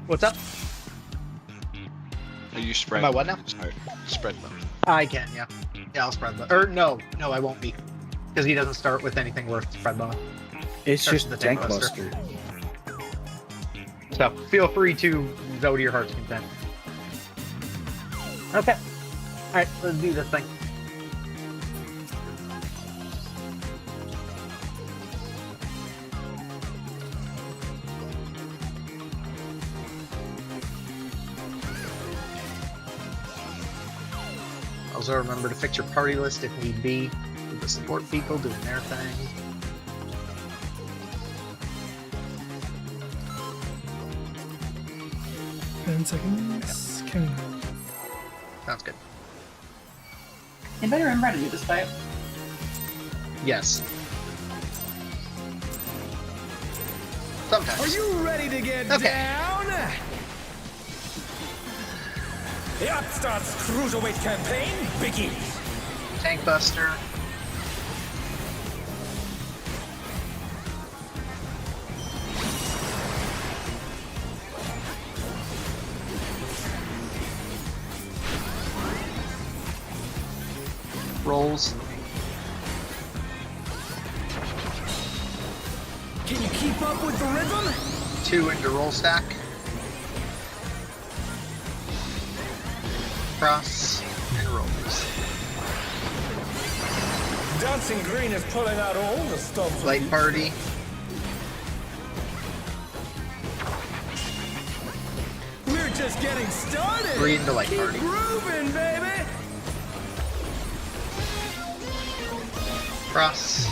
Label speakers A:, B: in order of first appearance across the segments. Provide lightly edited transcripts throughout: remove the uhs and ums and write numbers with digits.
A: What's up?
B: Are you spread?
A: Am I what now?
B: Sorry, spread them.
A: I can, yeah. Yeah, I'll spread the. Or no, I won't be, because he doesn't start with anything worth spread bowing.
C: It's
A: Starts
C: just
A: with
C: the tank buster.
A: So feel free to go to your heart's content. Okay. All right, let's do this thing. Also, remember to fix your party list if need be. With the support people doing their thing.
D: Seconds. Counting.
A: Sounds good.
E: Anybody remember how to do this fight?
A: Yes. Sometimes.
D: Are you ready to get down? The Upstart's Cruiserweight campaign begins.
A: Tank Buster. Rolls.
D: Can you keep up with the rhythm?
A: 2 into roll stack. Cross and rolls.
D: Dancing Green is pulling out all the stops.
A: Light party.
D: We're just getting started.
A: 3 into light
D: Keep
A: party.
D: grooving, baby.
A: Cross.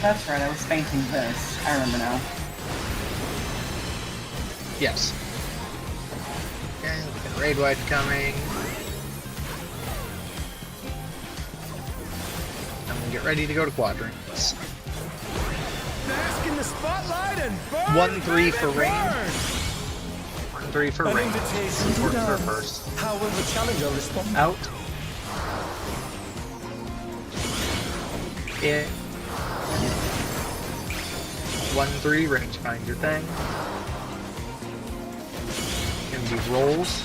E: That's right, I was fainting this. I remember now.
A: Yes. Okay, look at raid wide coming. I'm gonna get ready to go to quadrants.
D: Bask in the spotlight and burn.
A: 1-3 for
D: baby,
A: rain.
D: burn.
A: 1-3 for
D: An
A: rain.
D: invitation to
A: Works for
D: dance.
A: first.
D: How will the challenger respond?
A: Out. In. 1-3 range find your thing. Gonna be rolls.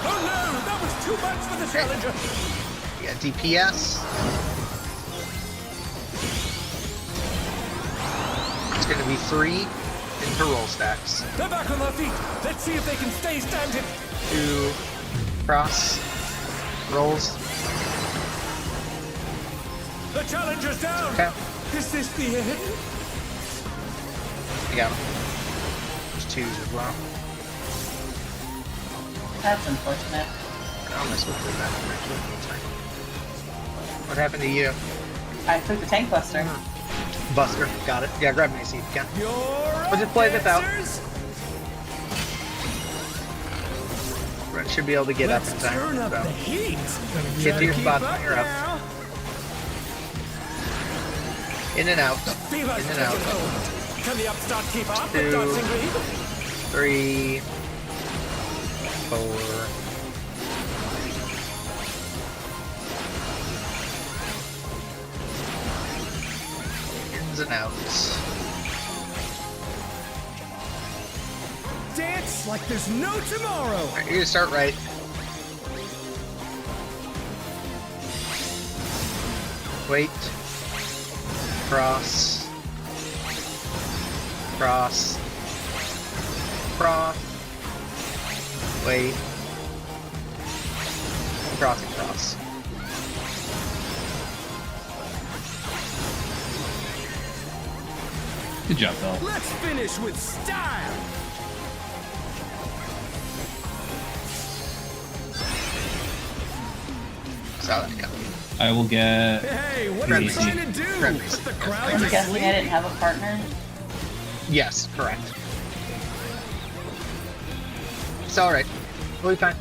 D: Oh no, that was too much for the challenger.
A: You got DPS. It's gonna be 3 into roll stacks.
D: They're back on their feet. Let's see if they can stay standing.
A: 2 cross rolls.
D: The challenger's down.
A: Okay.
D: Is this the end?
A: I got him. There's 2s as well.
E: That's unfortunate.
A: I'll mess with that. What happened to you?
E: I took the tank buster.
A: Buster, got it. Yeah, grab me a seat if you can.
D: You're
A: We'll just play this out.
D: dancers.
A: Brett should be able to get
D: Let's
A: up in time.
D: turn up
A: So.
D: the heat.
A: Get to your
D: Keep
A: spot
D: up
A: when you're up.
D: now.
A: In and out.
D: Fever's
A: In and out.
D: taking hold. Can the upstart keep up
A: 2,
D: with Dancing Green?
A: 3, 4. Ins and outs.
D: Dance like there's no tomorrow.
A: Alright, you're gonna start right. Wait. Cross. Cross. Cross. Wait. Cross and cross.
F: Good job, Phil.
D: Let's finish with style.
A: Saw that coming.
F: I will get.
D: Hey, what
A: Grab
D: are you
A: me.
D: trying to do?
A: Grab me.
D: Put the
A: Yes,
D: crowd
E: I'm
D: to
E: guessing
D: sleep?
E: I didn't have a partner.
A: Yes, correct. It's alright. We'll be fine.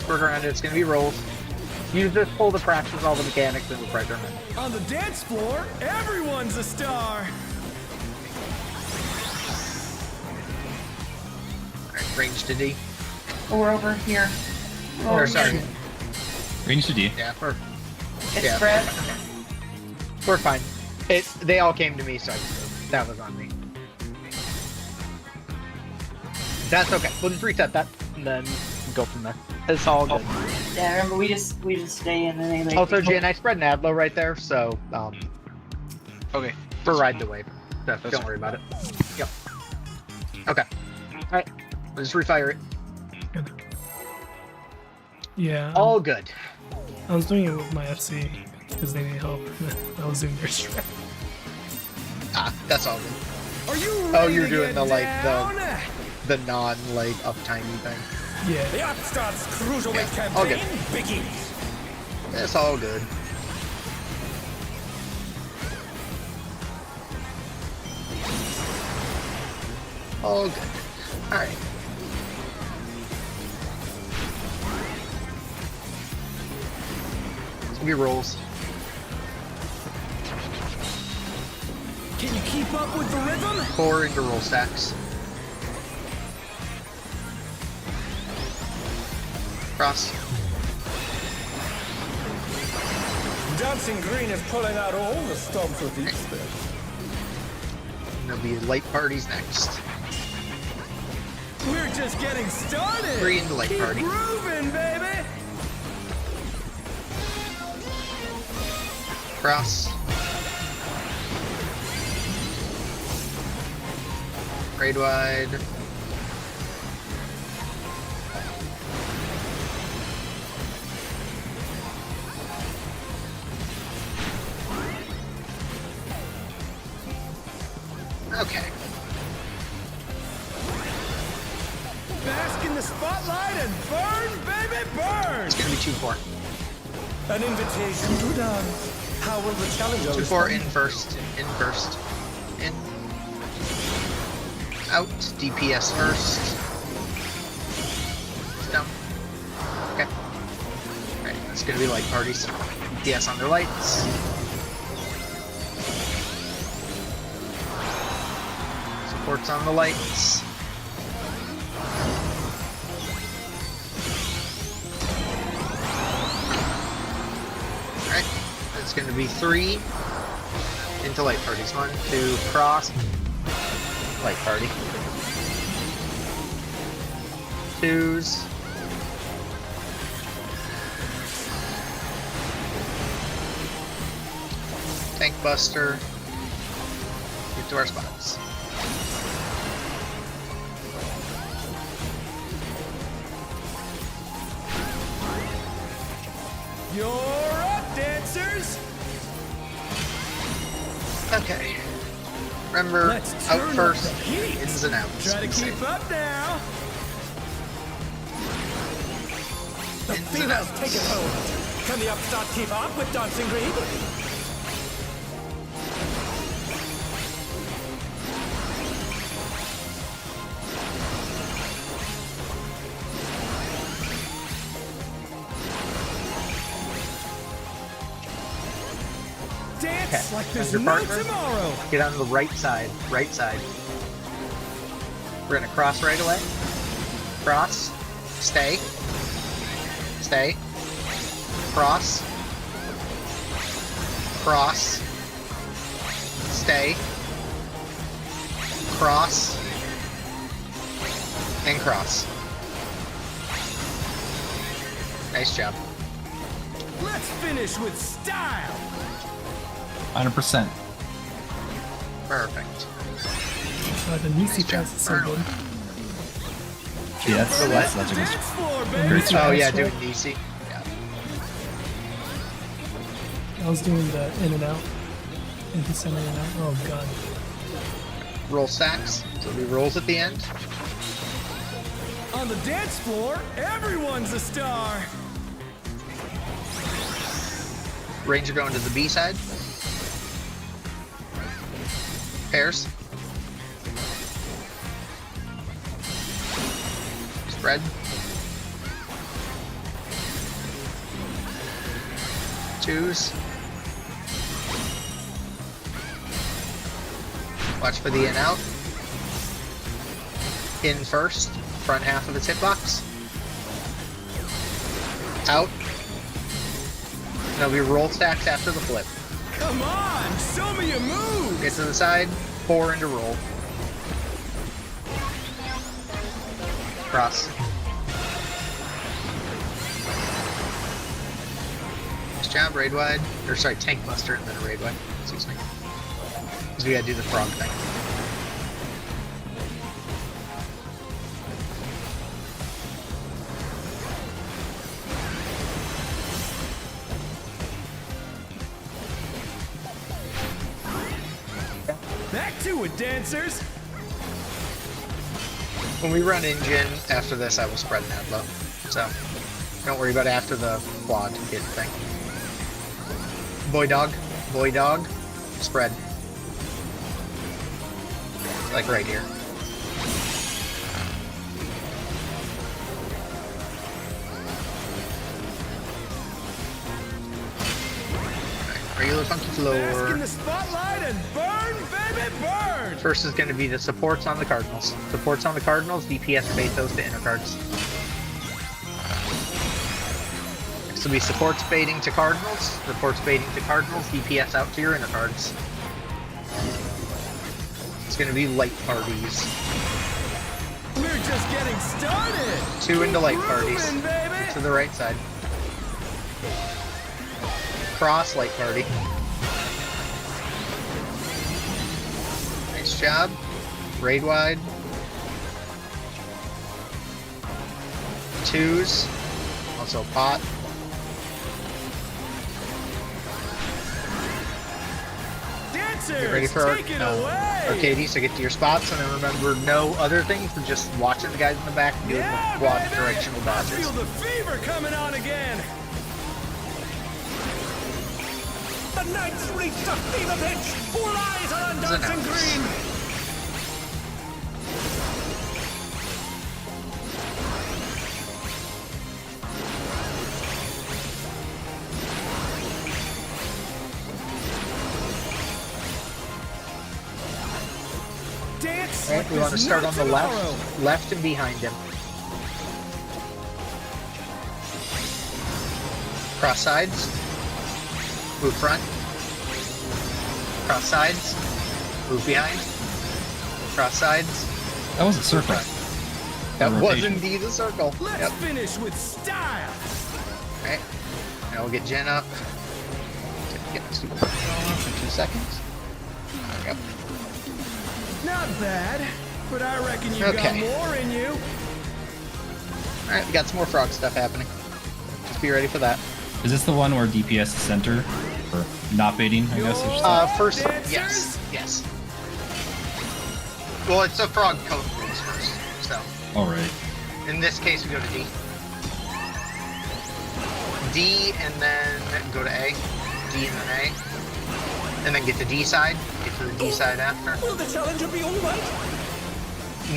A: Work around it. It's gonna be rolls. Use this pull to practice all the mechanics and the pressure.
D: On the dance floor, everyone's a star.
A: Alright, range to D.
E: Oh, we're over here.
A: Or sorry.
F: Range to D.
A: Yeah, we're
E: It's
A: Yeah.
E: spread.
A: we're fine. They all came to me, so that was on me. That's okay. We'll just reset that and then go from there. It's all good.
E: Yeah, remember we just stay in and they
A: Also, Jen, I spread an Adlo right there, so
B: Okay.
A: for ride the wave. Don't worry about it. Yep. Okay. Alright. We'll just refire it.
C: Yeah.
A: All good.
C: I was doing it with my FC because they need help. I was doing their strat.
A: That's all good.
D: Are you
A: Oh,
D: ready
A: you're
D: to
A: doing
D: get
A: the like
D: down?
A: the non like uptimey thing.
C: Yeah.
D: The Upstart's cruiserweight
A: Yeah, all good.
D: campaign begins.
A: It's all good. All good. Alright. It's gonna be rolls.
D: Can you keep up with the rhythm?
A: 4 into roll stacks. Cross.
D: Dancing Green is pulling out all the stops with each step.
A: And there'll be light parties next.
D: We're just getting started.
A: 3 into light
D: Keep
A: party.
D: grooving, baby.
A: Cross. Grade wide. Okay.
D: Bask in the spotlight and burn, baby, burn.
A: It's gonna be 2-4.
D: An invitation to dance. How will the challenger
A: 2-4
D: respond?
A: in first. In first. In. Out. DPS first. Down. Okay. Alright, it's gonna be light parties. DPS on their lights. Supports on the lights. Alright, it's gonna be 3 into light parties. 1, 2, cross. Light party. 2s. Tank Buster. Get to our spots.
D: You're up, dancers.
A: Okay. Remember,
D: Let's
A: out
D: turn up
A: first,
D: the heat.
A: ins and outs.
D: Try to keep up now. The
A: Ins and
D: females
A: outs.
D: take it home. Can the Upstart keep up with Dancing Green? Dance like there's
A: Your
D: no
A: partner?
D: tomorrow.
A: Get on the right side. Right side. We're gonna cross right away. Cross. Stay. Stay. Cross. Cross. Stay. Cross. And cross. Nice job.
D: Let's finish with style.
F: 100%.
A: Perfect.
C: The Nisi
A: Nice job.
C: pass is so good.
F: Yeah, that's
A: The what?
F: that's a
D: Dance
F: good.
D: floor,
C: Great
D: baby.
C: job.
A: Oh yeah,
C: That's right.
A: doing DC. Yeah.
C: I was doing the in and out. Into center and out. Oh god.
A: Roll stacks. So we rolls at the end.
D: On the dance floor, everyone's a star.
A: Ranger going to the B side. Pairs. Spread. Twos. Watch for the in out. In first. Front half of its hitbox. Out. There'll be roll stacks after the flip.
D: Come on, show me your moves.
A: Get to the side, 4 into roll. Cross. Nice job, raid wide. Or sorry, tank buster and then a raid wide. Excuse me. Because we gotta do the frog thing.
D: Back to it, dancers.
A: When we run engine, after this I will spread an adlo. So, don't worry about after the quad hit thing. Boy dog, spread. Like right here. Regular funky
D: Bask in
A: floor.
D: the spotlight and burn, baby, burn.
A: First is going to be the supports on the Cardinals. Supports on the Cardinals, DPS bait those to inner cards. Next will be supports baiting to Cardinals. Supports baiting to Cardinals, DPS out to your inner cards. It's going to be light parties.
D: We're just getting started.
A: 2 into light parties.
D: Moving, baby.
A: To the right side. Cross light party. Nice job. Raid wide. 2s. Also pot.
D: Dancers,
A: Get ready for
D: take it away.
A: Arcady, so get to your spots, and then remember no other things than just watching the guys in the back and doing
D: Yeah,
A: the quad
D: baby.
A: directional
D: I
A: dodges.
D: feel the fever coming on again. The Knights reached a fever pitch. All eyes are on
A: It's
D: dancing
A: announced.
D: green. Dance
A: Right,
D: like
A: we want to
D: there's
A: start
D: no
A: on the
D: tomorrow.
A: left and behind him. Cross sides. Move front. Cross sides. Move behind. Cross sides.
F: That was a circle.
A: That was
F: rotation.
A: indeed a circle.
D: Let's
A: Yep.
D: finish with style.
A: Right. Now we'll get Jen up. Get the super going for 2 seconds. Yep.
D: Not bad, but I reckon you got
A: Okay.
D: more in you.
A: Alright, we got some more frog stuff happening. Just be ready for that.
F: Is this the one where DPS is center? Or not baiting, I guess? I should say?
A: First,
D: Dancers?
A: yes. Well, it's a frog code rules first, so.
F: Alright.
A: In this case, we go to D. D, and then go to A. D and then A. And then get to D side. Get to the D side after.
D: Will the challenger be alright?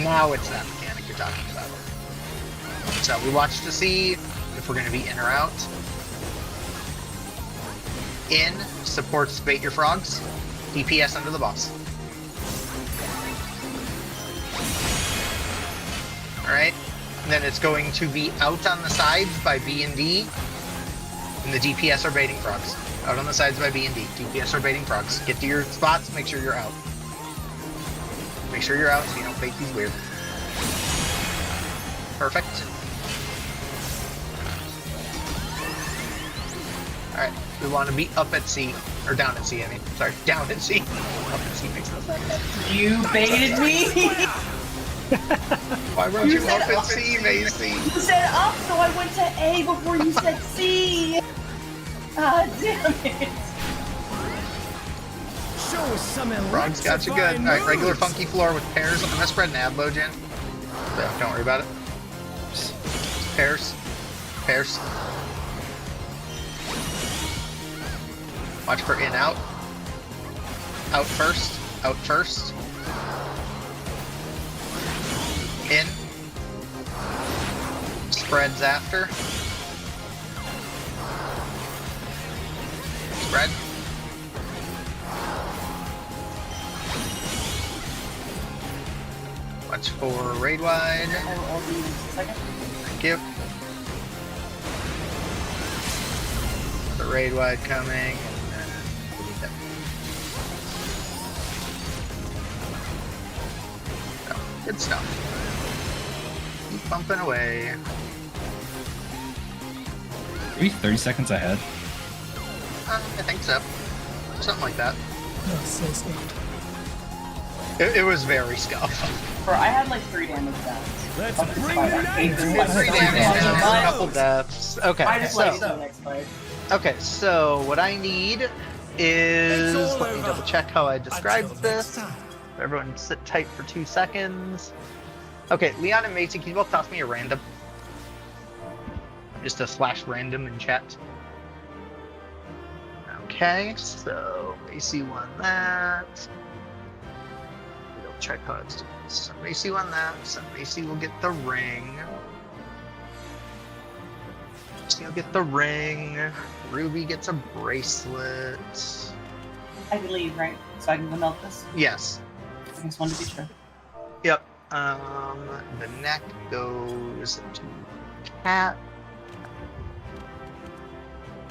A: Now it's that mechanic you're talking about. So we watch to see if we're going to be in or out. In supports bait your frogs. DPS under the boss. Alright. And then it's going to be out on the sides by B and D. And the DPS are baiting frogs. Out on the sides by B and D. DPS are baiting frogs. Get to your spots, make sure you're out. Make sure you're out so you don't bait these weird. Perfect. Alright, we want to be up at C. Or down at C, I mean. Sorry, down at C. Up at C makes no sense.
E: You baited me.
A: Why weren't
E: You
A: you
E: said
A: up at
E: up.
A: C, Macy?
E: You said up, so I went to A before you said C. Ah, damn it.
D: Show us some
A: Frogs got you good.
D: electrifying
A: Alright, regular
D: moves.
A: funky floor with pairs. I'm gonna spread an adlo, Jen. So don't worry about it. Pairs. Pairs. Watch for in, out. Out first. Out first. In. Spreads after. Spread. Watch for raid wide.
E: I'll be in a second.
A: Thank you. The got raid wide coming, and then delete that. Oh, good stuff. Keep bumping away.
F: Are we 30 seconds ahead?
A: I think so. Something like that.
C: That's so scuffed.
A: It was very scuffed.
E: Bro, I had like 3 damage deaths.
D: Let's
E: Fucking
D: bring
E: spider.
D: the
E: I hate
D: night
E: this
D: to
E: spider
D: it.
A: 3
E: so
A: damage
E: much.
A: and a
E: But
A: couple deaths. Okay,
E: I just like
A: so
E: the next fight.
A: okay, so what I need is
D: It's all
A: let me
D: over.
A: double check how I described
C: Until
A: this.
C: next time.
A: Everyone sit tight for 2 seconds. Okay, Leon and Macy, can you both toss me a random? Just a /random in chat. Okay, so Macy won that. We'll check how it's doing. So Macy won that, so Macy will get the ring. Macy will get the ring. Ruby gets a bracelet.
E: I can leave, right? So I can come out this?
A: Yes.
E: I just wanted to be sure.
A: Yep. The neck goes to Cat.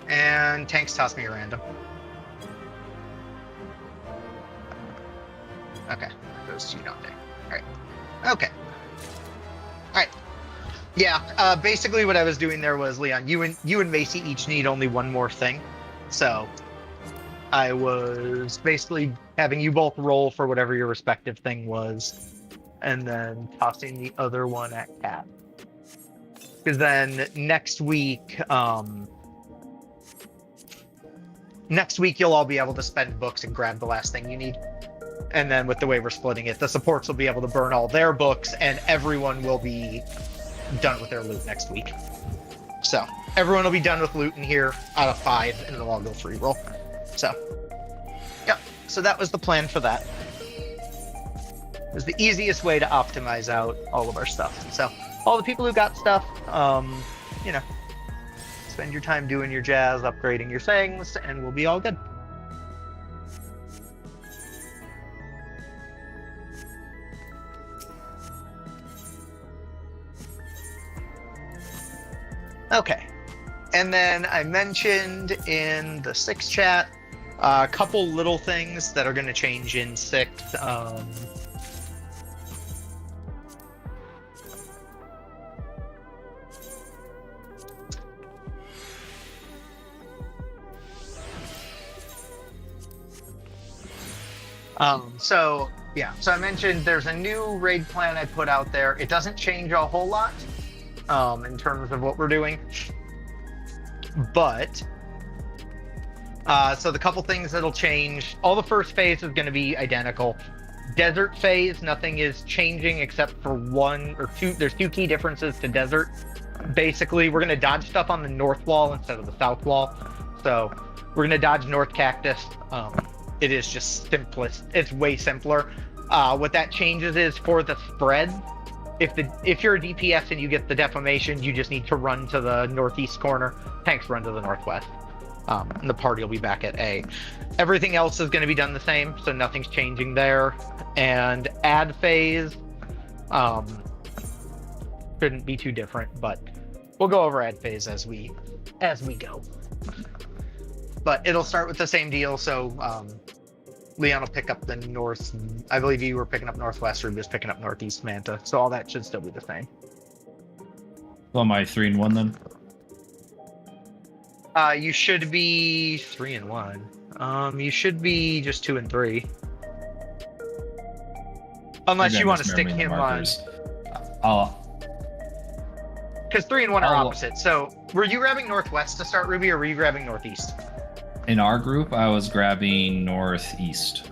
A: And Tanks toss me a random. Okay. Those two don't do. Alright. Okay. Alright. Yeah, basically what I was doing there was, Leon, you and Macy each need only one more thing. So I was basically having you both roll for whatever your respective thing was, and then tossing the other one at Cat. Because then next week you'll all be able to spend books and grab the last thing you need. And then with the way we're splitting it, the supports will be able to burn all their books, and everyone will be done with their loot next week. So everyone will be done with loot in here out of 5, and it'll all go free roll. So, yeah. So that was the plan for that. It was the easiest way to optimize out all of our stuff. So all the people who got stuff, you know, spend your time doing your jazz, upgrading your things, and we'll be all good. Okay. And then I mentioned in the 6 chat a couple little things that are going to change in 6. So I mentioned there's a new raid plan I put out there. It doesn't change a whole lot in terms of what we're doing, but so the couple things that'll change, all the first phase is going to be identical. Desert phase, nothing is changing except for 1 or 2. There's 2 key differences to desert. Basically, we're going to dodge stuff on the north wall instead of the south wall. So we're going to dodge north cactus. It is just simplest. It's way simpler. What that changes is for the spread. If you're a DPS and you get the defamation, you just need to run to the northeast corner. Tanks run to the northwest. And the party will be back at A. Everything else is going to be done the same, so nothing's changing there. And ad phase shouldn't be too different, but we'll go over ad phase as we go. But it'll start with the same deal. So Leon will pick up the north. I believe you were picking up northwest, or just picking up northeast Manta. So all that should still be the same.
F: Well, am I 3 and 1 then?
A: You should be 3 and 1. You should be just 2 and 3. Unless
F: Maybe
A: you
F: I'm
A: want to stick
F: misremembering the
A: him on.
F: markers. I'll
A: Because 3 and 1 are
F: I'll-
A: opposite. So were you grabbing northwest to start, Ruby, or were you grabbing northeast?
F: In our group, I was grabbing northeast.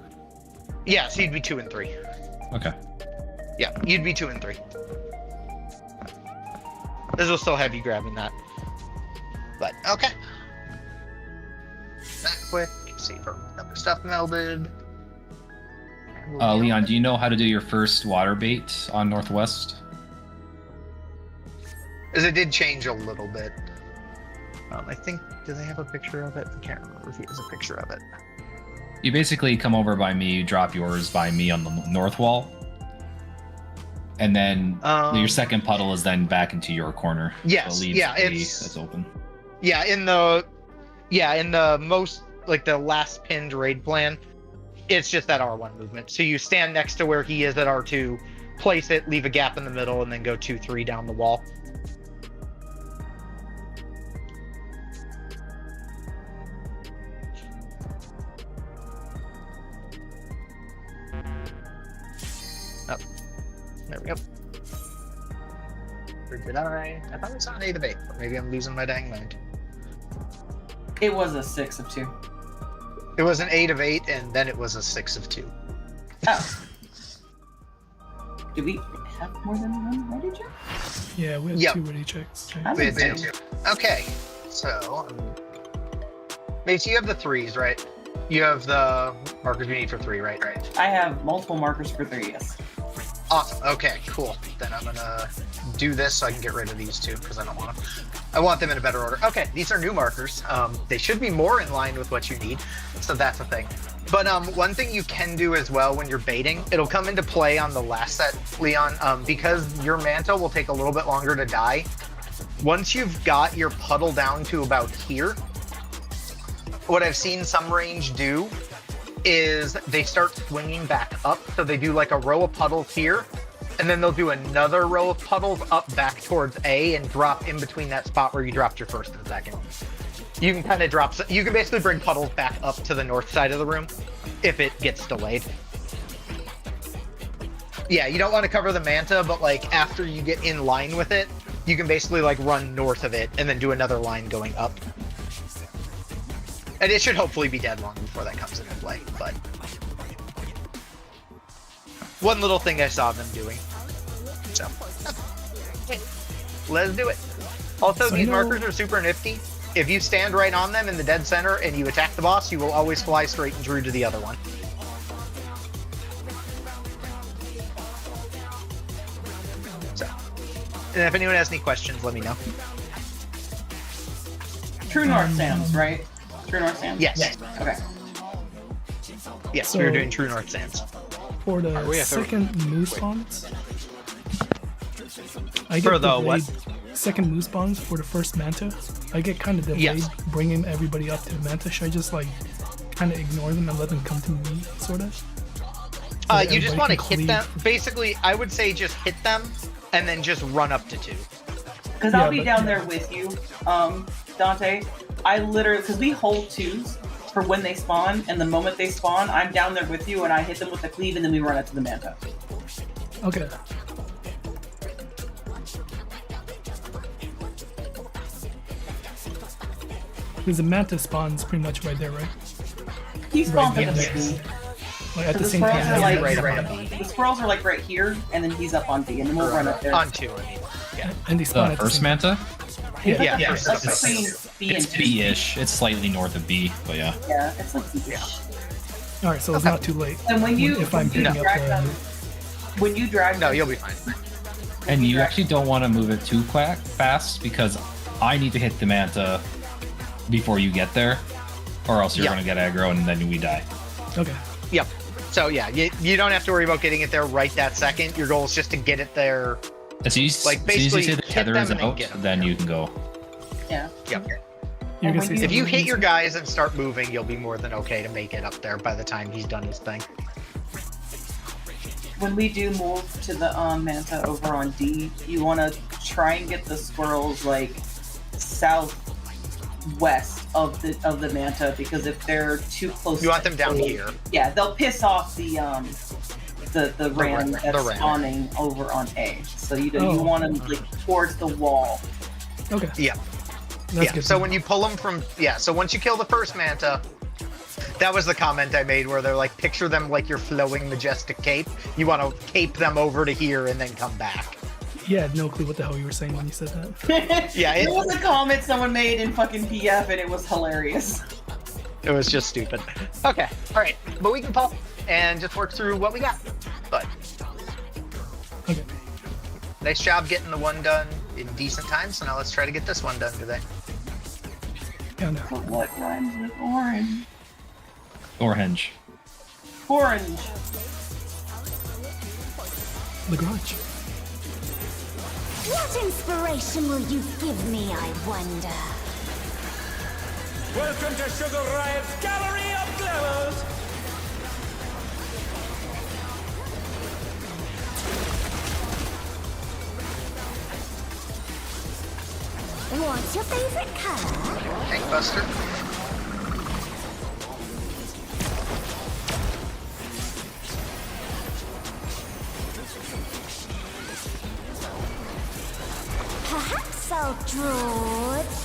A: Yeah, so you'd be 2 and 3.
F: Okay.
A: Yeah, you'd be 2 and 3. This will still have you grabbing that. But okay. That quick. See if other stuff melded. And we'll be
F: Leon,
A: on
F: do you know how to do your first water bait on northwest?
A: As it did change a little bit. I think, do they have a picture of it? I can't remember if he has a picture of it.
F: You basically come over by me, you drop yours by me on the north wall, and then your second puddle is then back into your corner.
A: Yes,
F: So it leaves
A: yeah,
F: A
A: it's
F: that's open.
A: yeah. Yeah, in the most, like the last pinned raid plan, it's just that R1 movement. So you stand next to where he is at R2, place it, leave a gap in the middle, and then go 2-3 down the wall. Oh, there we go. Or did I? I thought it was on 8 of 8, but maybe I'm losing my dang mind.
E: It was a 6 of 2.
A: It was an 8 of 8, and then it was a 6 of 2.
E: Oh. Do we have more than one ready check?
C: Yeah, we have
A: Yep.
C: 2 ready checks. Right?
E: I'm
A: We had
E: insane.
A: 2. Okay, so Mace, you have the 3s, right? You have the markers you need for 3, right?
E: I have multiple markers for 3, yes.
A: Awesome. Okay, cool. Then I'm gonna do this so I can get rid of these 2 because I don't want them. I want them in a better order. Okay, these are new markers. They should be more in line with what you need, so that's a thing. But one thing you can do as well when you're baiting, it'll come into play on the last set, Leon, because your Manta will take a little bit longer to die. Once you've got your puddle down to about here, what I've seen some range do is they start swinging back up. So they do like a row of puddles here, and then they'll do another row of puddles up back towards A and drop in between that spot where you dropped your first and second. You can kind of drop, you can basically bring puddles back up to the north side of the room if it gets delayed. Yeah, you don't want to cover the Manta, but like after you get in line with it, you can basically like run north of it and then do another line going up. And it should hopefully be dead long before that comes into play, but one little thing I saw them doing. So, let's do it. Also,
C: So
A: these
C: I know-
A: markers are super nifty. If you stand right on them in the dead center and you attack the boss, you will always fly straight and true to the other one. So, and if anyone has any questions, let me know.
E: True North Sands, right? True North Sands?
A: Yes.
E: Okay.
A: Yes,
C: So-
A: we were doing True North Sands.
C: For the
B: we at the-
C: second moose spawns, I
B: For
C: get
B: the
C: delayed
B: what?
C: second moose spawns for the first Manta. I get kind of delayed
A: Yes.
C: bringing everybody up to Manta. Should I just like kind of ignore them and let them come to me, sort of?
A: You just want to hit them. Basically, I would say just hit them and then just run up to 2.
E: Because
C: Yeah,
E: I'll be
C: but-
E: down there with you, Dante. I literally, because we hold 2s for when they spawn, and the moment they spawn, I'm down there with you, and I hit them with the cleave, and then we run up to the Manta.
C: Okay. Because the Manta spawns pretty much right there, right?
E: He spawns
C: Right
E: at the
C: there.
E: B.
C: Like at the
E: The
C: same
E: squirrels
C: time.
E: are like
A: right up on
E: the squirrels are like right here, and then he's up on B, and then we'll run up there.
A: On 2, I mean. Yeah.
C: And they spawn
F: The
C: at the
F: first
C: same
F: Manta?
C: Yeah.
A: Yeah,
E: Like
A: first
E: between
A: up.
E: B and
F: It's B-ish. It's slightly north of B, but yeah.
E: Yeah, it's like B.
C: All right, so it's not too late.
E: And when you
C: If I'm
E: when you
C: picking up
E: drag
C: the-
E: them, when you drag
A: No,
E: them,
A: you'll be fine.
F: And you actually don't want to move it too fast because I need to hit the Manta before you get there, or else you're
A: Yeah.
F: going to get aggro and then we die.
C: Okay.
A: Yep. So yeah, you don't have to worry about getting it there right that second. Your goal is just to get it there.
F: As soon as,
A: Like,
F: as, soon as
A: basically
F: you say the
A: hit
F: tether
A: them
F: is
A: and then
F: out,
A: get 'em.
F: then you can go.
E: yeah.
A: Yep.
C: You're
E: And
C: gonna
E: when
C: say
E: you-
A: If you
C: something,
A: hit your
C: Lisa?
A: guys and start moving, you'll be more than okay to make it up there by the time he's done his thing.
E: When we do move to the Manta over on D, you want to try and get the squirrels like southwest of the Manta, because if they're too close,
A: You want
E: to
A: them down
E: A,
A: here.
E: Yeah, they'll piss off the ram
A: the
E: that's
A: ram.
E: spawning over on A. So you
C: Oh.
E: you want them like towards the wall.
C: Okay.
A: Yeah.
C: That's
A: Yeah.
C: good.
A: So when you pull them from, so once you kill the first Manta, that was the comment I made where they're like, picture them like your flowing majestic cape. You want to cape them over to here and then come back.
C: Yeah, I had no clue what the hell you were saying when you said that.
A: Yeah,
E: It was a comment someone made in fucking PF, and it was hilarious.
A: It was just stupid. Okay, all right, but we can pull and just work through what we got. But
C: Okay.
A: nice job getting the one done in decent time. So now let's try to get this one done today.
C: Yeah, no.
E: But what rhymes with orange?
F: Orange.
E: Orange.
C: Lagrange.
G: What inspiration will you give me, I wonder?
D: Welcome to Sugar Riot's Gallery of Glamours.
G: What's your favorite color?
A: Tank Buster.
G: Perhaps I'll draw this.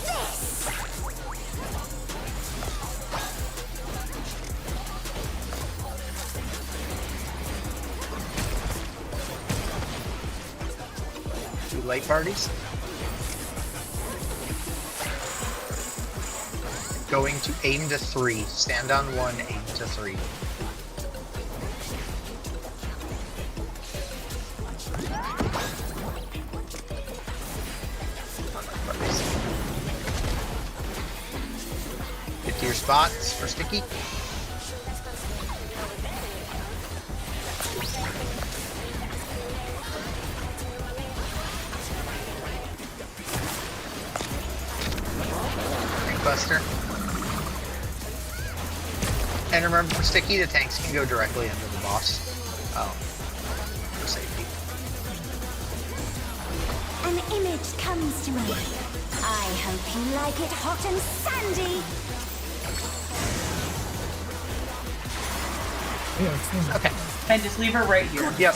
A: Two light parties. Going to aim to 3. Stand on 1, aim to 3. Get to your spots for sticky. Tank Buster. And remember, for sticky, the tanks can go directly under the boss. For safety.
G: An image comes to me. I hope you like it hot and sandy.
C: Yeah, it's fine.
A: Okay.
E: And just leave her right here.
A: Yep.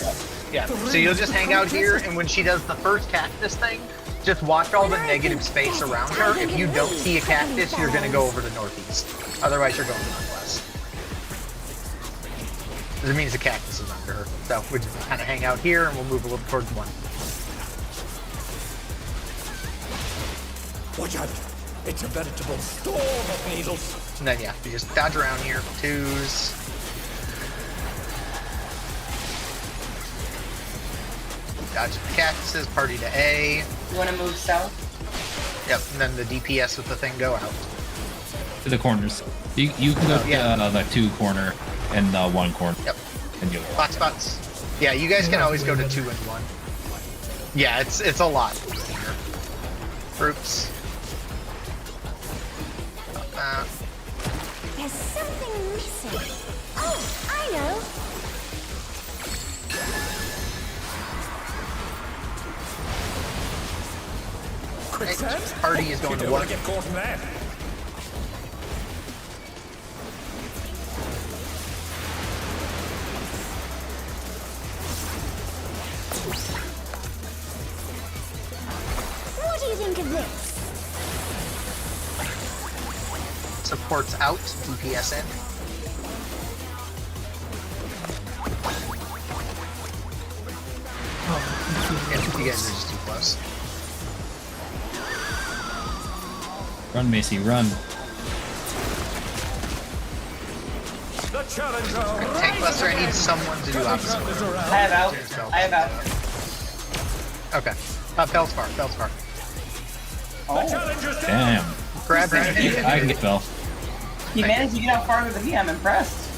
A: Yeah. So you'll just hang out here, and when she does the first cactus thing, just watch all the negative space around her. If you don't see a cactus, you're gonna go over to northeast. Otherwise, you're going northwest. Because it means the cactus is under her. So we just kind of hang out here, and we'll move a little towards 1.
D: Watch out. It's a veritable storm of needles.
A: And then yeah, you just dodge around here. 2s. Dodge the cactuses, party to A.
E: You want to move south?
A: Yep, and then the DPS with the thing go out.
F: To the corners. You can go to the 2 corner and the 1 corner.
A: Yep.
F: And you'll
A: Spots. Yeah, you guys can always go to 2 and 1. Yeah, it's a lot. Groups.
G: There's something missing. Oh, I know.
D: Quicksand?
A: Party is going
D: You
A: to
D: don't
A: 1.
D: want to get caught in that.
G: What do you think of this?
A: Supports out, DPS in. Yeah, you guys are just too close.
F: run, Macy, run.
D: The challenger.
A: Tank Buster, I need someone to do opposite.
E: I have out. I have out.
A: Okay. Felspar.
E: Oh,
D: Challenger's down.
F: Damn.
A: Grab him.
F: I can get Bell.
E: he managed to get out farther than me. I'm impressed.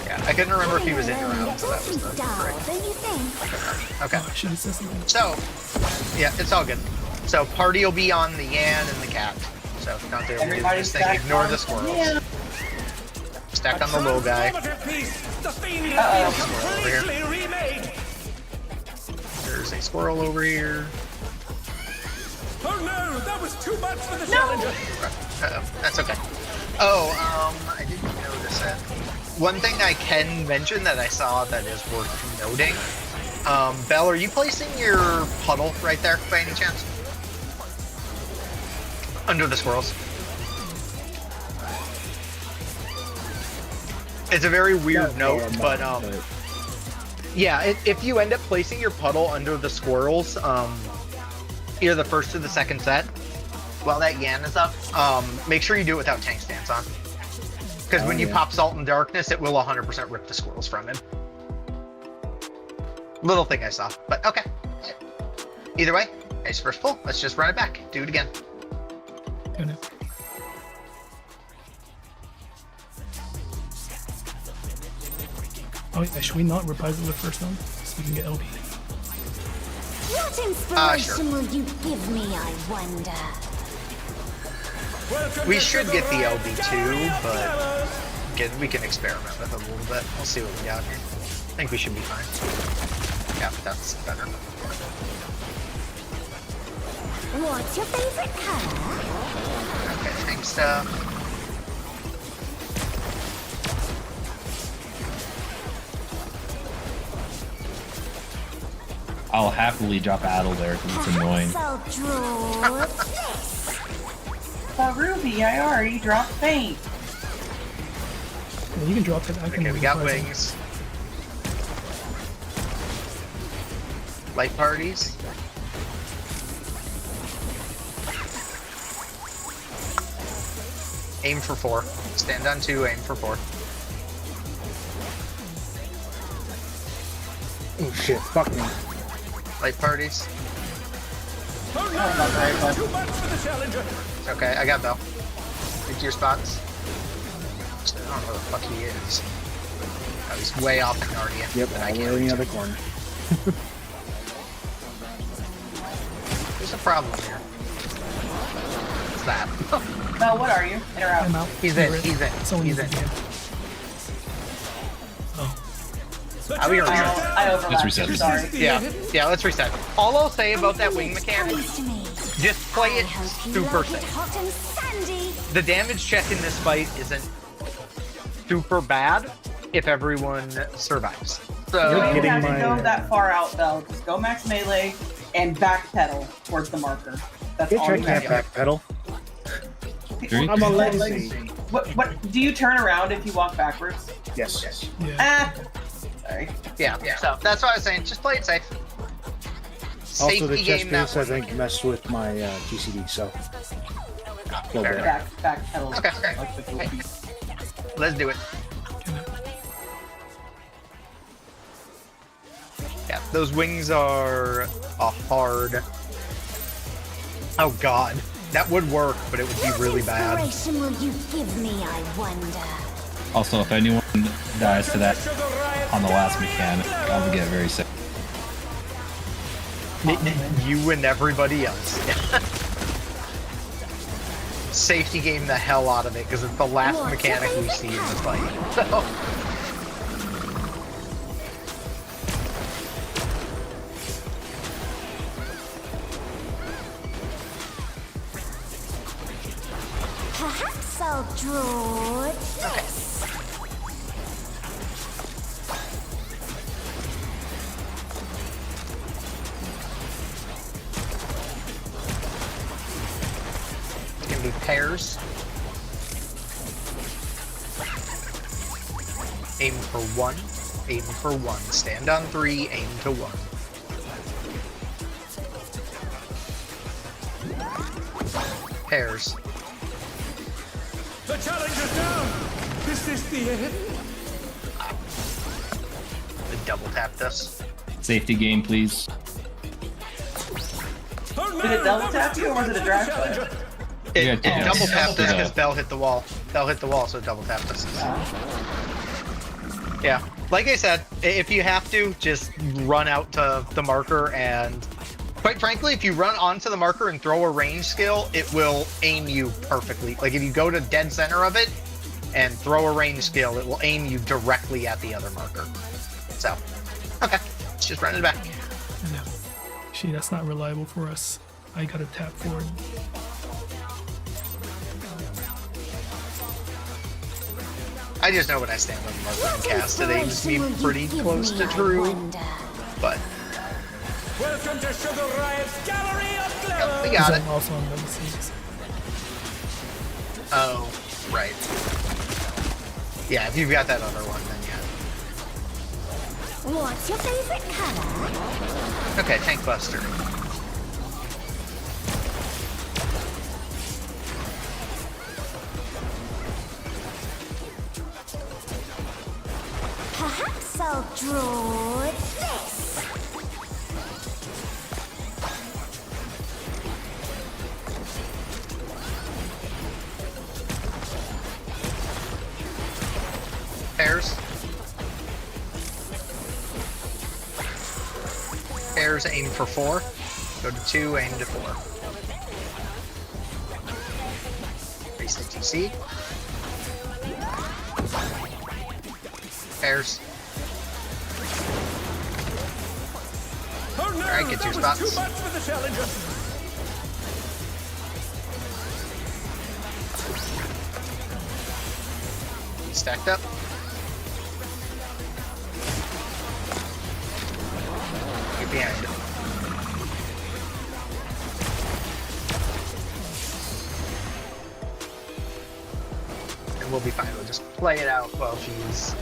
A: Yeah, I couldn't remember if he was in or
G: Everyone
A: out, so that was
G: gets
A: the...
G: dull, don't you think?
A: Okay.
C: Oh, I should have said something.
A: So, yeah, it's all good. So, party will be on the Yan and the cat. So, not there.
E: Everybody's
A: This thing, ignore the squirrels.
E: Yeah.
A: Stack on the little guy.
D: Transformative piece. The theme
E: Uh-oh.
D: has been completely remade.
A: There's a squirrel over here.
D: Oh no, that was too much for the challenger.
A: Uh-oh, that's okay. Oh, I didn't notice it. One thing I can mention that I saw that is worth noting. Belle, are you placing your puddle right there by any chance? Under the squirrels. It's a very weird note, but yeah, if you end up placing your puddle under the squirrels, either the first or the second set, while that Yan is up, make sure you do it without tank stance on. Because when you pop Salt and Darkness, it will 100% rip the squirrels from him. Little thing I saw, but okay. Either way, nice first pull. Let's just run it back. Do it again.
C: Doing it. Oh, yeah, should we not reprise the first one so we can get LP?
G: What inspiration
A: Sure.
G: will you give me, I wonder?
A: We should get the LB2, but we can experiment with it a little bit. We'll see what we got here. I think we should be fine. Yeah, that's better.
G: What's your favorite color?
A: Okay, tank stuff.
F: I'll happily drop Addle there because it's annoying.
G: I'll draw this.
E: But Ruby, I already dropped paint.
C: Yeah, you can drop it. I can
A: Okay, we got
C: reprise it.
A: wings. Light parties. Aim for 4. Stand on 2, aim for 4.
H: Oh shit, fuck me.
A: Light parties.
D: Oh no! Too much for the challenger.
A: It's okay, I got Bell. Get to your spots. I don't know where the fuck he is. Oh, he's way off in Narnia.
H: Yep,
A: and I
H: all the
A: can't
H: way in
A: reach
H: the
A: him.
H: other corner.
A: There's a problem here. What's that?
E: Mel, what are you? In or out?
C: I'm out.
A: He's in,
C: You're
A: he's in,
C: Someone
A: he's
C: needs
A: in.
C: to get. Oh,
A: How are we
E: I overlapped.
F: Let's reset.
E: Sorry.
A: Yeah, let's reset. All I'll say about that wing mechanic,
G: Comes to me.
A: just play
G: I
A: it
G: hope you
A: super
G: like it
A: safe.
G: hot and sandy.
A: The damage check in this fight isn't super bad if everyone survives.
E: You
A: So,
E: don't even
H: Getting
E: have to
H: my,
E: go that far out, though. Just go max melee and backpedal towards the marker. That's
H: Bitch,
E: all
H: I
E: you
H: can't
E: have to
H: backpedal.
F: Three?
H: I'm a lazy.
E: What? Do you turn around if you walk backwards?
H: Yes.
C: yeah.
E: Ah. Sorry.
A: yeah. So that's what I was saying. Just play it safe.
H: Also, the
A: Safety
H: chest
A: game that
H: boost, I
A: one.
H: think, messed with my GCD, so. Little
A: Fair
H: bit.
A: enough.
E: Backpedal.
A: Okay.
E: Like the goofy.
A: Let's do it. Yeah, those wings are a hard. Oh god, that would work, but it would be really bad.
G: Inspiration will you give me, I wonder?
F: Also, if anyone dies to that on the last mechanic, I'll get very sick.
A: You and everybody else. Safety game the hell out of it because it's the last
G: What's
A: mechanic
G: your
A: we see in the
G: favorite
A: fight. So.
G: Perhaps I'll draw this.
A: It's gonna be pairs. Aim for 1. Aim for 1. Stand on 3. Aim to 1. Pairs.
D: The challenger's down. This is the end.
A: The double tapped us.
F: Safety game, please.
D: Oh no!
E: Did it double tap you or was it a drag
D: Challenger.
E: play?
A: It,
F: Yeah,
A: it
F: yeah.
A: double tapped us
F: Yeah.
A: because Bell hit the wall. Bell hit the wall, so it double tapped us. Yeah, like I said, if you have to, just run out to the marker and, quite frankly, if you run onto the marker and throw a range skill, it will aim you perfectly. Like if you go to dead center of it and throw a range skill, it will aim you directly at the other marker. So, okay, let's just run it back.
C: No. Actually, that's not reliable for us. I gotta tap forward.
A: I just know when I stand on the marker and
G: What
A: cast, it aims me
G: inspiration will you
A: pretty
G: give
A: close
G: me,
A: to
G: I
A: true,
G: wonder?
A: but
D: Welcome to Sugar Riot's Gallery of
A: yep,
D: Glamour.
A: we got it.
C: I'm also on level 6.
A: Oh, right. Yeah, if you've got that other one, then yeah.
G: What's your favorite color?
A: Okay, Tank Buster.
G: Perhaps I'll draw this.
A: Pairs. Pairs, aim for 4. Go to 2, aim to 4. See? Pairs.
D: Oh no,
A: Alright, get to your
D: that was
A: spots.
D: too much for the challenger.
A: Stacked up. Get behind it. And we'll be fine. We'll just play it out while she's...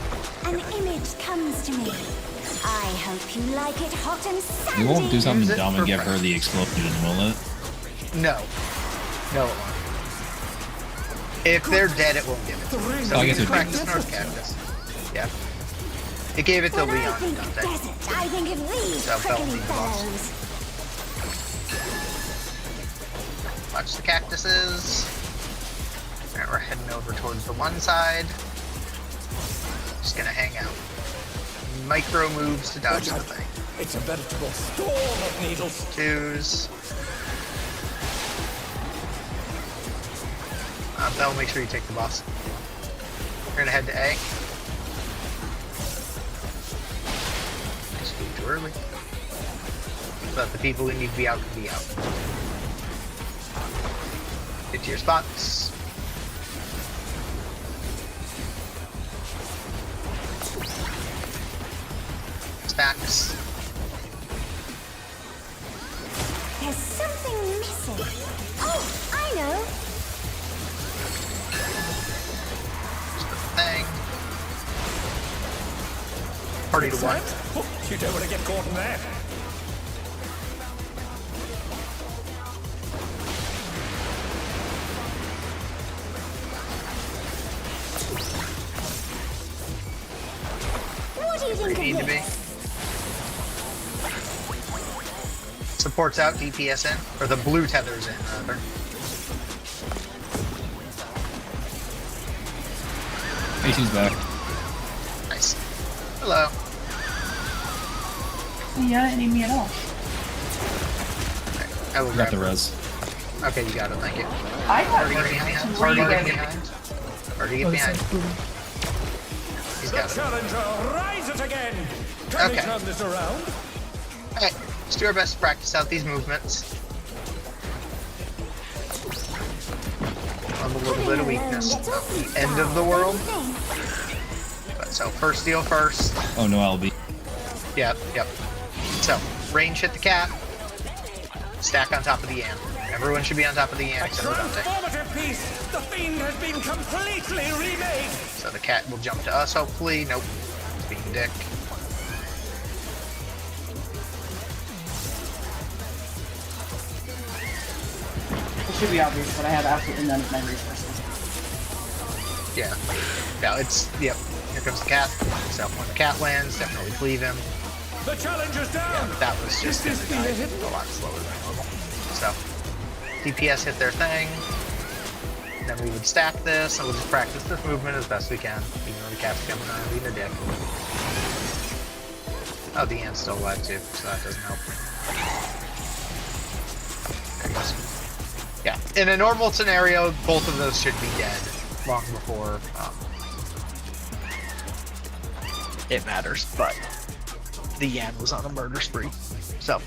G: An image comes to me. I hope you like it hot and sandy.
F: You won't do something
A: Use it
F: dumb and
A: for
F: give her
A: practice.
F: the explosion, will it?
A: No. No, it won't. If they're dead, it won't give it to them. So
F: Oh, I
A: we
F: guess
A: can
F: it-
A: practice North Cactus. Yeah. It gave it to
G: When I
A: Leon
G: think
A: and Dante.
G: desert, I think of these
A: So,
G: prickly
A: Bellamy lost.
G: fellows.
A: Watch the cactuses. Alright, we're heading over towards the one side. Just gonna hang out. Micro moves to dodge the thing.
D: It's a veritable storm of needles.
A: Twos. Bell, make sure you take the boss. We're gonna head to A. Speak too early. So that the people who need to be out can be out. Get to your spots. Stacks.
G: There's something missing. Oh, I know.
A: Thing. Party to one.
D: Oh, you don't want to get caught in that.
G: What do you
A: Where
G: think
A: you need
G: of
A: to be.
G: this?
A: Supports out, DPS in. Or the blue tethers in, rather.
F: AC's back.
A: Nice. Hello.
E: Yeah, any me at all.
A: I will
F: Got
A: grab
F: the
A: her.
F: res.
A: Okay, you got it, thank you.
E: I got
A: Already get behind. Already get behind. Already
C: Oh,
A: get
C: this
A: behind.
C: side, blue.
A: He's
D: The
A: got it.
D: challenger, rise it again. Can we
A: Okay.
D: turn this around?
A: Alright, let's do our best to practice out these movements. On a little bit of weakness. Not the end of the world. But so, first deal first.
F: Oh no, LB.
A: Yep, yep. So, range hit the cat. Stack on top of the ant. Everyone should be on top of the
D: A
A: ant. So, Dante.
D: transformative piece. The fiend has been completely remade.
A: So the cat will jump to us, hopefully. Nope. It's being a dick.
E: It should be obvious, but I have absolutely none of my resources.
A: Yeah. No, it's... Yep. Here comes the cat. So when the cat lands, definitely cleave him.
D: The challenger's down.
A: That was just
D: Is
A: gonna
D: this
A: die
D: the hit?
A: a lot slower than normal. So, DPS hit their thing. Then we would stack this, and we'll just practice this movement as best we can. Even though the cat's coming on being a dick. Oh, the ant's still alive too, so that doesn't help. There he goes. Yeah, in a normal scenario, both of those should be dead long before it matters, but the Yan was on a murder spree, so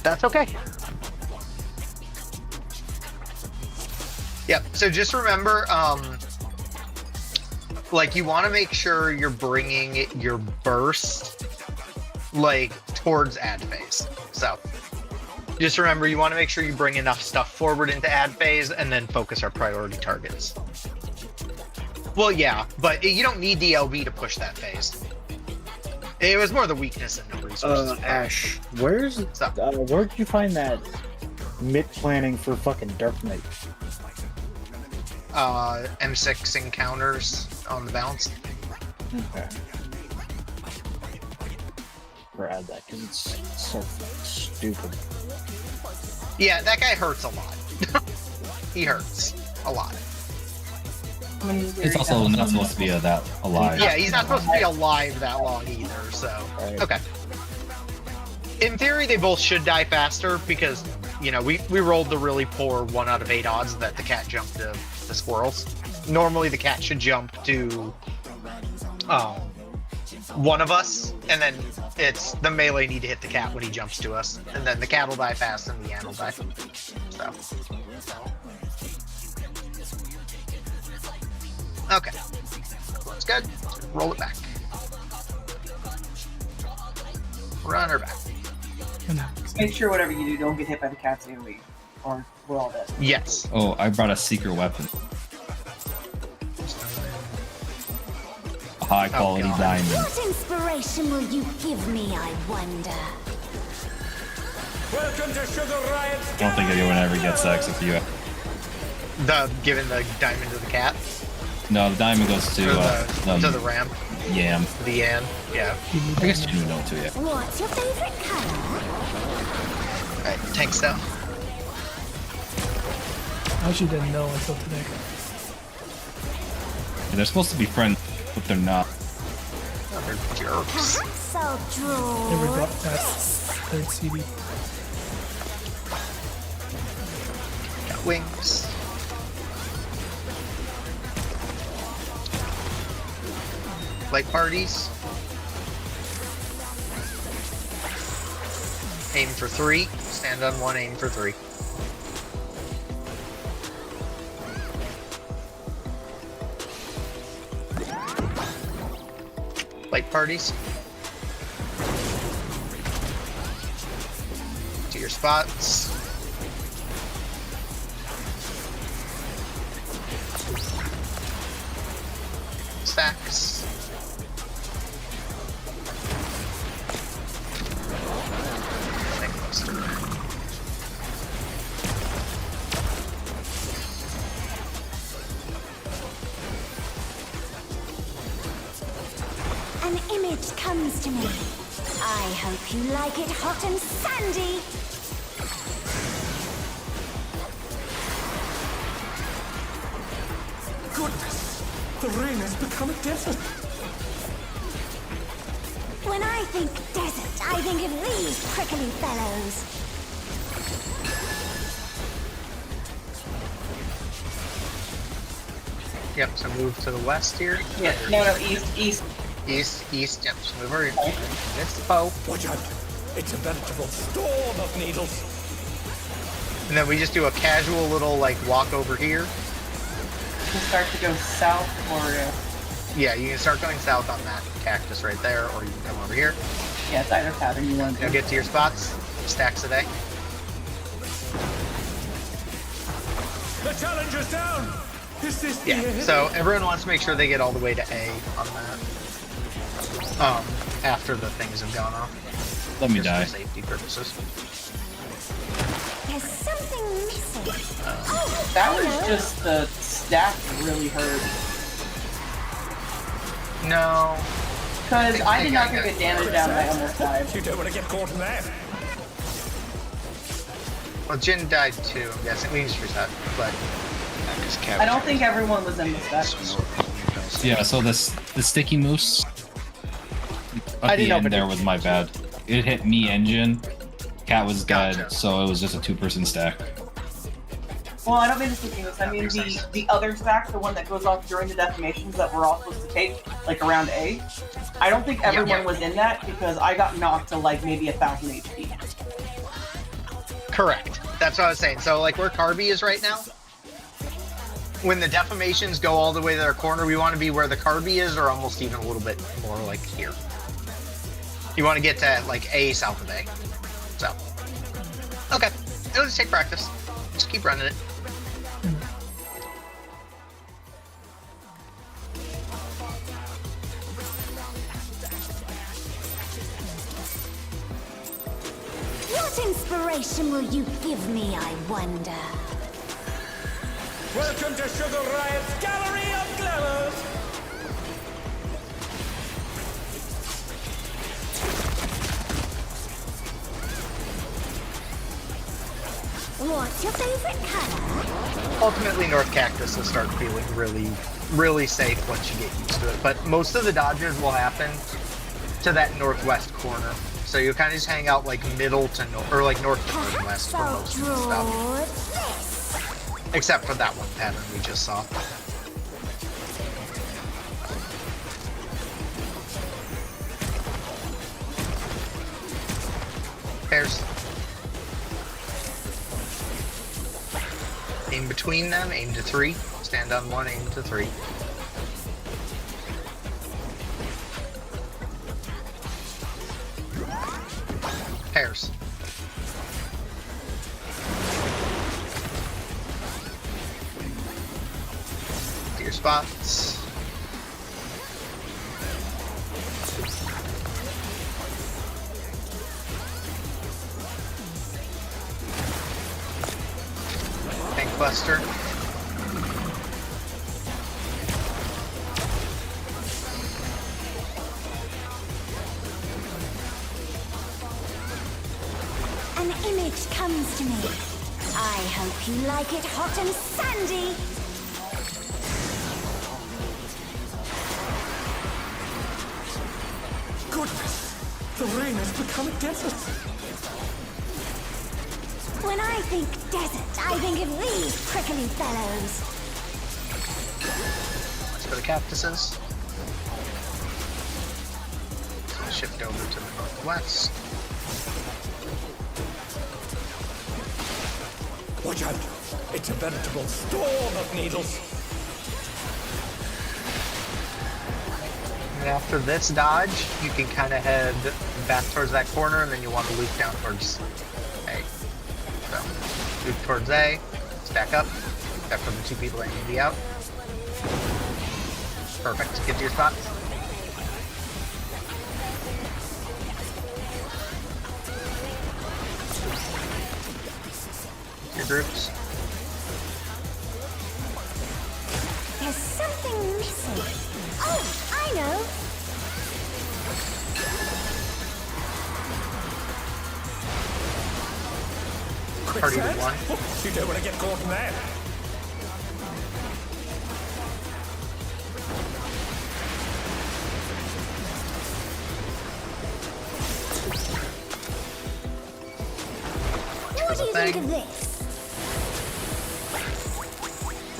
A: that's okay. Yep, so just remember, like, you want to make sure you're bringing your burst, like, towards ad phase. So, just remember, you want to make sure you bring enough stuff forward into ad phase and then focus our priority targets. Well, yeah, but you don't need the LB to push that phase. It was more the weakness and no resources.
H: Ash, where'd you find that mid planning for fucking Dark Knight?
A: M6 encounters on the balance.
H: Okay. Or add that because it's so stupid.
A: Yeah, that guy hurts a lot. He hurts a lot.
F: It's also not supposed to be that alive.
A: Yeah, he's not supposed to be alive that long either, so...
H: Right.
A: Okay. In theory, they both should die faster because, you know, we rolled the really poor 1 out of 8 odds that the cat jumped to the squirrels. Normally the cat should jump to one of us, and then it's the melee need to hit the cat when he jumps to us, and then the cat will die fast and the ant will die. So. Okay. That's good. Roll it back. Run her back.
E: Just make sure whatever you do, don't get hit by the cat's AoE, or we're all dead.
A: Yes.
F: Oh, I brought a secret weapon. A high quality
A: God.
F: diamond.
G: What inspiration will you give me, I wonder?
D: Welcome to Sugar Riot's
F: I don't think anyone ever gets that except you.
A: Giving the diamond to the cat.
F: No, the diamond goes to
A: To the ram.
F: Yam.
A: The yan. Yeah.
F: I guess you didn't know too yet.
G: What's your favorite color?
A: Alright, tank stuff.
C: I actually didn't know until today.
F: They're supposed to be friends, but they're not.
A: Oh, they're jerks.
G: Perhaps I'll draw.
C: Never got past third CD.
A: Got wings. Light parties. Aim for 3. Stand on 1, aim for 3. Light parties. To your spots. Stacks.
G: An image comes to me. I hope you like it hot and sandy.
D: goodness! The rain has become a desert.
G: When I think desert, I think of these prickly fellows.
A: Yep, so move to the west here.
E: Yeah, no, east.
A: East, yep, so move over here.
E: Okay.
A: It's the bow.
D: Watch out! It's a veritable storm of needles.
A: And then we just do a casual little, like, walk over here.
E: We'll start to go south or...
A: Yeah, you can start going south on that cactus right there, or you can come over here.
E: yeah, it's either pattern you want to
A: Now
E: do.
A: get to your spots. Stacks a day.
D: The challenger's down! Is this the
A: Yeah,
D: end?
A: so everyone wants to make sure they get all the way to A on that. After the things have gone off.
F: Let me
A: Just
F: die.
A: for safety purposes.
G: There's something missing.
E: That was just the stack really hurt.
A: No.
E: Because I did not
A: think I
E: get
A: got
E: damage down and I almost died.
D: You don't want to get caught in that.
A: Well, Jin died too, I'm guessing. We can just reset, but...
E: I don't think everyone was in the stack.
F: Yeah, so the sticky moose
A: I
F: at
A: didn't
F: the
A: know,
F: end
A: but
F: there was my bad. It hit me engine. Cat was dead,
A: Gotcha.
F: so it was just a 2-person stack.
E: Well, I don't mean the sticking moose. I mean the other stack, the one that goes off during the decimations that we're all supposed to take, like around A. I don't think everyone was in that because I got knocked to like maybe 1,000 HP.
A: Correct. That's what I was saying. So, like, where Carby is right now, when the defamations go all the way to their corner, we want to be where the Carby is, or almost even a little bit more like here. You want to get to, like, A south of A. So. Okay. It'll just take practice. Just keep running it.
G: What inspiration will you give me, I wonder?
D: Welcome to Sugar Riot's Gallery of Glamours!
G: What's your favorite color?
A: Ultimately, North Cactus will start feeling really, really safe once you get used to it. But most of the dodges will happen to that northwest corner. So you'll kind of just hang out like middle to north, or like north to northwest
G: Perhaps
A: for
G: I'll
A: most of the stuff.
G: draw this.
A: Except for that one pattern we just saw. Pairs. Aim between them, aim to 3. Stand on 1, aim to 3. Pairs. To your spots. Tank Buster.
G: An image comes to me. I hope you like it hot and sandy.
D: Goodness, the rain has become a desert.
G: When I think desert, I think of these prickly fellows.
A: Let's go to cactuses. So shift over to the northwest.
D: Watch out! It's a veritable storm of needles.
A: And after this dodge, you can kind of head back towards that corner, and then you want to loop down towards A. So, loop towards A, stack up, after the 2 people aiming B out. Perfect. Get to your spots. Your groups.
G: There's something missing. Oh, I know.
A: Party to
D: Quicksand?
A: 1.
D: Oh, you don't want to get caught in that.
G: What do you think of this?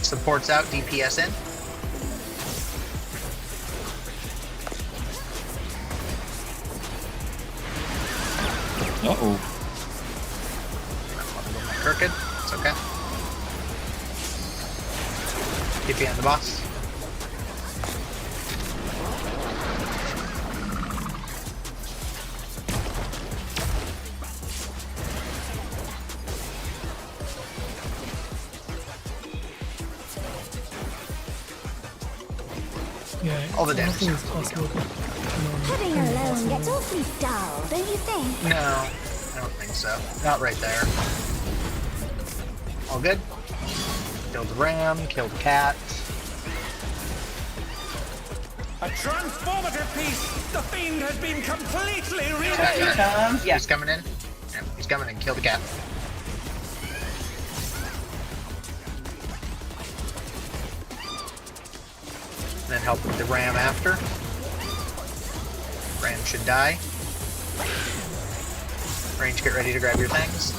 A: Supports out, DPS in.
F: Uh-oh.
A: Crooked. It's okay. Keep behind the boss.
C: Yeah,
A: All the
C: so
A: damage.
C: hopefully it's possible to,
G: Pudding alone gets awfully dull, don't you think?
A: No, I don't think so. Not right there. All good. Killed the ram, killed the cat.
D: A transformative piece! The fiend has been completely
E: Here
D: remade!
E: comes. Yeah.
A: He's coming in. Yeah, he's coming in. Kill the cat. And then help with the ram after. Ram should die. Range, get ready to grab your things.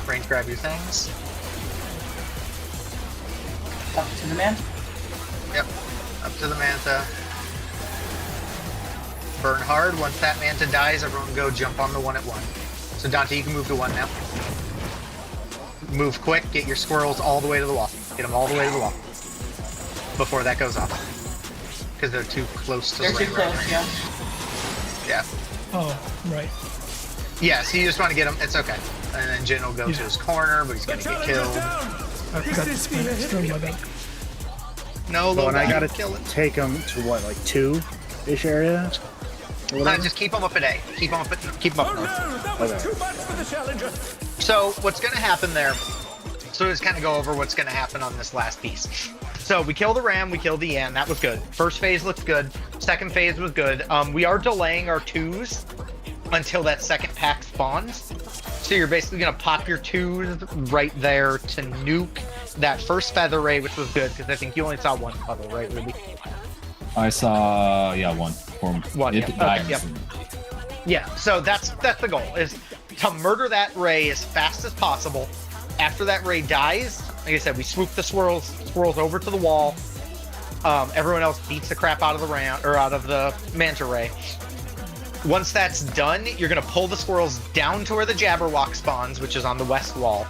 A: Range, grab your things.
E: Up to the man.
A: Yep. Up to the manta. Burn hard. Once that manta dies, everyone go jump on the one at 1. So Dante, you can move to 1 now. Move quick. Get your squirrels all the way to the wall. Get them all the way to the wall. Before that goes off. Because they're too close to
E: They're
A: the
E: too
A: land.
E: close, yeah.
A: Yeah.
C: Oh, right.
A: Yeah, so you just want to get him. It's okay. And then Jin will go to his corner, but he's
D: The
A: going to get
D: challenger's
A: killed.
D: down!
C: I forgot to spend my bad.
A: No,
H: Oh,
A: low
H: and I
A: value,
H: gotta
A: kill it.
H: take them to what, like 2-ish area? Or whatever?
A: Just keep them up at A. Keep them up
D: Oh
A: north.
D: no, that was
H: Okay.
D: too much for the challenger!
A: So what's going to happen there? So let's kind of go over what's going to happen on this last piece. So we kill the ram, we kill the yan. That was good. First phase looked good. Second phase was good. We are delaying our 2s until that second pack spawns. So you're basically going to pop your 2s right there to nuke that first feather ray, which was good because I think you only saw 1 puddle, right, Ruby?
F: I saw, yeah, one.
A: One,
F: It
A: yeah.
F: died.
A: Okay, yep. Yeah, so that's the goal, is to murder that ray as fast as possible. After that ray dies, like I said, we swoop the squirrels over to the wall. Everyone else beats the crap out of the ram or out of the manta ray. Once that's done, you're gonna pull the squirrels down to where the Jabberwock spawns, which is on the west wall.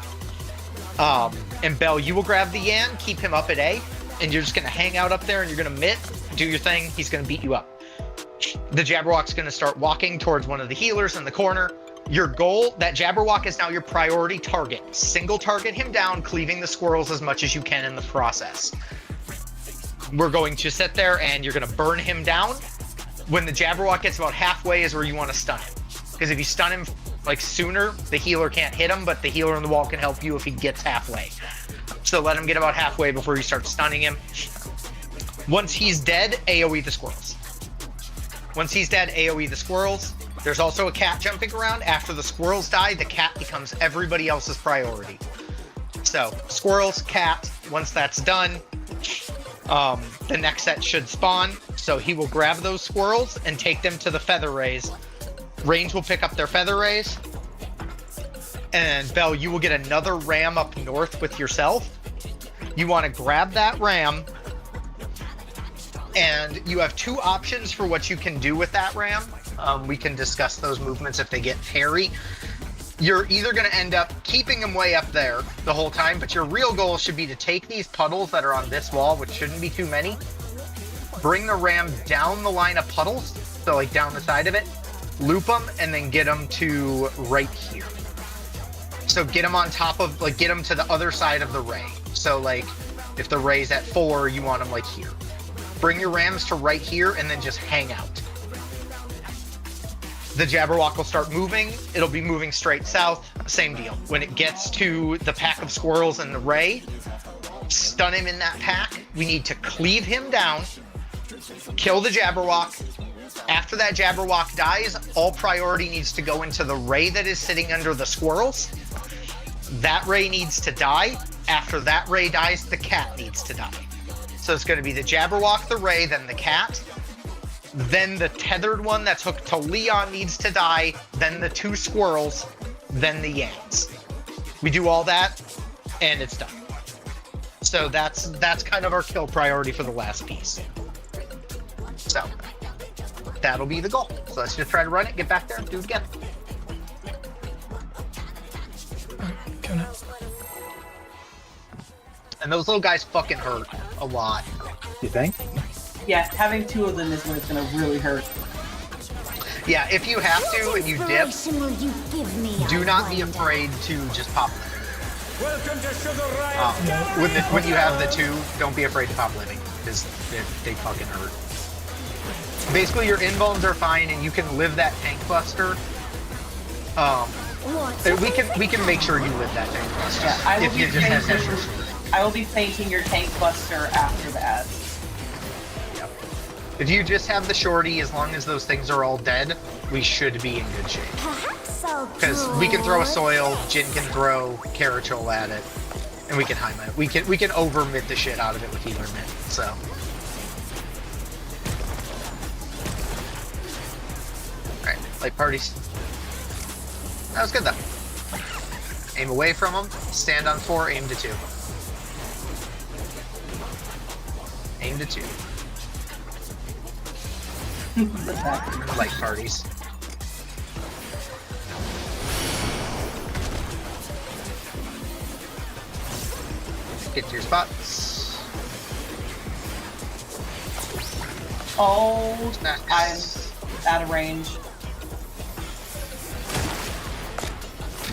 A: And Bell, you will grab the Yan, keep him up at A, and you're just gonna hang out up there and you're gonna mitt, do your thing, he's gonna beat you up. The Jabberwock's gonna start walking towards one of the healers in the corner. Your goal, that Jabberwock is now your priority target. Single target him down, cleaving the squirrels as much as you can in the process. We're going to sit there and you're gonna burn him down. When the Jabberwock gets about halfway is where you want to stun him. Because if you stun him like sooner, the healer can't hit him, but the healer on the wall can help you if he gets halfway. So let him get about halfway before you start stunning him. Once he's dead, AoE the squirrels. Once he's dead, AoE the squirrels. There's also a cat jumping around. After the squirrels die, the cat becomes everybody else's priority. So squirrels, cat, once that's done, the next set should spawn. So he will grab those squirrels and take them to the feather rays. Range will pick up their feather rays. And Bell, you will get another ram up north with yourself. You want to grab that ram. And you have two options for what you can do with that ram. We can discuss those movements if they get hairy. You're either going to end up keeping them way up there the whole time, but your real goal should be to take these puddles that are on this wall, which shouldn't be too many, bring the ram down the line of puddles, so like down the side of it, loop them, and then get them to right here. So get them on top of, like, get them to the other side of the ray. So like, if the ray's at 4, you want them like here. Bring your rams to right here, and then just hang out. The Jabberwock will start moving. It'll be moving straight south. Same deal. When it gets to the pack of squirrels and the ray, stun him in that pack. We need to cleave him down, kill the Jabberwock. After that Jabberwock dies, all priority needs to go into the ray that is sitting under the squirrels. That ray needs to die. After that ray dies, the cat needs to die. So it's going to be the Jabberwock, the ray, then the cat. Then the tethered one that's hooked to Leon needs to die, then the 2 squirrels, then the Yans. We do all that, and it's done. So that's kind of our kill priority for the last piece. So that'll be the goal. So let's just try to run it, get back there, and do it again.
C: Kinda.
A: And those little guys fucking hurt a lot.
H: You think?
E: Yeah, having 2 of them is when it's gonna really hurt.
A: Yeah, if you have to and you dip,
G: Will you give me
A: do
G: a
A: not be
G: wonder?
A: afraid to just pop living.
D: Welcome to Sugar Riot.
A: When you have the 2, don't be afraid to pop living, because they fucking hurt. Basically, your invulns are fine, and you can live that tank buster. We can make sure you live that tank buster.
E: Yeah, I will
A: if
E: be
A: you just have
E: painting-
A: extra.
E: I will be painting your tank buster after the ads.
A: If you just have the shorty, as long as those things are all dead, we should be in good shape.
G: Perhaps I'll
A: Because we can throw a soil, Jin can throw Carachol at it, and we can high it. We can over mid the shit out of it with healer mid. So. Alright, light parties. That was good though. Aim away from them, stand on 4, aim to 2. Aim to 2. Light parties. Get to your spots.
E: Oh,
A: Nice.
E: I'm out of range.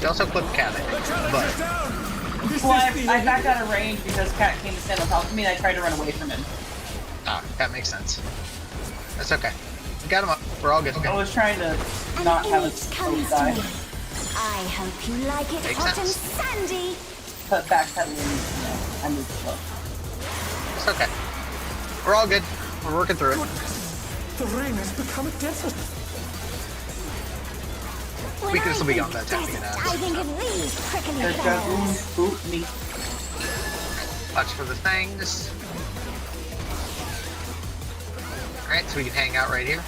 A: You also clip Cat, but
E: Well, I backed out of range because Cat came to stand on top of me and I tried to run away from him.
A: that makes sense. That's okay. We got him up. We're all good.
E: I was trying to not have a
G: comes
E: die.
G: to me. I hope you like it
A: Makes
G: hot
A: sense.
G: and sandy.
E: But backpedaling, I moved slow.
A: It's okay. We're all good. We're working through it.
D: The rain has become a desert.
G: When
A: We can
G: I
A: still be
G: think
A: on that time to get
G: desert,
A: out.
G: I think of these prickly
E: There's
G: flowers.
E: just boot me.
A: Watch for the things. Alright, so we can hang out right here.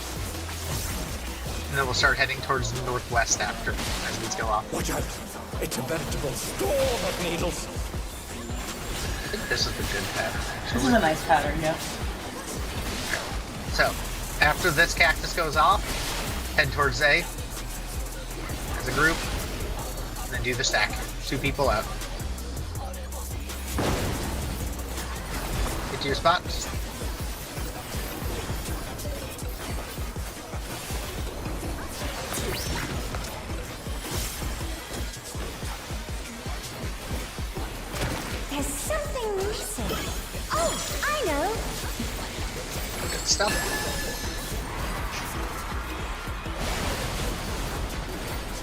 A: And then we'll start heading towards the northwest after, as these go off.
D: Watch out. It's a veritable storm of needles.
A: this is the good pattern.
E: This is a nice pattern, yeah.
A: So, after this cactus goes off, head towards A as a group, and then do the stack. 2 people out. Get to your spots.
G: There's something missing. Oh, I know.
A: Good stuff.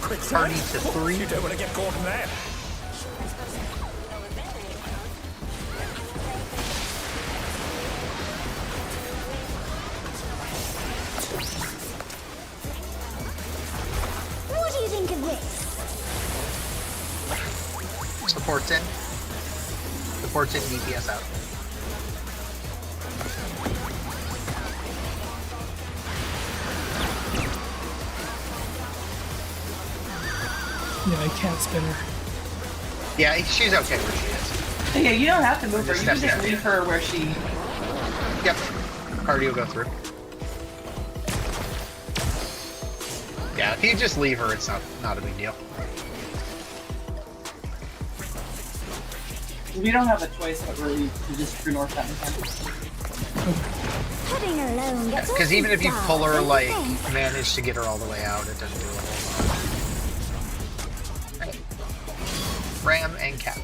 D: Quick
A: Party
D: side.
A: to 3.
D: You don't want to get caught in there.
G: What do you think of this?
A: Support's in. Support's in, DPS out.
C: Yeah, I can't spin her.
A: Yeah, she's okay where she is.
E: Yeah, you don't have to move her. You
A: Just
E: can
A: step
E: just
A: down.
E: leave her where she.
A: Yep. Party will go through. Yeah, if you just leave her, it's not a big deal.
E: We don't have a choice but really to just true north that time.
G: Putting her alone gets
A: Because even if you
G: awfully
A: pull her,
G: dark,
A: like,
G: don't you think?
A: manage to get her all the way out, it doesn't do a whole lot. Right. Ram and cat.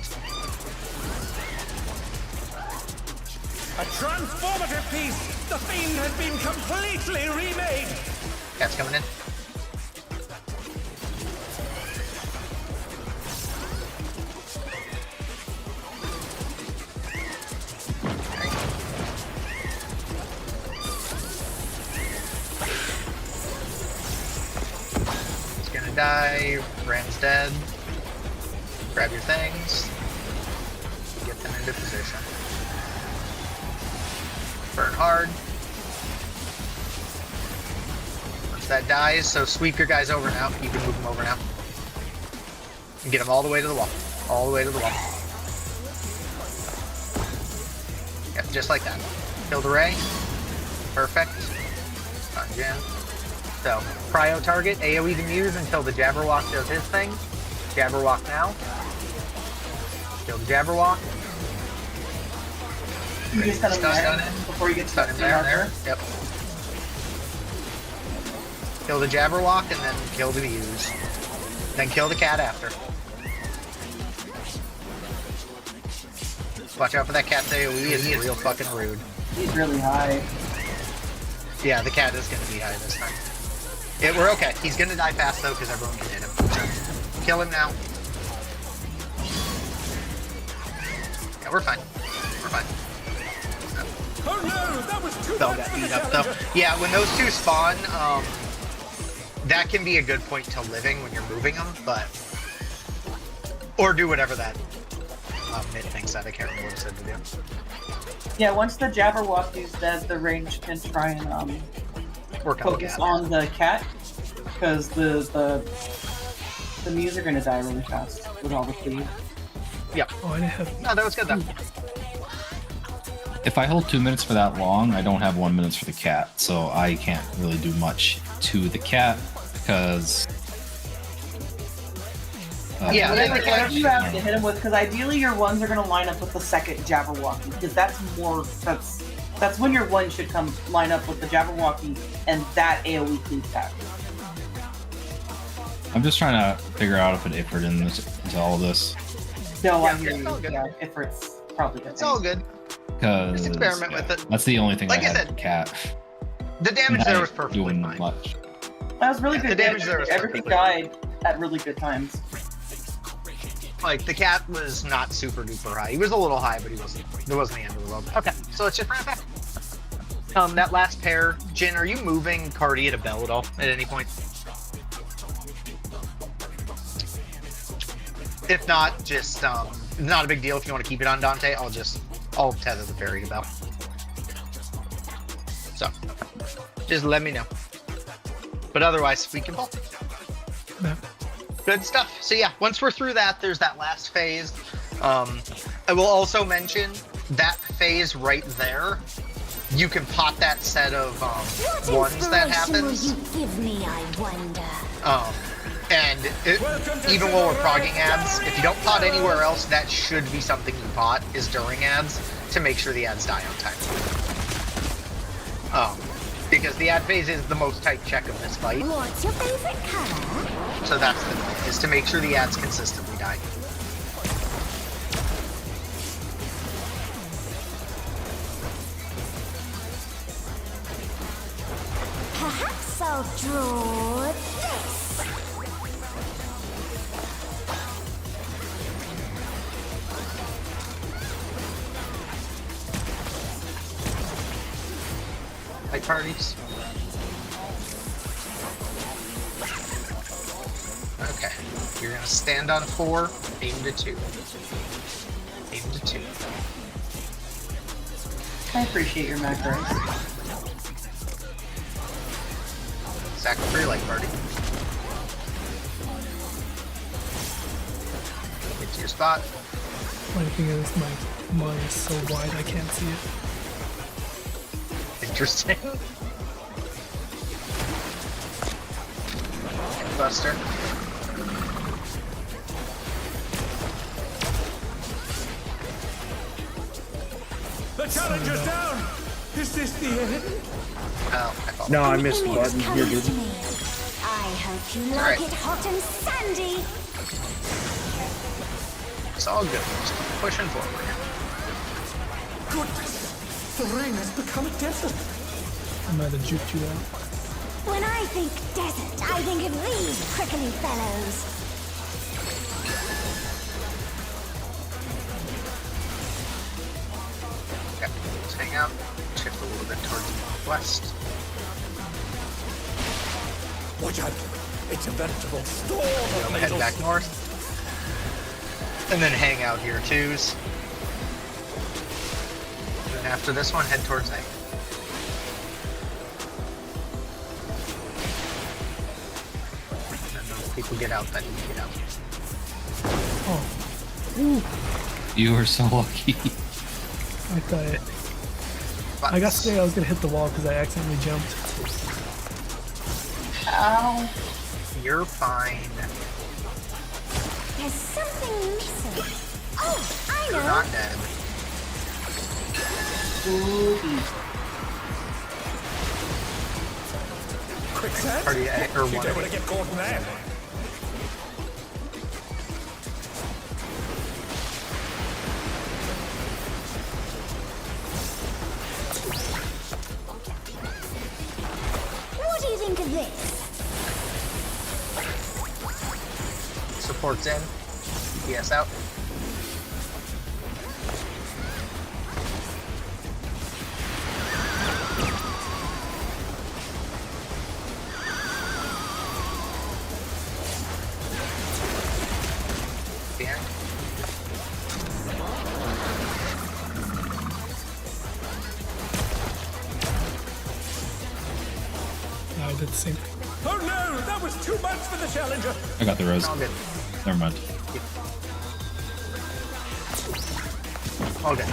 D: A transformative piece. The Fiend has been completely remade.
A: Cat's coming in. It's gonna die. Ram's dead. Grab your things. Get them into position. Burn hard. Once that dies, so sweep your guys over now. You can move them over now. And get them all the way to the wall. All the way to the wall. Yep, just like that. Killed Ray. Perfect. Done, Jen. So, prio target, AoE to Muse until the Jabberwock does his thing. Jabberwock now. Kill the Jabberwock.
E: You just got him
A: Stun
E: there
A: him.
E: before you get to
A: Stun him there.
E: marker.
A: Yep. Kill the Jabberwock and then kill the Muse. Then kill the cat after. Watch out for that cat's AoE, it's real fucking rude.
E: He's really high.
A: Yeah, the cat is gonna be high this time. We're okay. He's gonna die fast though, because everyone can hit him. So, kill him now. Yeah, we're fine. We're fine.
D: Oh no, that was too
A: Bell
D: much
A: got
D: for the
A: beat up though.
D: challenger.
A: Yeah, when those two spawn, that can be a good point to living when you're moving them, but or do whatever that Mitt thing said. I can't remember what it said to do.
E: Yeah, once the Jabberwock is dead, the range can try and
A: Work on the
E: focus
A: cat.
E: on the cat, because the Muse are gonna die really fast with all the Ffxiv.
C: Oh, I didn't have.
A: No, that was good though.
F: If I hold 2 minutes for that long, I don't have 1 minute for the cat, so I can't really do much to the cat because.
A: Yeah,
E: Whatever,
A: the cat-
E: whatever you have to hit him with, because ideally your ones are gonna line up with the second Jabberwocky, because that's when your one should come line up with the Jabberwocky and that AoE cleave back.
F: I'm just trying to figure out if an Ifrit into all of this
E: No, I
A: Yeah,
E: hear
A: it's all
E: you.
A: good.
E: Yeah, if it's probably good.
A: It's all good.
F: because
A: Just experiment with it.
F: that's the only thing
A: Like
F: I
A: I
F: had
A: said,
F: with the cat.
A: The damage
F: Not
A: there was perfectly
F: doing
A: fine.
F: much.
E: That was really
A: Yeah,
E: good.
A: the damage there was
E: Everything
A: perfectly
E: died at really good times.
A: Like the cat was not super duper high. He was a little high, but there wasn't the end of the world. Okay, so let's just run it back. That last pair, Jin, are you moving Cardia to Bell at all at any point? If not, just it's not a big deal if you want to keep it on Dante. I'll tether the fairy to Bell. So, just let me know. But otherwise, we can pull.
C: No.
A: Good stuff. So yeah, once we're through that, there's that last phase. I will also mention that phase right there, you can pot that set of
G: What
A: ones that
G: inspiration will
A: happens.
G: you give me, I wonder?
A: And even while we're progging ads, if you don't pot anywhere else, that should be something you pot, is during ads, to make sure the ads die on time. Because the ad phase is the most tight check of this fight,
G: What's your favorite color?
A: so that's the goal, is to make sure the ads consistently die.
G: Perhaps I'll draw this.
A: Fight parties. Okay, you're gonna stand on 4, aim to 2. Aim to 2.
E: I appreciate your macros.
A: Sack for your light party. Get to your spot.
C: My thing is, mine is so wide I can't see it.
A: Interesting. Buster.
D: The challenger's down! Is this the end?
A: Oh, I thought.
H: No, I
G: An
H: missed the
G: image
H: button.
G: comes
H: Here,
G: to
H: dude.
G: me. I hope you like
A: Alright.
G: it hot and sandy.
A: It's all good. Just keep pushing forward.
D: Goodness! The rain has become a desert!
C: I might have juked you out.
G: When I think desert, I think of these prickly fellows.
A: Okay, let's hang out. Shift a little bit towards the northwest.
D: Watch out! It's a veritable storm
A: Go
D: of
A: head
D: lasers.
A: back north. And then hang out here, twos. And then after this one, head towards A. And those people get out that need to get out.
C: Oh,
F: You are so lucky.
C: I thought
A: But
C: I got scared I was gonna hit the wall because I accidentally jumped.
E: Ow.
A: you're fine.
G: There's something missing. Oh, I
A: You're
G: know.
A: not dead.
E: Ooh.
D: Quicksand?
A: Party A, or
D: You
A: one
D: don't
A: A.
D: want to get caught in there.
G: What do you think of this?
A: Support's in. DPS out. The end.
C: No, I did the same thing.
D: Oh no! That was too much for the challenger!
F: I got the rose.
A: All good.
F: Never mind.
A: All good.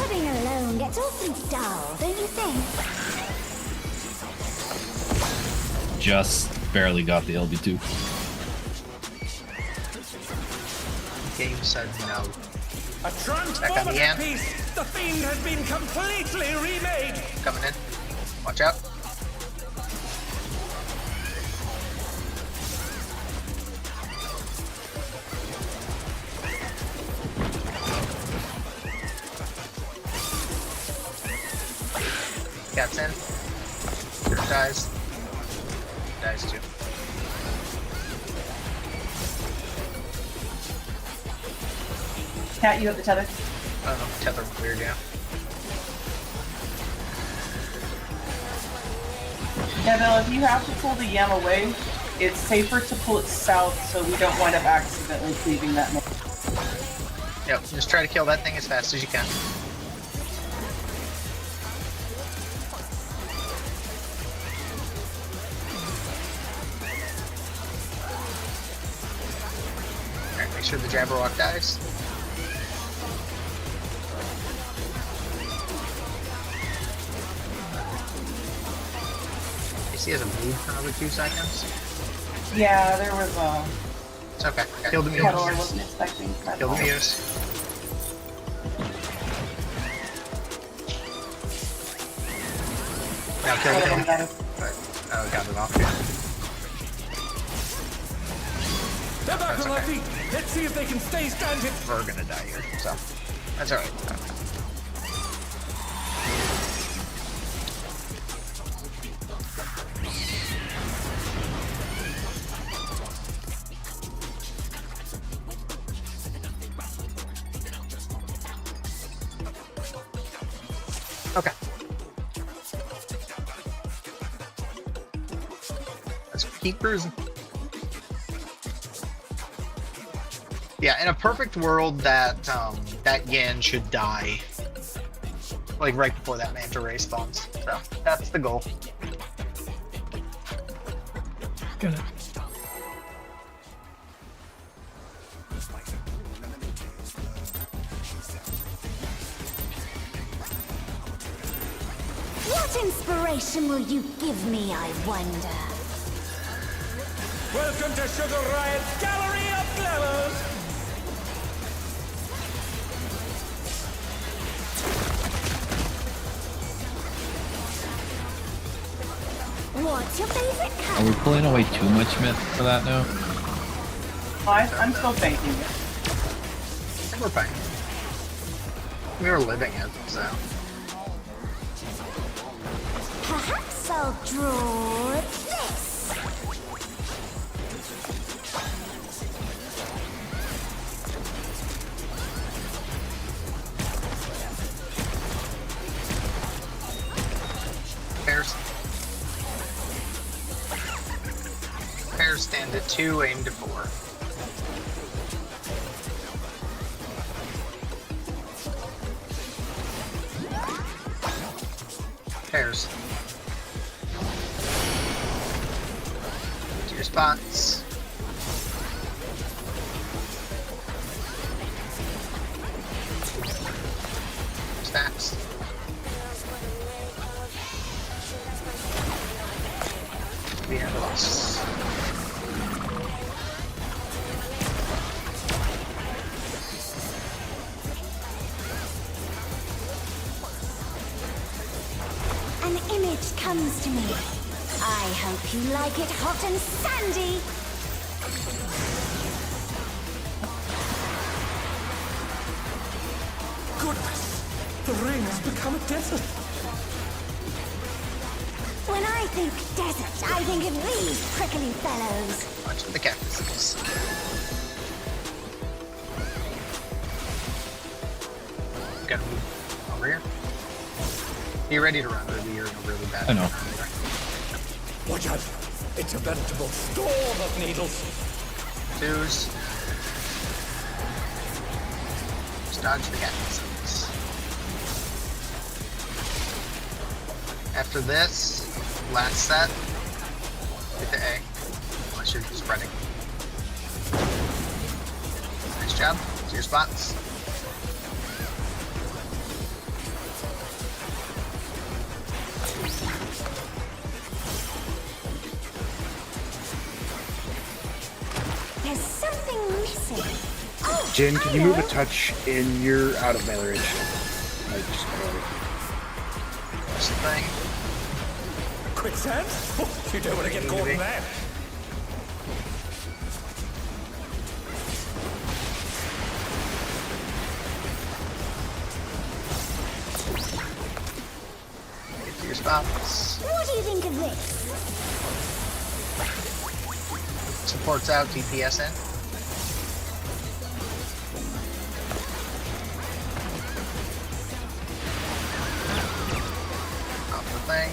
G: Living alone gets awfully dull, don't you think?
F: Just barely got the LB2.
A: Game said no.
D: A
A: Back on the
D: transformative
A: end.
D: piece! The fiend has been completely remade!
A: Coming in. Watch out. Cat's in. Yours dies. Dies too.
E: Cat, you have the tether.
A: I don't know, tether weird, yeah.
E: Yeah, Bill, if you have to pull the yam away, it's safer to pull it south so we don't wind up accidentally cleaving that north.
A: Yep, just try to kill that thing as fast as you can. Alright, make sure the Jabberwock dies. guess he hasn't moved for another 2 seconds.
E: Yeah, there was a
A: It's okay. Kill the
E: kettle I
A: Muse.
E: wasn't expecting. That's
A: Kill the
E: all.
A: Muse. Now kill the
E: One of them
A: Muse.
E: got it.
A: Oh, got it off. Yeah.
D: They're back
A: That's
D: on their
A: okay.
D: feet. Let's see if they can stay standing.
A: We're gonna die here, so that's alright. Okay. Let's keep cruising. Yeah, in a perfect world, that that Yan should die, like right before that Manta Ray spawns. So that's the goal.
C: Gonna.
G: What inspiration will you give me, I wonder?
D: Welcome to Sugar Riot's Gallery of Glamours.
G: What's your favorite
F: Are
G: color?
F: we pulling away too much myth for that now?
E: I'm still thinking it.
A: We're fine. We were living it, so
G: Perhaps I'll draw this.
A: pairs. Pairs stand at 2, aim to 4. Pairs. To your spots. Stacks. The end of us.
G: An image comes to me. I hope you like it hot and sandy.
D: Goodness, the ring has become a desert.
G: When I think desert, I think of these prickly fellows.
A: Watch the cactuses. Gotta move over here. You're ready to run, or you're in a really bad
F: I know.
D: Watch out. It's a veritable storm of needles.
A: 2s. Just dodge the cactuses. After this, last set, hit the A. Unless you're spreading. Nice job. To your spots.
G: There's something missing. Oh,
H: Jin, can you
G: I
H: move a
G: know.
H: touch in your out of melee range? Like, just barely.
A: That's the thing.
D: Quicksand? Oh, you don't want to get caught in that.
A: Get to your spots.
G: What do you think of this?
A: Supports out, DPS in. Off the thing.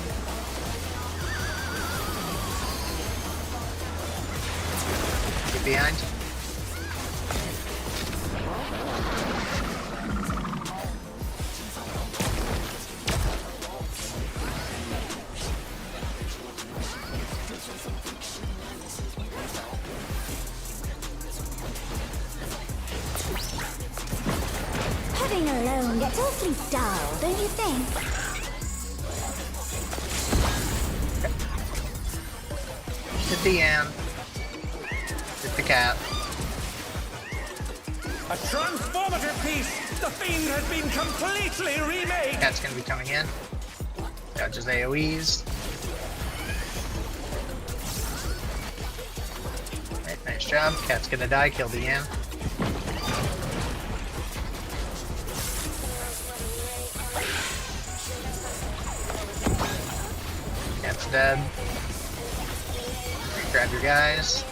A: Get behind.
G: Pudding alone gets awfully dull, don't you think?
A: Hit the Yan. Hit the cat.
D: A transformative piece! The Fiend has been completely remade!
A: Cat's gonna be coming in. Dodges AoEs. Alright, nice job. Cat's gonna die. Kill the Yan. Cat's dead. Grab your guys.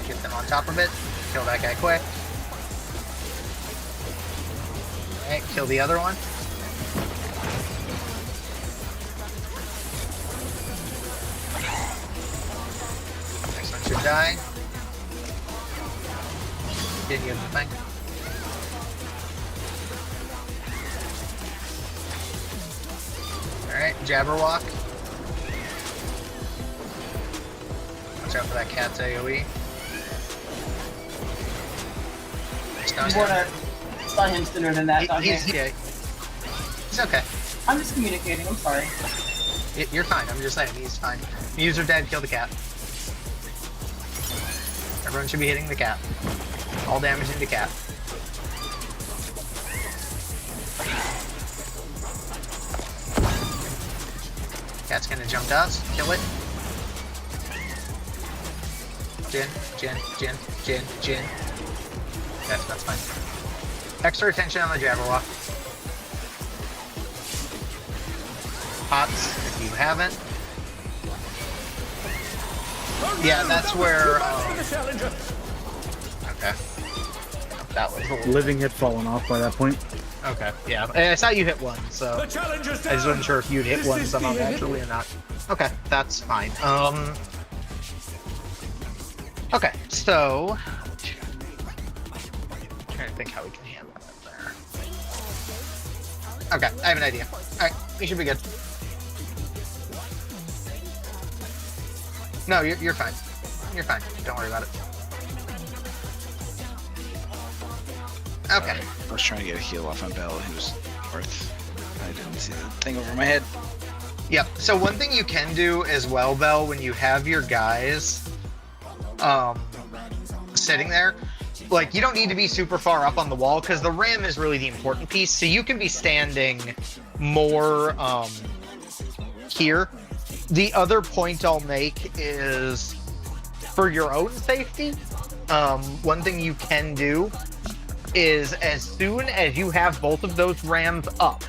A: Get them on top of it. Kill that guy quick. Alright, kill the other one. Next one should die. Didn't use the thing. Alright, Jabberwock. Watch out for that cat's AoE.
E: You wanna stun him sooner than that, don't you?
A: Yeah. He's okay.
E: I'm just communicating, I'm sorry.
A: You're fine, I'm just saying, he's fine. Muse are dead, kill the cat. Everyone should be hitting the cat. All damage into cat. Cat's gonna jump to us, kill it. Jin. Yes, that's fine. Extra attention on the Jabberwock. Pots, if you haven't. Yeah, that's where. Okay. That was a little...
H: Living had fallen off by that point.
A: Okay, yeah. I saw you hit one, so I just wasn't sure if you'd hit one somehow naturally or not. Okay, that's fine. Okay, so I'm trying to think how we can handle that there. Okay, I have an idea. Alright, we should be good. No, you're fine. You're fine. Don't worry about it. Okay.
B: I was trying to get a heal off on Bell, who's north. I didn't see the thing over my head.
A: Yep. So one thing you can do as well, Bell, when you have your guys sitting there, like, you don't need to be super far up on the wall because the ram is really the important piece. So you can be standing more here. The other point I'll make is for your own safety. One thing you can do is as soon as you have both of those rams up,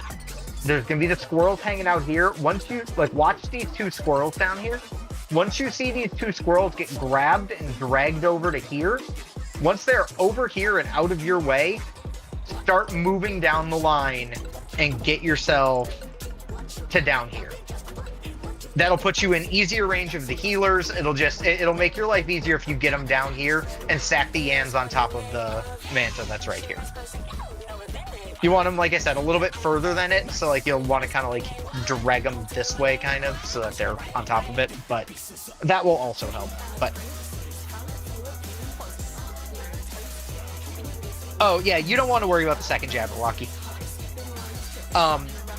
A: there's gonna be the squirrels hanging out here. Once you watch these two squirrels down here. Once you see these two squirrels get grabbed and dragged over to here, once they're over here and out of your way, start moving down the line and get yourself to down here. That'll put you in easier range of the healers. It'll make your life easier if you get them down here and stack the Yans on top of the Manta that's right here. You want them, like I said, a little bit further than it, so like you'll want to kind of like drag them this way, kind of, so that they're on top of it. But that will also help. But oh yeah, you don't want to worry about the second Jabberwocky.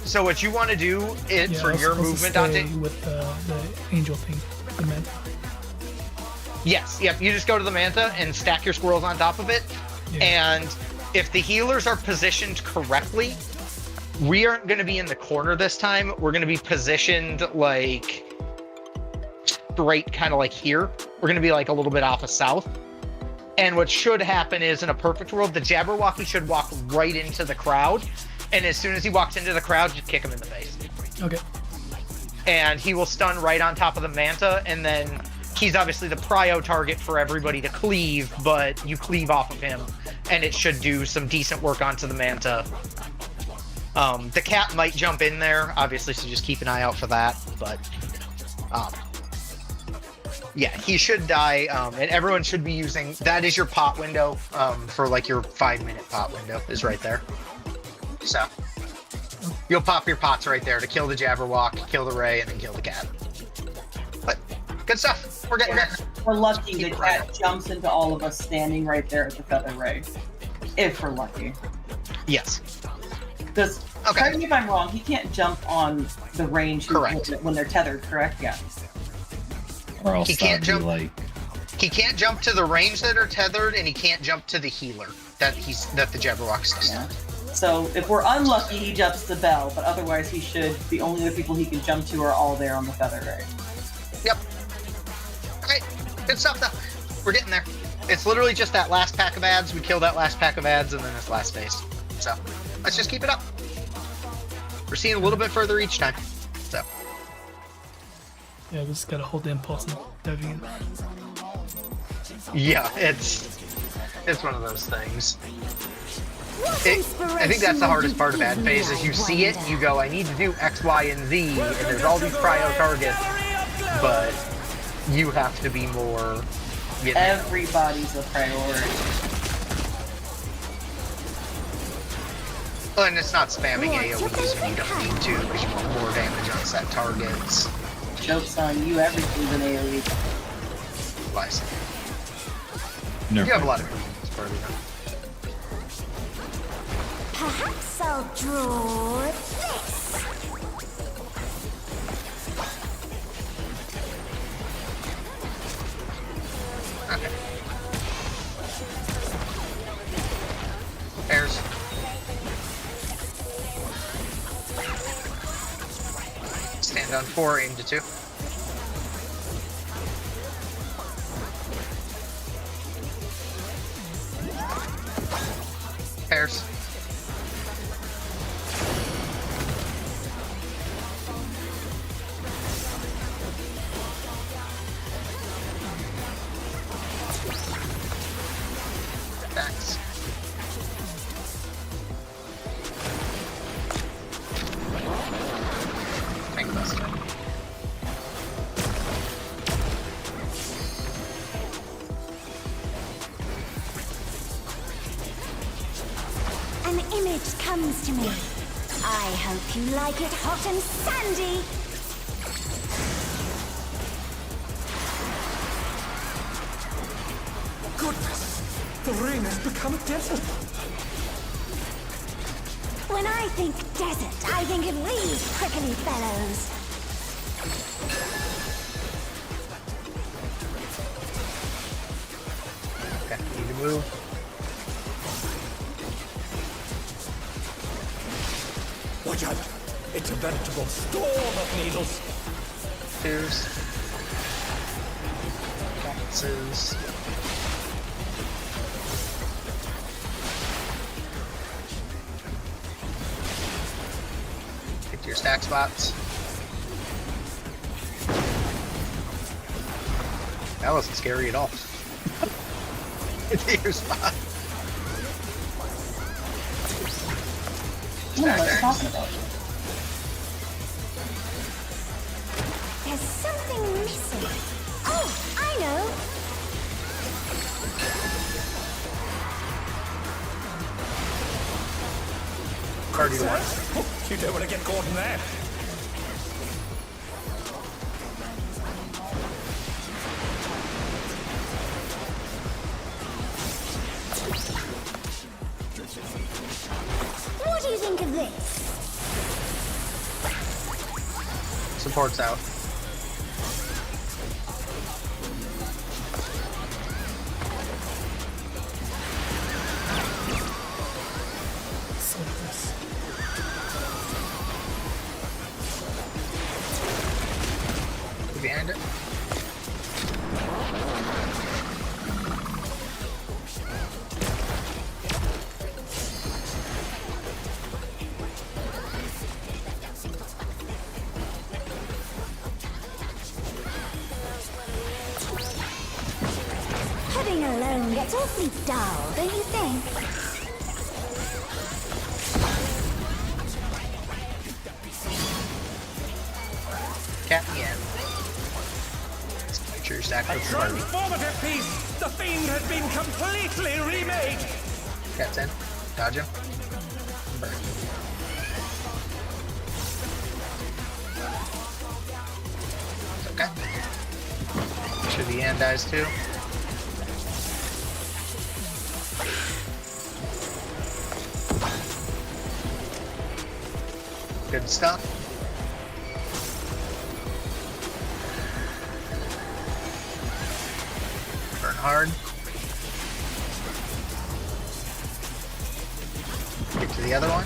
A: So what you want to do is for your movement onto
C: with the angel thing, the Manta.
A: Yes, yep. You just go to the Manta and stack your squirrels on top of it, and if the healers are positioned correctly, we aren't going to be in the corner this time. We're going to be positioned like straight, kind of like here. We're going to be like a little bit off of south. And what should happen is, in a perfect world, the Jabberwocky should walk right into the crowd. And as soon as he walks into the crowd, just kick him in the face.
C: Okay.
A: And he will stun right on top of the Manta, and then he's obviously the prio target for everybody to cleave, but you cleave off of him, and it should do some decent work onto the Manta. The cat might jump in there, obviously, so just keep an eye out for that, but yeah, he should die, and everyone should be using, that is your pot window, for like your 5-minute pot window is right there. So you'll pop your pots right there to kill the Jabberwock, kill the Ray, and then kill the cat. But good stuff. We're getting there.
E: We're lucky the cat jumps into all of us standing right there at the Feather Ray. If we're lucky.
A: Yes.
E: Because
A: Okay.
E: Correct me if I'm wrong. He can't jump on the range
A: Correct.
E: when they're tethered. Correct? Yeah.
F: Or else
A: He can't
F: that'd be
A: jump.
F: like
A: He can't jump to the range that are tethered, and he can't jump to the healer that the Jabberwock's does.
E: Yeah. So if we're unlucky, he jumps to Bell, but otherwise he should. The only other people he can jump to are all there on the feather ray.
A: Yep. Alright, good stuff though. We're getting there. It's literally just that last pack of ads. We kill that last pack of ads, and then this last phase. So, let's just keep it up. We're seeing a little bit further each time. So,
C: Yeah, we just gotta hold the impulse and diving in.
A: yeah, it's one of those things.
G: What
A: I think that's the hardest part of ad phase is you see it, you go, I need to do X, Y, and Z, and there's all these prio targets, but you have to be more. You know,
E: Everybody's a priority.
A: and it's not spamming AoEs when you don't need to, because you want more damage on set targets.
E: Joke's on you. Everything's an AoE.
A: Wise.
F: nerf.
A: You have a lot of convenience party though.
G: Perhaps I'll draw this.
A: Okay. Pairs. Stand on 4, aim to 2. Pairs. Backs. Tank buster.
G: An image comes to me. I hope you like it hot and sandy.
D: Goodness! The ring has become a desert!
G: When I think desert, I think of these prickly fellows.
A: Okay, need to move.
D: Watch out! It's a veritable storm of needles!
A: Twos. Boxes. Get to your stack spots. That wasn't scary at all. Get to your spot.
E: Yeah, let's talk about it.
G: There's something missing. Oh, I know.
A: Party one.
D: Oh, you don't want to get caught in that!
G: What do you think of this?
A: Support's out.
C: So close.
A: Behind it.
G: Heading alone gets awfully dull, don't you think?
A: Cat me in. Make sure you're stacked
D: A
A: with the party.
D: transformative piece! The fiend has been completely remade!
A: Cat's in. Dodge him. Burn. Okay. Make sure the Ann dies too. Good stuff. Burn hard. Get to the other one.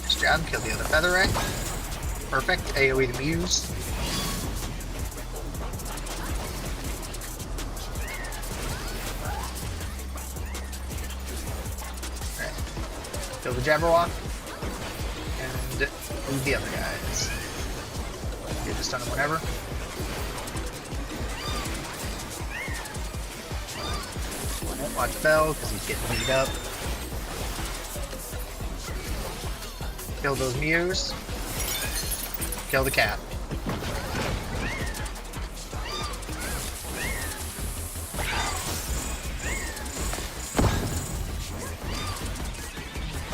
A: Nice job. Kill the other feather ray. Perfect. AoE to Muse. Alright. Kill the Jabberwock. And move the other guys. You just stun him whenever. Watch Bell, because he's getting beat up. Kill those Mews. Kill the cat.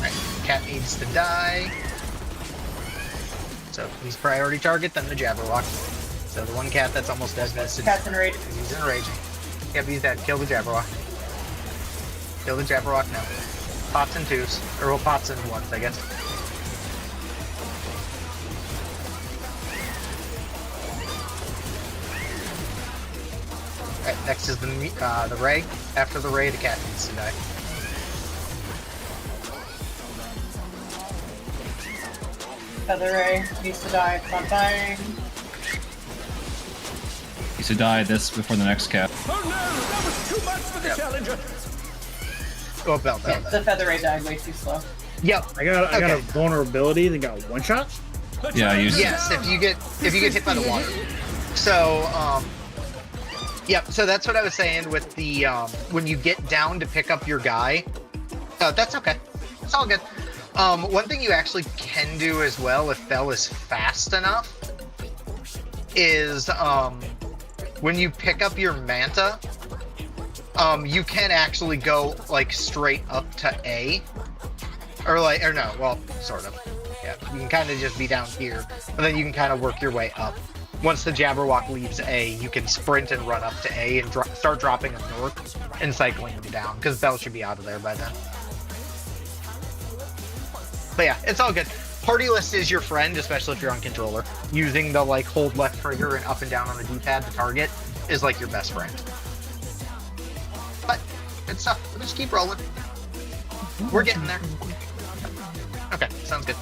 A: Right, cat needs to die. So if he's priority target, then the Jabberwock. So the one cat that's almost dead misses.
E: Cat's enraged.
A: He's enraging. Yep, he's dead. Kill the Jabberwock. Kill the Jabberwock now. Pots and twos. Or well, pots and ones, I guess. Alright, next is the Ray. After the Ray, the cat needs to die.
E: Feather ray needs to die. It's not dying.
F: Needs to die this before the next cat.
D: Oh no, that was too much for the challenger.
A: Oh, Bell.
E: Yeah, the feather ray died way too slow.
A: Yep.
H: I got a vulnerability. They got one shot.
F: Yeah, I used
A: Yes, if you get hit by the water. So, yep. So that's what I was saying with the when you get down to pick up your guy. Oh, that's okay. It's all good. One thing you actually can do as well, if Bell is fast enough, is when you pick up your Manta, you can actually go like straight up to A, or no, well, sort of. Yeah, you can kind of just be down here, and then you can kind of work your way up. Once the Jabberwock leaves A, you can sprint and run up to A and start dropping them north and cycling them down, because Bell should be out of there by then. But yeah, it's all good. Party list is your friend, especially if you're on controller. Using the like hold left trigger and up and down on the D-pad to target is like your best friend. But good stuff. We'll just keep rolling. We're getting there. Okay, sounds good.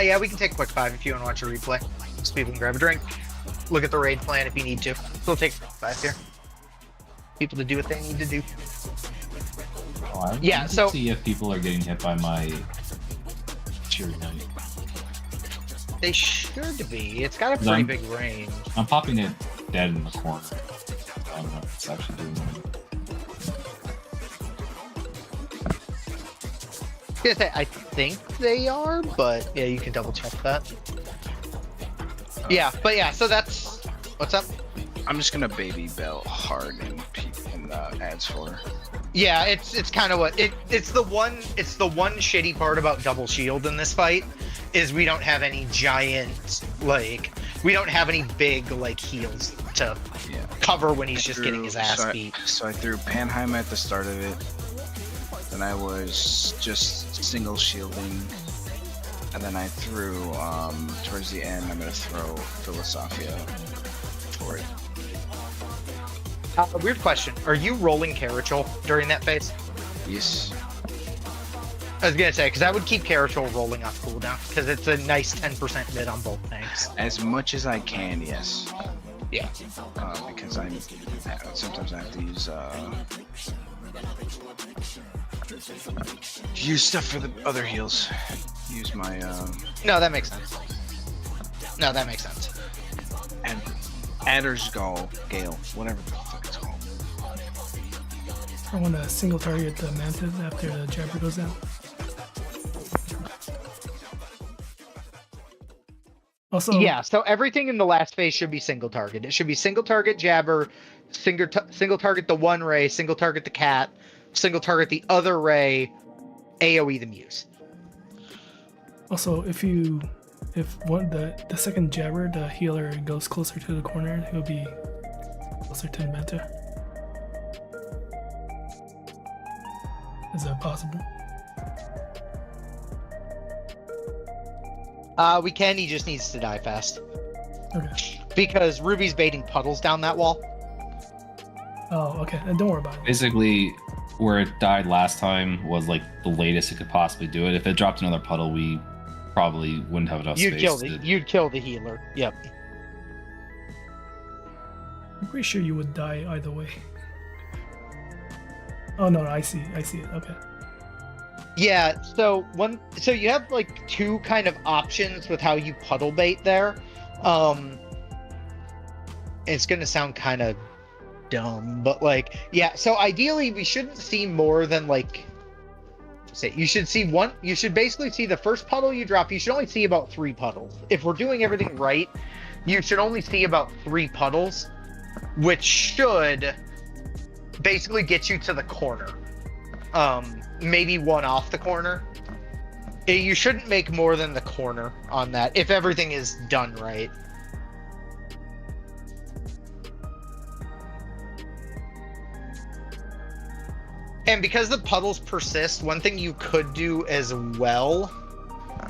A: Yeah, we can take a quick 5 if you want to watch a replay. Just people can grab a drink, look at the raid plan if you need to. We'll take 5 here. People to do what they need to do.
F: Oh,
A: yeah, so
F: see if people are getting hit by my cheery knight.
A: They should be. It's got a pretty big range.
F: I'm popping it dead in the corner. I don't know if it's actually doing anything.
A: I think they are, but yeah, you can double check that. Yeah, but yeah, so that's what's up.
B: I'm just gonna baby Bell hard in ads for her.
A: Yeah, it's kind of what it's the one shitty part about double shield in this fight is we don't have any giant we don't have any big heals to cover when he's just getting his ass beat.
B: So I threw Panheim at the start of it. Then I was just single shielding, and then I threw towards the end. I'm gonna throw Philosophia for it.
A: Weird question: are you rolling Carachol during that phase?
B: Yes.
A: I was gonna say because I would keep Carachol rolling off cooldown because it's a nice 10% mid on both tanks.
B: As much as I can, yes.
A: Yeah.
B: Because sometimes I have to use stuff for the other heals. Use my
A: No, that makes sense.
B: And Adder's Gale, whatever the fuck it's called.
C: I want to single target the Mantis after the Jabber goes down. Also,
A: Yeah, so everything in the last phase should be single target. It should be single target Jabber, single target the one Ray, single target the cat, single target the other Ray, AoE the Muse.
C: Also, if one the second jabber, the healer goes closer to the corner, he'll be closer to the meta. Is that possible?
A: We can, he just needs to die fast.
C: Okay.
A: Because Ruby's baiting puddles down that wall.
C: Oh, okay. And don't worry about it.
F: Basically, where it died last time was like the latest it could possibly do it. If it dropped another puddle, we probably wouldn't have enough
A: You'd
F: space.
A: you'd kill the healer. Yep.
C: I'm pretty sure you would die either way. Oh no, I see it. Okay.
A: Yeah, so you have like two kind of options with how you puddle bait there. It's gonna sound kind of dumb, but like, yeah, so ideally we shouldn't see more than like, say, you should basically see the first puddle you drop, you should only see about 3 puddles. If we're doing everything right, you should only see about 3 puddles, which should basically get you to the corner. Maybe 1 off the corner. You shouldn't make more than the corner on that if everything is done right. And because the puddles persist, one thing you could do as well,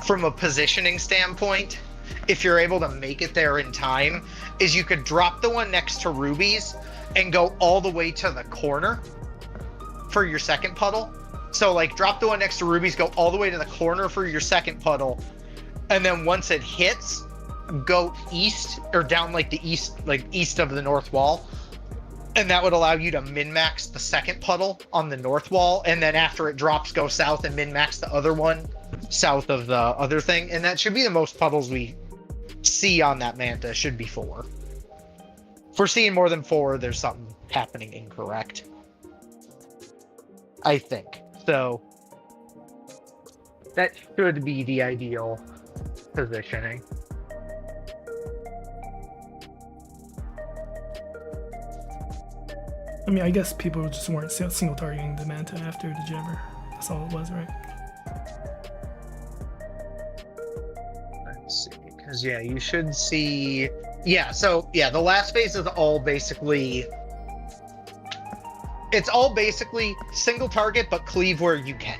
A: from a positioning standpoint, if you're able to make it there in time, is you could drop the one next to Ruby's and go all the way to the corner for your second puddle. So like drop the one next to Ruby's, go all the way to the corner for your second puddle, and then once it hits, go east or down like the east of the north wall. And that would allow you to min-max the second puddle on the north wall, and then after it drops, go south and min-max the other one south of the other thing. And that should be the most puddles we see on that Manta, should be 4. If we're seeing more than 4, there's something happening incorrect, I think. So that should be the ideal positioning.
C: I mean, I guess people just weren't single targeting the Manta after the Jabber. That's all it was, right?
A: Let's see, because yeah, you should see. Yeah, so yeah, the last phase is all basically. It's all basically single target, but cleave where you can.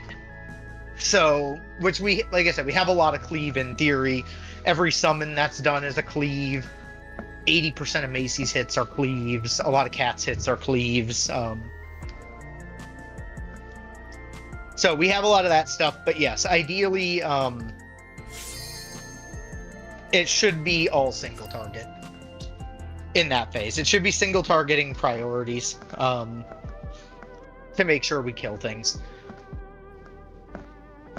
A: So, which we, like I said, we have a lot of cleave in theory. Every summon that's done is a cleave. 80% of Macy's hits are cleaves. A lot of Cat's hits are cleaves. So we have a lot of that stuff, but yes, ideally, it should be all single target in that phase. It should be single targeting priorities to make sure we kill things.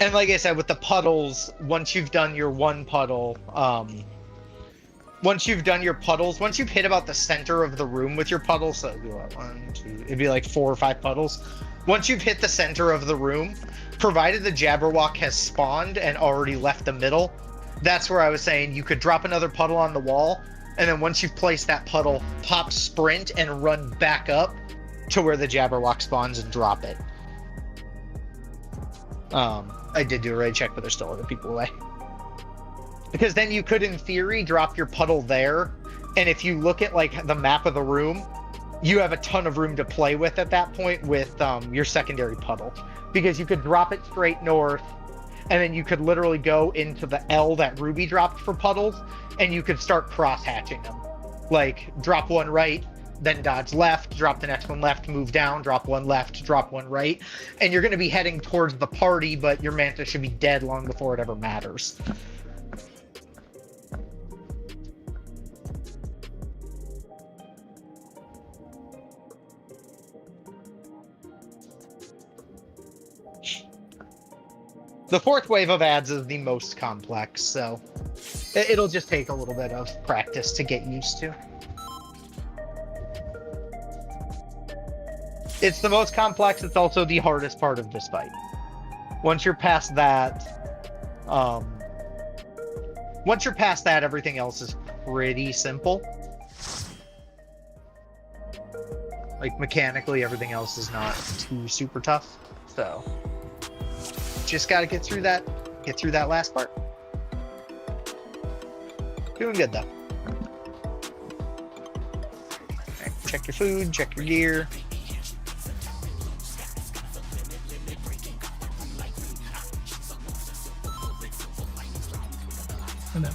A: And like I said, with the puddles, once you've done your one puddle, once you've done your puddles, once you've hit about the center of the room with your puddles, so it'd be like 1, 2, it'd be like 4 or 5 puddles. Once you've hit the center of the room, provided the Jabberwock has spawned and already left the middle, that's where I was saying you could drop another puddle on the wall, and then once you've placed that puddle, pop sprint and run back up to where the Jabberwock spawns and drop it. I did do a raid check, but there's still other people away. Because then you could, in theory, drop your puddle there, and if you look at like the map of the room, you have a ton of room to play with at that point with your secondary puddle. Because you could drop it straight north, and then you could literally go into the L that Ruby dropped for puddles, and you could start cross-hatching them. Like, drop one right, then dodge left, drop the next one left, move down, drop one left, drop one right. And you're going to be heading towards the party, but your Manta should be dead long before it ever matters. The 4th wave of ads is the most complex, so it'll just take a little bit of practice to get used to. It's the most complex, it's also the hardest part of this fight. Once you're past that, Once you're past that, everything else is pretty simple. Like mechanically, everything else is not too super tough. So just got to get through that last part. Doing good though. Alright, check your food, check your gear.
C: I know.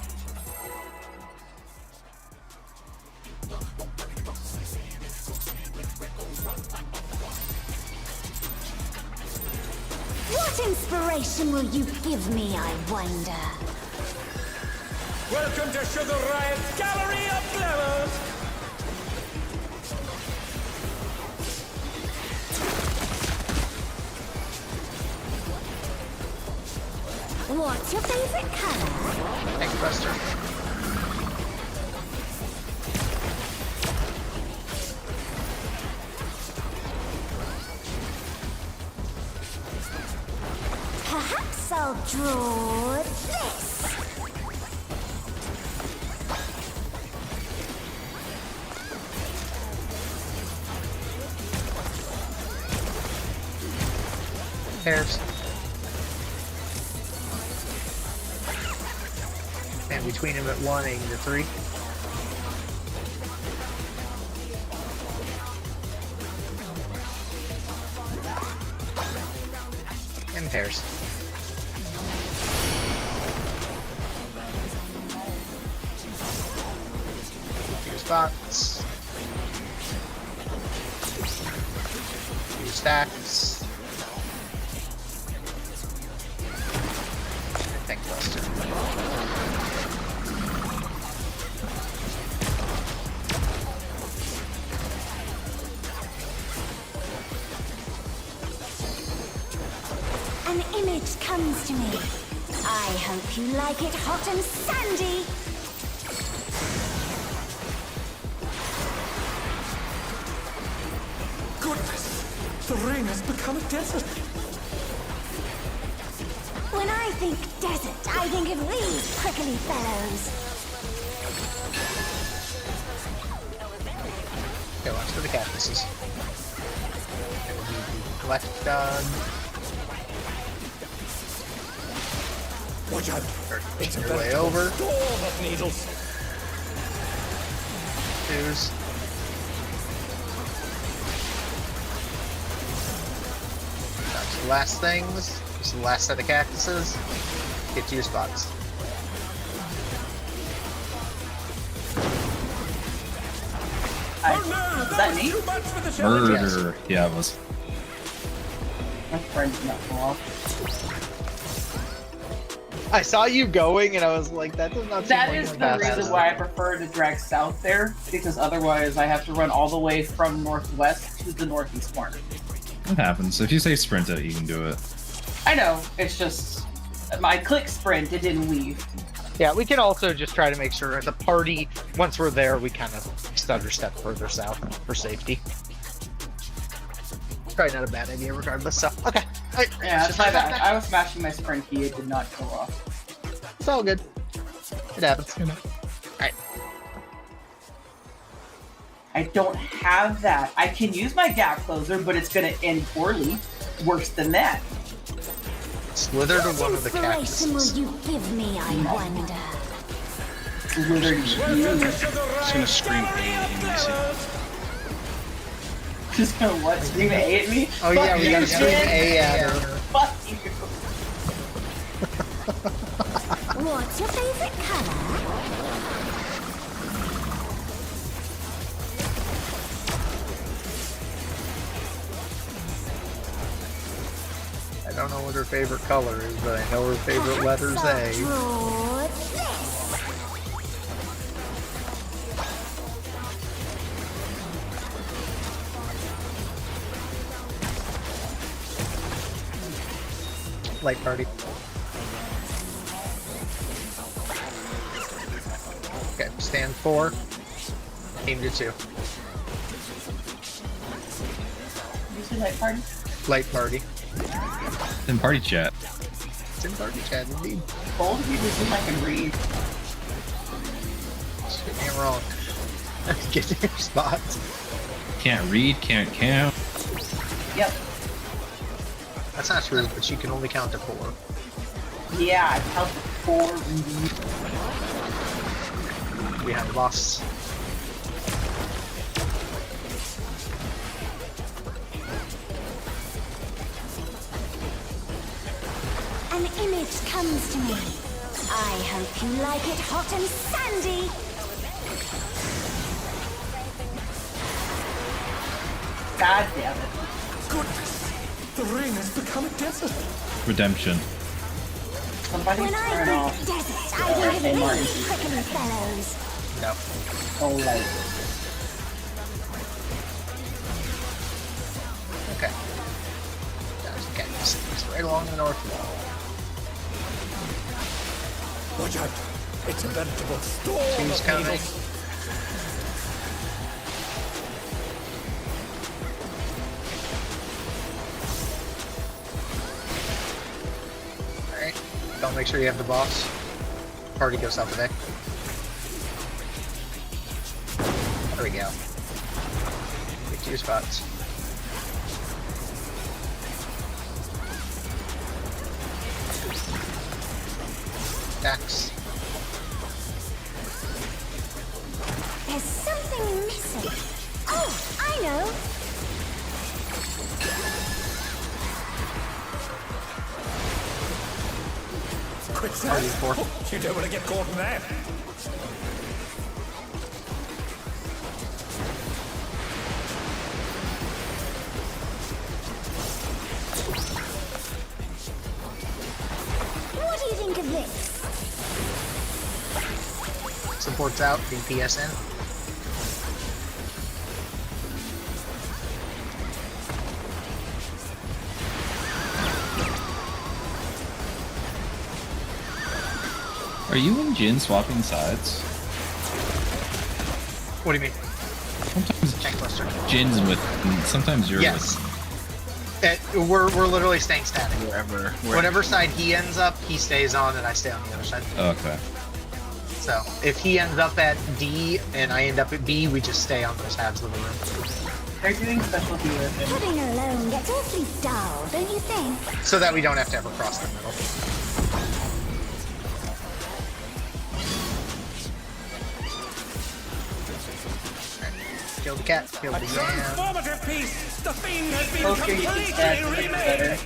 G: What inspiration will you give me, I wonder?
D: Welcome to Sugar Riot's Gallery of Glamours!
G: What's your favorite color?
A: Thanks, Buster.
G: Perhaps I'll draw this.
A: Pairs. And between him at 1 and your 3. And pairs. Two spots. Two stacks. Thanks, Buster.
G: An image comes to me. I hope you like it hot and sandy.
D: Goodness! The rain has become a desert!
G: When I think desert, I think of these prickly fellows.
A: Okay, watch for the cactuses. It'll be left
D: Watch out!
A: It's your way over.
D: Storm of needles!
A: Twos. That's the last things. This is the last set of cactuses. Get to your spots.
D: Oh no!
E: Is
D: That
E: that
D: was
E: me?
D: too much for the challenge!
F: Murder. Yeah, it was.
E: My friend's not come off.
A: I saw you going and I was like, that does not seem
E: That
A: like
E: is
A: a
E: the
A: fast
E: reason
A: route.
E: why I prefer to drag south there, because otherwise I have to run all the way from northwest to the northeast corner.
F: It happens. If you say sprint it, you can do it.
E: I know, it's just my click sprint, it didn't weave.
A: Yeah, we can also just try to make sure as a party, once we're there, we kind of stutter step further south for safety. Probably not a bad idea regardless, so, okay. Alright,
E: Yeah,
A: just
E: that's my
A: head back
E: bad.
A: there.
E: I was smashing my sprint key, it did not go off.
A: It's all good. It happens.
C: You know.
A: Alright.
E: I don't have that. I can use my gap closer, but it's gonna end poorly. Worse than that.
A: Slither to
G: What
A: one of the
G: inspiration will
A: cactuses.
G: you give me, I wonder?
E: Literally.
D: Welcome to Sugar
B: gonna
D: Riot's
B: scream
D: Gallery
B: A
D: of
B: and miss it.
D: Glamours!
E: Just gonna what? Scream A at me?
A: Oh yeah,
E: Fuck
A: we
E: you,
A: gotta scream
E: Jen.
A: A at her.
E: Fuck you.
G: What's your favorite color?
A: I don't know what her favorite color is, but I know her favorite letter's
G: Perhaps
A: A.
G: I'll draw this.
A: Light party. Okay, stand 4. Aim to 2.
E: Did you say light party?
A: Light party.
F: In party chat.
A: It's in party chat indeed.
E: Bold of you to assume I can read.
A: it wrong. Get to your spots.
F: Can't read, can't count.
E: Yep.
A: That's not true, but you can only count to 4.
E: Yeah, I counted 4 indeed.
A: We have the boss.
G: An image comes to me. I hope you like it hot and sandy.
E: God damn it.
D: Goodness! The rain has become a desert.
F: Redemption.
E: Somebody
G: When I
E: turn
G: think
E: off
G: desert, I think of
E: Hey, Martin.
G: these prickly fellows.
A: No.
E: the light.
A: Okay. Okay, it's right along the north wall.
D: Watch out! It's a veritable storm
A: Two's
D: of
A: coming.
D: evil.
A: Alright. Don't make sure you have the boss. Party goes out the back. There we go. Get to your spots. Dax.
G: There's something missing. Oh, I know.
D: Quick,
A: Are you
D: Snap!
A: for?
D: You don't want to get caught in that.
G: What do you think of this?
A: Supports out, DPS in.
F: Are you and Jin swapping sides?
A: What do you mean?
F: Sometimes
A: Tank Buster.
F: Jin's with, and sometimes you're
A: Yes. We're literally staying static.
B: Wherever.
A: Whatever side he ends up, he stays on, and I stay on the other side.
F: with. Okay.
A: So if he ends up at D and I end up at B, we just stay on those halves of the room.
E: They're doing special healer.
G: Pudding alone gets awfully dull, don't you think?
A: So that we don't have to ever cross the middle. Alright. Kill the cat, kill
D: A
A: the yam.
D: transformative piece! The fiend has been
E: Okay, you
D: completely
E: can stand to make it
D: remade!
E: better.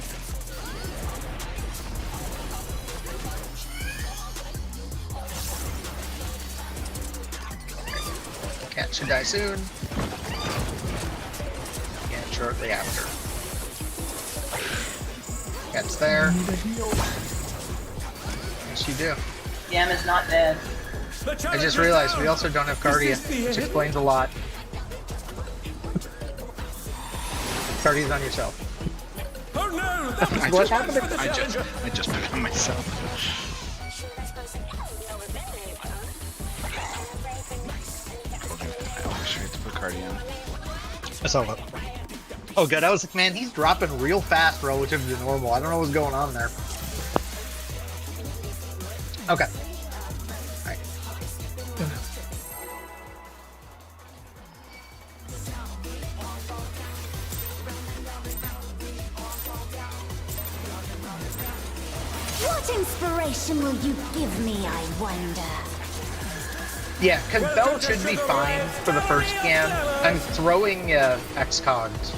A: Cat should die soon. And shortly after. Cat's there. Yes, you do.
E: Yam is not dead.
A: I just realized we also don't have Cardia, which explains a lot. Cardia's on yourself.
D: Oh no! That was
B: What
D: happened?
B: I just put it on myself. I always forget to put Cardian.
A: I saw that. Oh, good. I was like, man, he's dropping real fast relative to normal. I don't know what's going on there. Okay. Alright.
G: What inspiration will you give me, I wonder?
A: Yeah, because Bell should be fine for the first scan. I'm throwing XCOGs,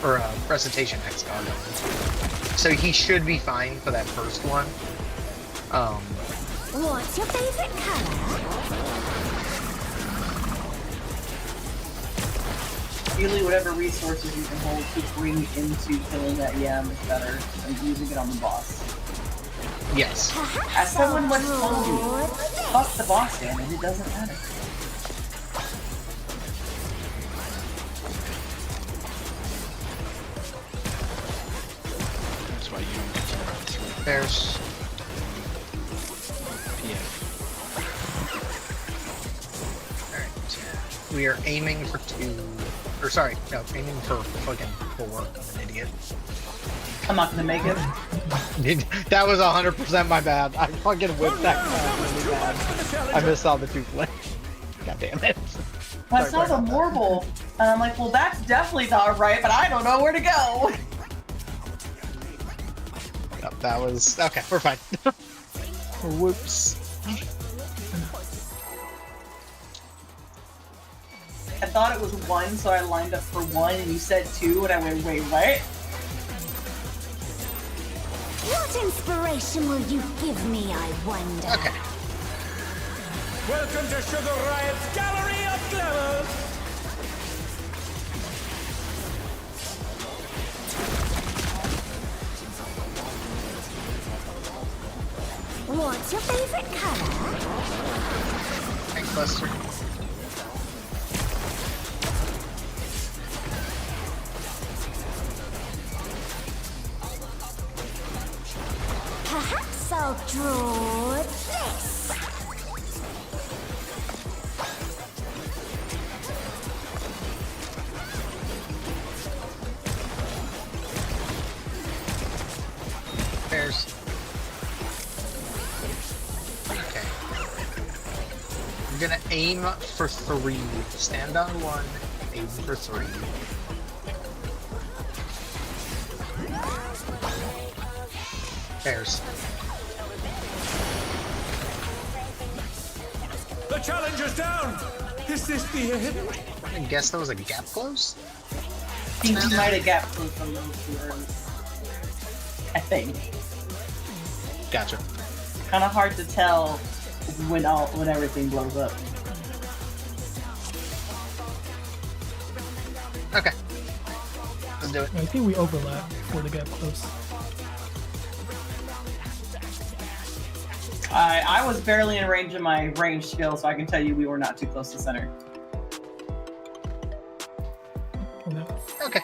A: or Recitation XCOG. So he should be fine for that first one.
G: What's your favorite color?
E: Really, whatever resources you can hold to bring into killing that yam is better than using it on the boss.
A: Yes.
E: As someone once told you, fuck the boss damage, it doesn't matter.
B: That's why you don't get to run through
A: There's...
B: PF.
A: Alright. We are aiming for 2. Or sorry, no, aiming for fucking 4. I'm an idiot.
E: I'm not gonna make it.
A: That was 100% my bad. I fucking whipped that guy really bad. I missed all the 2 flames. God damn it.
E: I
A: Sorry
E: saw the
A: about that.
E: Morble, and I'm like, well, that's definitely not right, but I don't know where to go.
A: Yep, that was okay. We're fine. Whoops.
E: I thought it was 1, so I lined up for 1, and you said 2, and I went, wait, what?
G: What inspiration will you give me, I wonder?
A: Okay.
D: Welcome to Sugar Riot's Gallery of Glamours!
G: What's your favorite color?
A: Thanks, Buster.
G: Perhaps I'll draw this.
A: Pairs. Okay. I'm gonna aim for 3. Stand on 1, aim for 3. Pairs.
D: The challenge is down! Is this the end?
A: I guess that was a gap close?
E: I think you might have got close from those 2 early. I think.
A: Gotcha.
E: Kind of hard to tell when everything blows up.
A: Okay. Let's do it.
C: I think we overlap for the gap close.
E: I was barely in range of my range skill, so I can tell you we were not too close to center.
C: Oh, no.
A: Okay.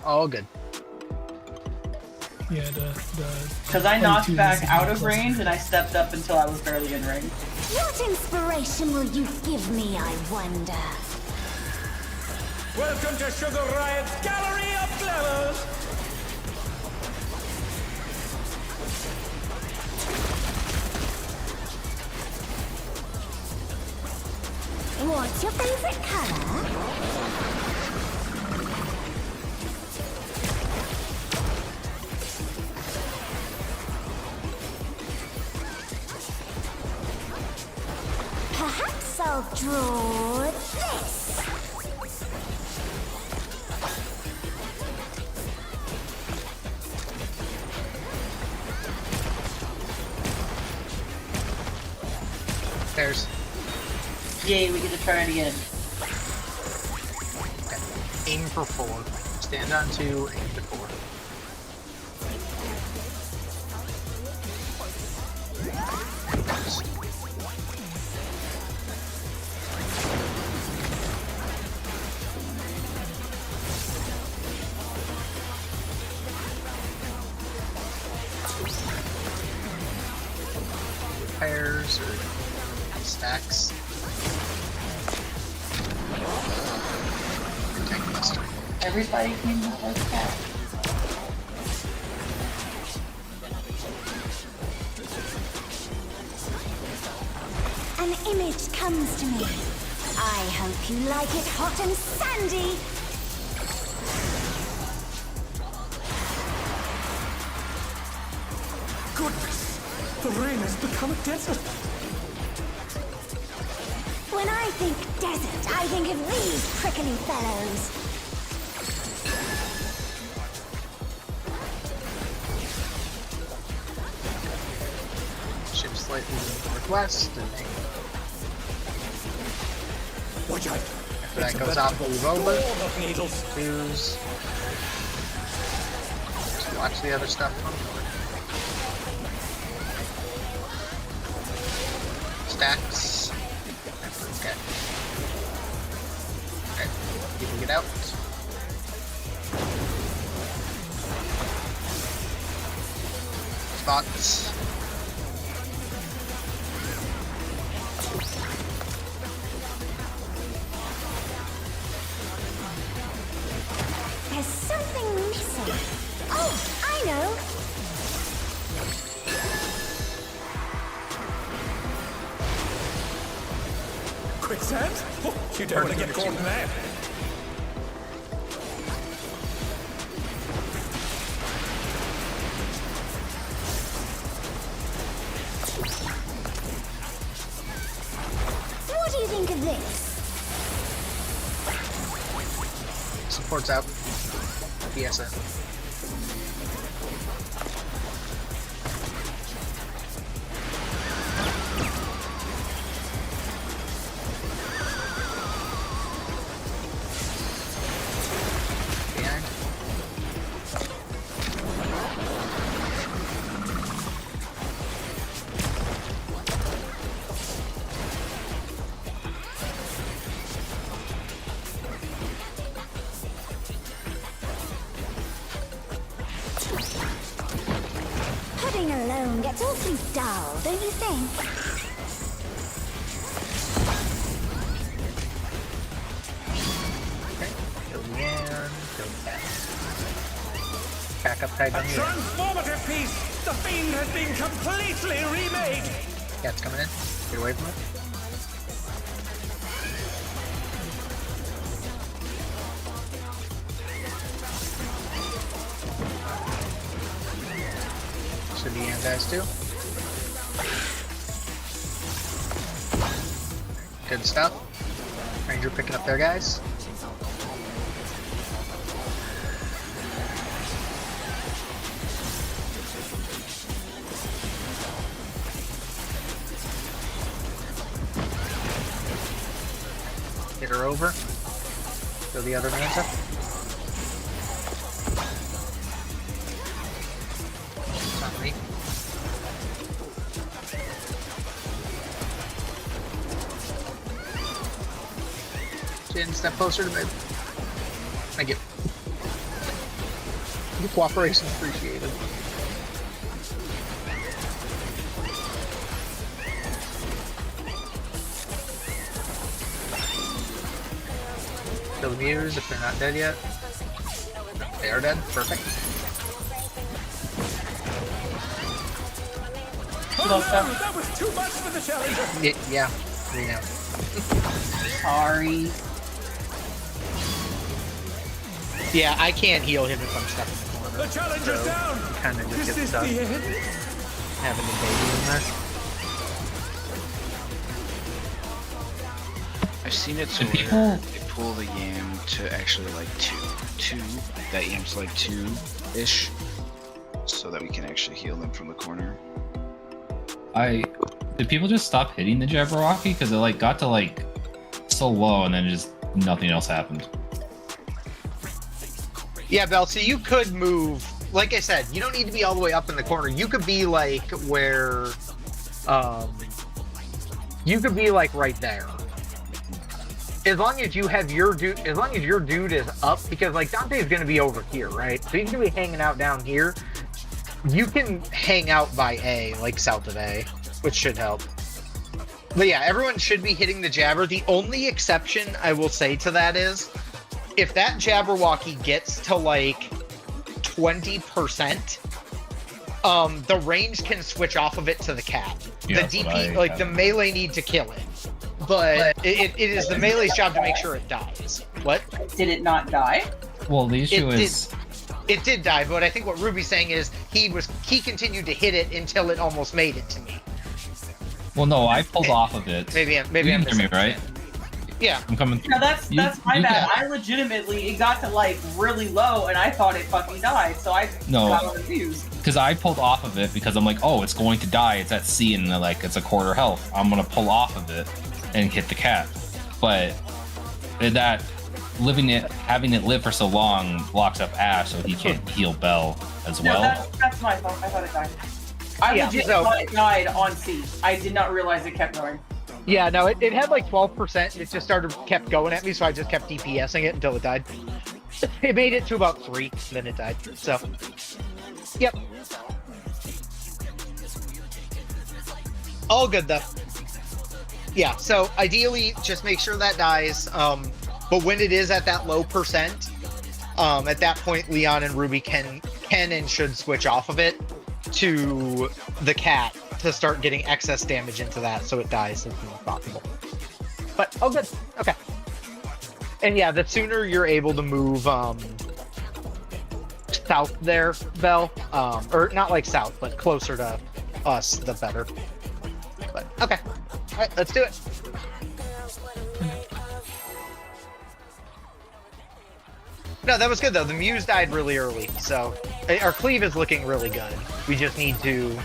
A: All good.
C: Yeah, the
E: Because I knocked
C: 22
E: back
C: is
E: out of
C: close.
E: range and I stepped up until I was barely in range.
G: What inspiration will you give me, I wonder?
D: Welcome to Sugar Riot's Gallery of Glamours!
G: What's your favorite color? Perhaps I'll draw this.
A: Pairs.
E: Yay, we get to try it again.
A: Okay. Aim for 4. Stand on 2, aim to 4. Pairs or stacks. Tank Buster.
E: Everybody came with us back.
G: An image comes to me. I hope you like it hot and sandy.
D: Goodness! The rain has become a desert!
G: When I think desert, I think of these prickly fellows.
A: Shift slightly to the northwest and aim.
D: Watch out!
A: After that goes off, move over.
D: Storm of needles!
A: Twos. Just watch the other stuff on board. Stacks. Okay. Okay. People get out. Spots.
G: There's something missing. Oh, I know.
D: You don't want to get caught in that.
G: What do you think of this?
A: Support's out. PSN. Behind.
G: Pudding alone gets awfully dull, don't you think?
A: Okay. Kill the end. Kill the cat. Back up tight
D: A
A: on you.
D: transformative piece! The fiend has been completely remade!
A: Cat's coming in. Get away from it. Should be in guys too. Good stuff. Ranger picking up their guys. Get her over. Kill the other Manta. It's on me. Jin, step closer to me. Thank you. Your cooperation appreciated. Kill the Muse if they're not dead yet. They are dead. Perfect.
D: Oh no, that was too much for the challenger!
A: Yeah, we know.
E: Sorry.
A: Yeah, I can't heal him if I'm stuck in the corner.
D: The challenger's down!
A: Kind of just
D: Is
A: get
D: this
A: stuck
D: the end?
A: having a baby in there.
B: I've seen it to
F: Should
B: where they pull the yam to actually like two. That yam's like 2-ish, so that we can actually heal them from the corner.
F: Did people just stop hitting the Jabberwocky? Because it like got to like so low and then just nothing else happened.
A: Yeah, Bel, so you could move, like I said, you don't need to be all the way up in the corner. You could be like where, you could be like right there. As long as you have your dude, as long as your dude is up, because like Dante's gonna be over here, right? So he's gonna be hanging out down here. You can hang out by A, like south of A, which should help. But yeah, everyone should be hitting the Jabber. The only exception I will say to that is, if that Jabberwocky gets to like 20%, the range can switch off of it to the cat.
F: Yeah,
A: The DP, like the melee need to kill it. But it is the melee's job to make sure it dies. What?
E: Did it not die?
F: Well, the issue is
A: It did die, but I think what Ruby's saying is he continued to hit it until it almost made it to me.
F: well, no, I pulled off of it.
A: Maybe
F: You
A: I'm
F: can hear me, right?
A: Yeah.
F: I'm coming.
E: No, that's my
F: you
E: bad.
F: can-
E: I legitimately, it got to like really low and I thought it fucking died, so I
F: No.
E: got confused.
F: Because I pulled off of it because I'm like, oh, it's going to die. It's at C and like it's a quarter health. I'm gonna pull off of it and hit the cat. But that having it live for so long blocks up Ash, so he can't heal Bell as
E: No,
F: well.
E: that's my fault. I thought it died. I legit thought it died on C. I did not realize it kept going.
A: Yeah, no, it had like 12%. It just kept going at me, so I just kept DPSing it until it died. It made it to about 3, then it died. So, yep. All good though. Yeah, so ideally, just make sure that dies. But when it is at that low percent, at that point, Leon and Ruby can and should switch off of it to the cat to start getting excess damage into that, so it dies as soon as possible. But all good. Okay. And yeah, the sooner you're able to move south there, Bell, or not like south, but closer to us, the better. But okay, all right, let's do it. No, that was good though. The Muse died really early, so our cleave is looking really good. We just need to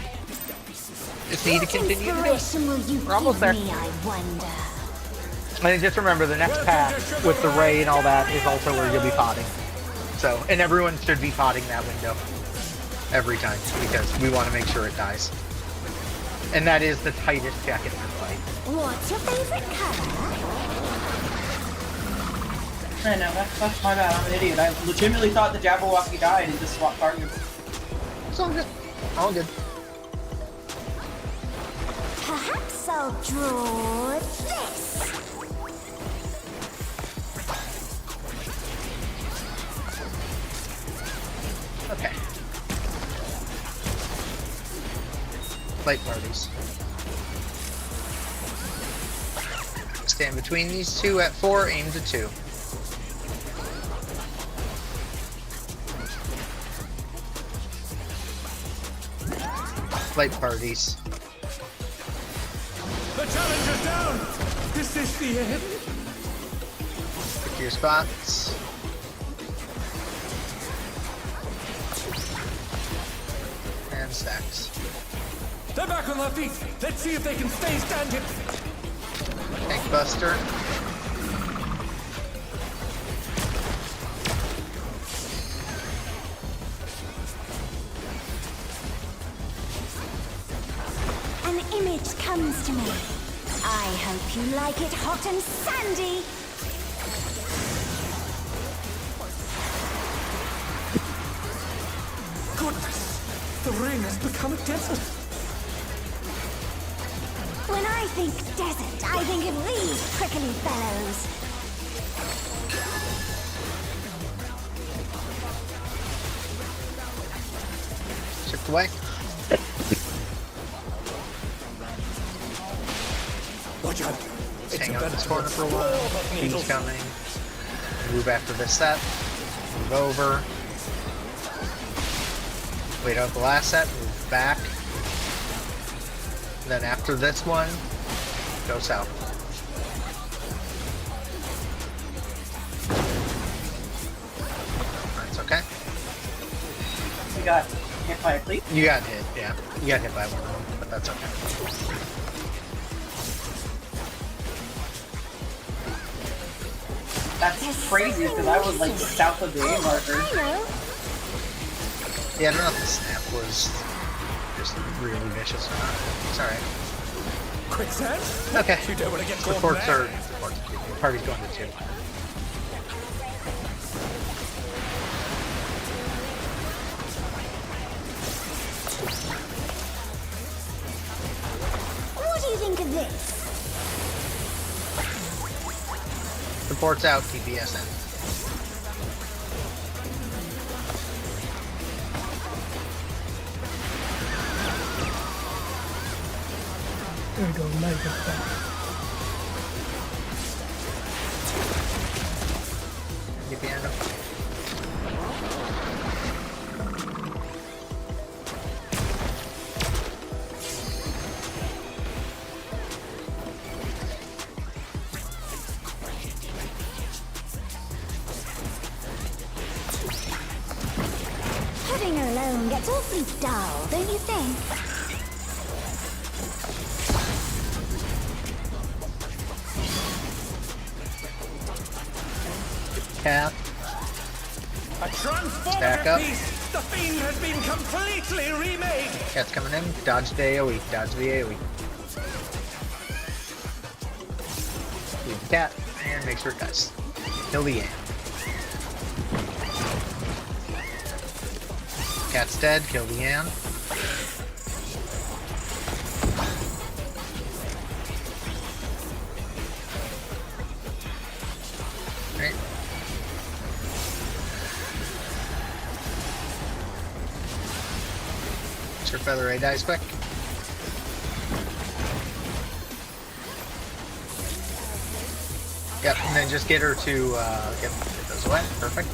A: continue to do it. We're almost there.
G: I wonder.
A: And just remember, the next path with the Ray and all that is also where you'll be potting. So, and everyone should be potting that window every time because we want to make sure it dies. And that is the tightest check in this fight.
G: What's your favorite color?
E: I know, that's my bad. I'm an idiot. I legitimately thought the Jabberwocky died and just swapped targets.
A: It's all good. All good.
G: Perhaps I'll draw this.
A: Okay. Light parties. Stand between these two at 4, aim to 2. Light parties.
D: The challenge is down! Is this the end?
A: Pick your spots. And stacks.
D: They're back on their feet. Let's see if they can stay standing.
A: Tank Buster.
G: An image comes to me. I hope you like it hot and sandy.
D: Goodness, the rain has become a desert.
G: When I think desert, I think of these prickly fellows.
A: Chipped away.
D: Watch out.
A: Hang out in this corner for a while. He's coming. Move after this set. Move over. Wait out the last set. Move back. And then after this one, go south. That's okay.
E: We got hit by a cleat.
A: You got hit, yeah. You got hit by one of them, but that's okay.
E: That's crazy because I was like south of the A marker.
G: I know.
A: Yeah, I don't know if the snap was just really vicious or not. It's alright.
D: Quicksand?
A: Okay.
D: You don't want to get caught
A: Supports
D: there.
A: are supports. The party's going to 2.
G: What do you think of this?
A: Supports out, TPSN.
C: There we go, nice back.
A: TPN.
G: Putting her alone gets awfully dull, don't you think?
A: Cap.
D: A
A: Stack up.
D: transformative piece! The Fiend has been completely remade!
A: Cat's coming in. Dodge the AoE. Dodge the AoE. Leave the cat. And make sure it dies. Kill the ant. Cat's dead. Kill the ant. Right. Sure Feather Ray dies quick. Yep, and then just get her to, get those away. Perfect.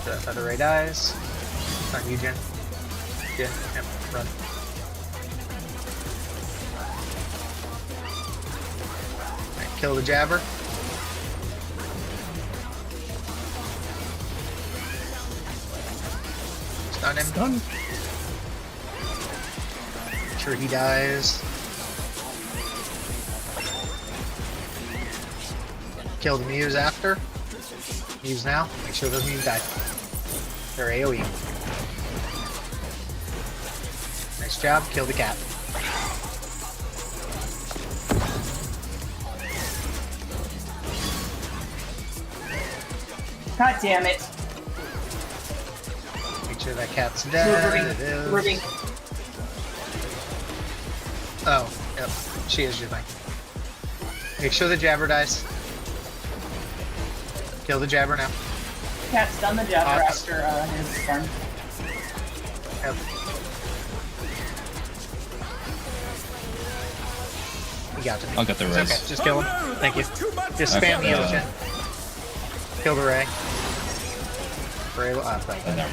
A: The feather ray dies. It's on you, Jen. Jen, yep, run. Right, kill the jabber. Stun him.
C: Done.
A: Make sure he dies. Kill the Muse after. Muse now. Make sure those Muse die. They're AoE. Nice job. Kill the cat.
E: God damn it.
A: Make sure that cat's dead. It is.
E: Ruby.
A: Oh, yep. She is your thing. Make sure the jabber dies. Kill the jabber now.
E: Cat's done the jabber after his son.
A: Yep. You got to me.
F: I'll get the
A: It's
F: res.
A: okay, just kill him.
D: Oh, no,
A: Thank you.
D: that was too much.
A: Just
F: Okay,
A: spam the ocean. Kill the ray. Ray will
F: Oh, never mind.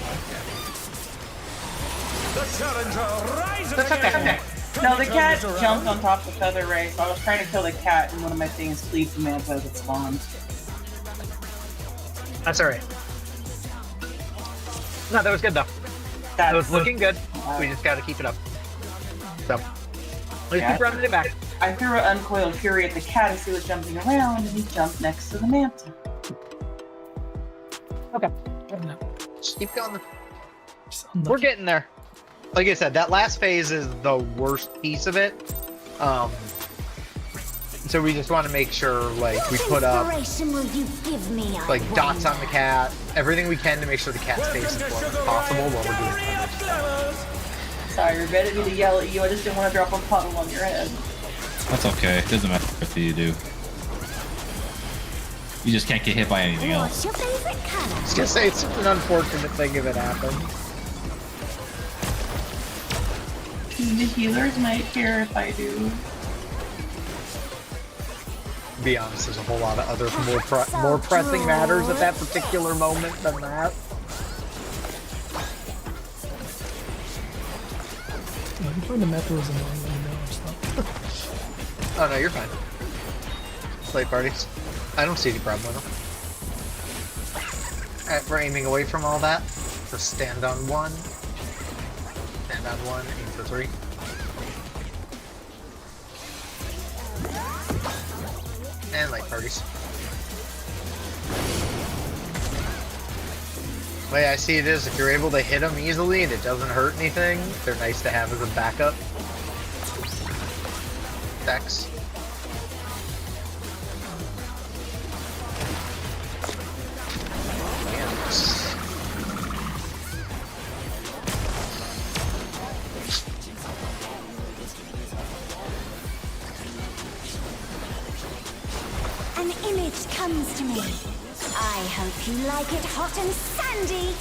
D: The challenger rises
A: That's okay.
D: again.
E: No, the cat jumped on top of the feather ray, so I was trying to kill the cat, and one of my things cleaved the manta as it spawned.
A: That's alright. No, that was good though. That was looking good. We just gotta keep it up. So, let's
E: Yeah.
A: keep running it back.
E: I threw an uncoiled fury at the cat as he was jumping around, and he jumped next to the manta.
A: Okay.
C: No,
A: Just keep going.
C: just unlucky.
A: We're getting there. Like I said, that last phase is the worst piece of it. So we just want to make sure, like, we put up,
G: Inspiration will you give me, I
A: like, dots
G: wonder?
A: on the cat, everything we can to make sure the cat stays as low as possible while we're doing it.
E: Sorry, you're better to yell at you. I just didn't want to drop a puddle on your head.
F: That's okay. It doesn't matter what you do. You just can't get hit by anything
G: What's
F: else.
G: your favorite color?
A: I was gonna say, it's an unfortunate thing if it happens.
E: The healers might care if I do.
A: To be honest, there's a whole lot of other more pressing matters at that particular moment than that.
C: Yeah, if you find the method was annoying, let me know or stuff.
A: Oh no, you're fine. Play parties. I don't see any problem with them. Alright, we're aiming away from all that. So stand on one. Stand on one, aim for three. And light parties. The way I see it is, if you're able to hit them easily and it doesn't hurt anything, they're nice to have as a backup. Dex.
G: An image comes to me. I hope you like it hot and sandy.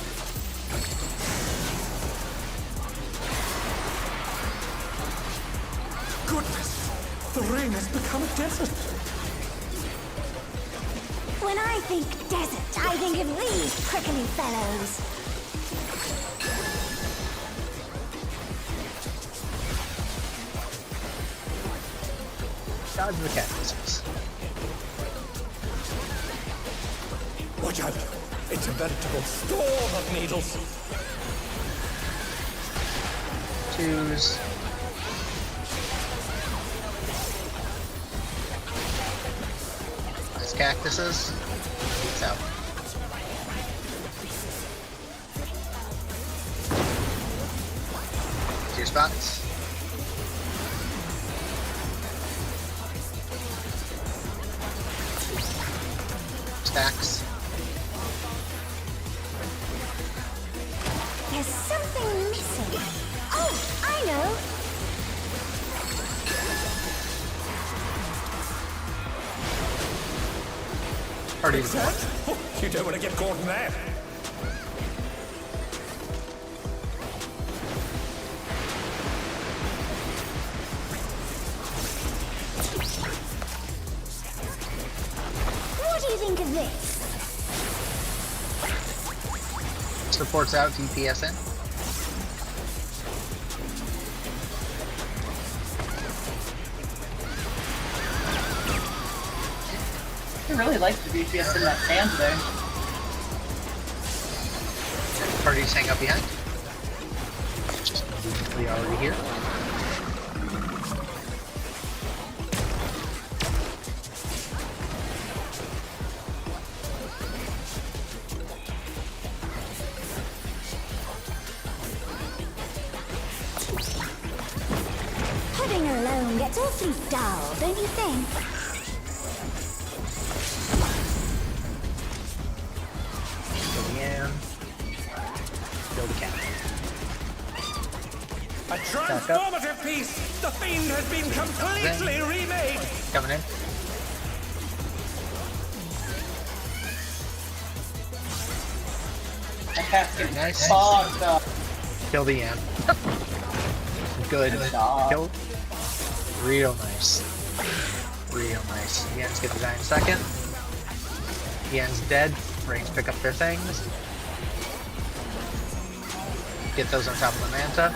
D: Goodness, the rain has become a desert.
G: When I think desert, I think of these prickly fellows.
A: Dodge the cactuses.
D: Watch out. It's a veritable storm of needles.
A: Choose. Nice cactuses. Peace out. To your spots. Stacks.
G: There's something missing. Oh, I know.
A: Party
D: What's that? Oh, you don't want to get caught in that.
G: What do you think of this?
A: Supports out, DPS in.
E: I really like the DPS in that stand today.
A: Parties hang up behind. We already here.
G: Pudding alone gets awfully dull, don't you think?
A: Kill the yam. Kill the cat.
D: A transformative piece! The fiend has been completely remade!
A: Coming in.
E: That cat's getting
A: Nice.
E: fucked up.
A: Kill the yam. Good.
E: Good job.
A: Kill. Real nice. Real nice. Yen's get the giant second. Yen's dead. Range pick up their things. Get those on top of the manta.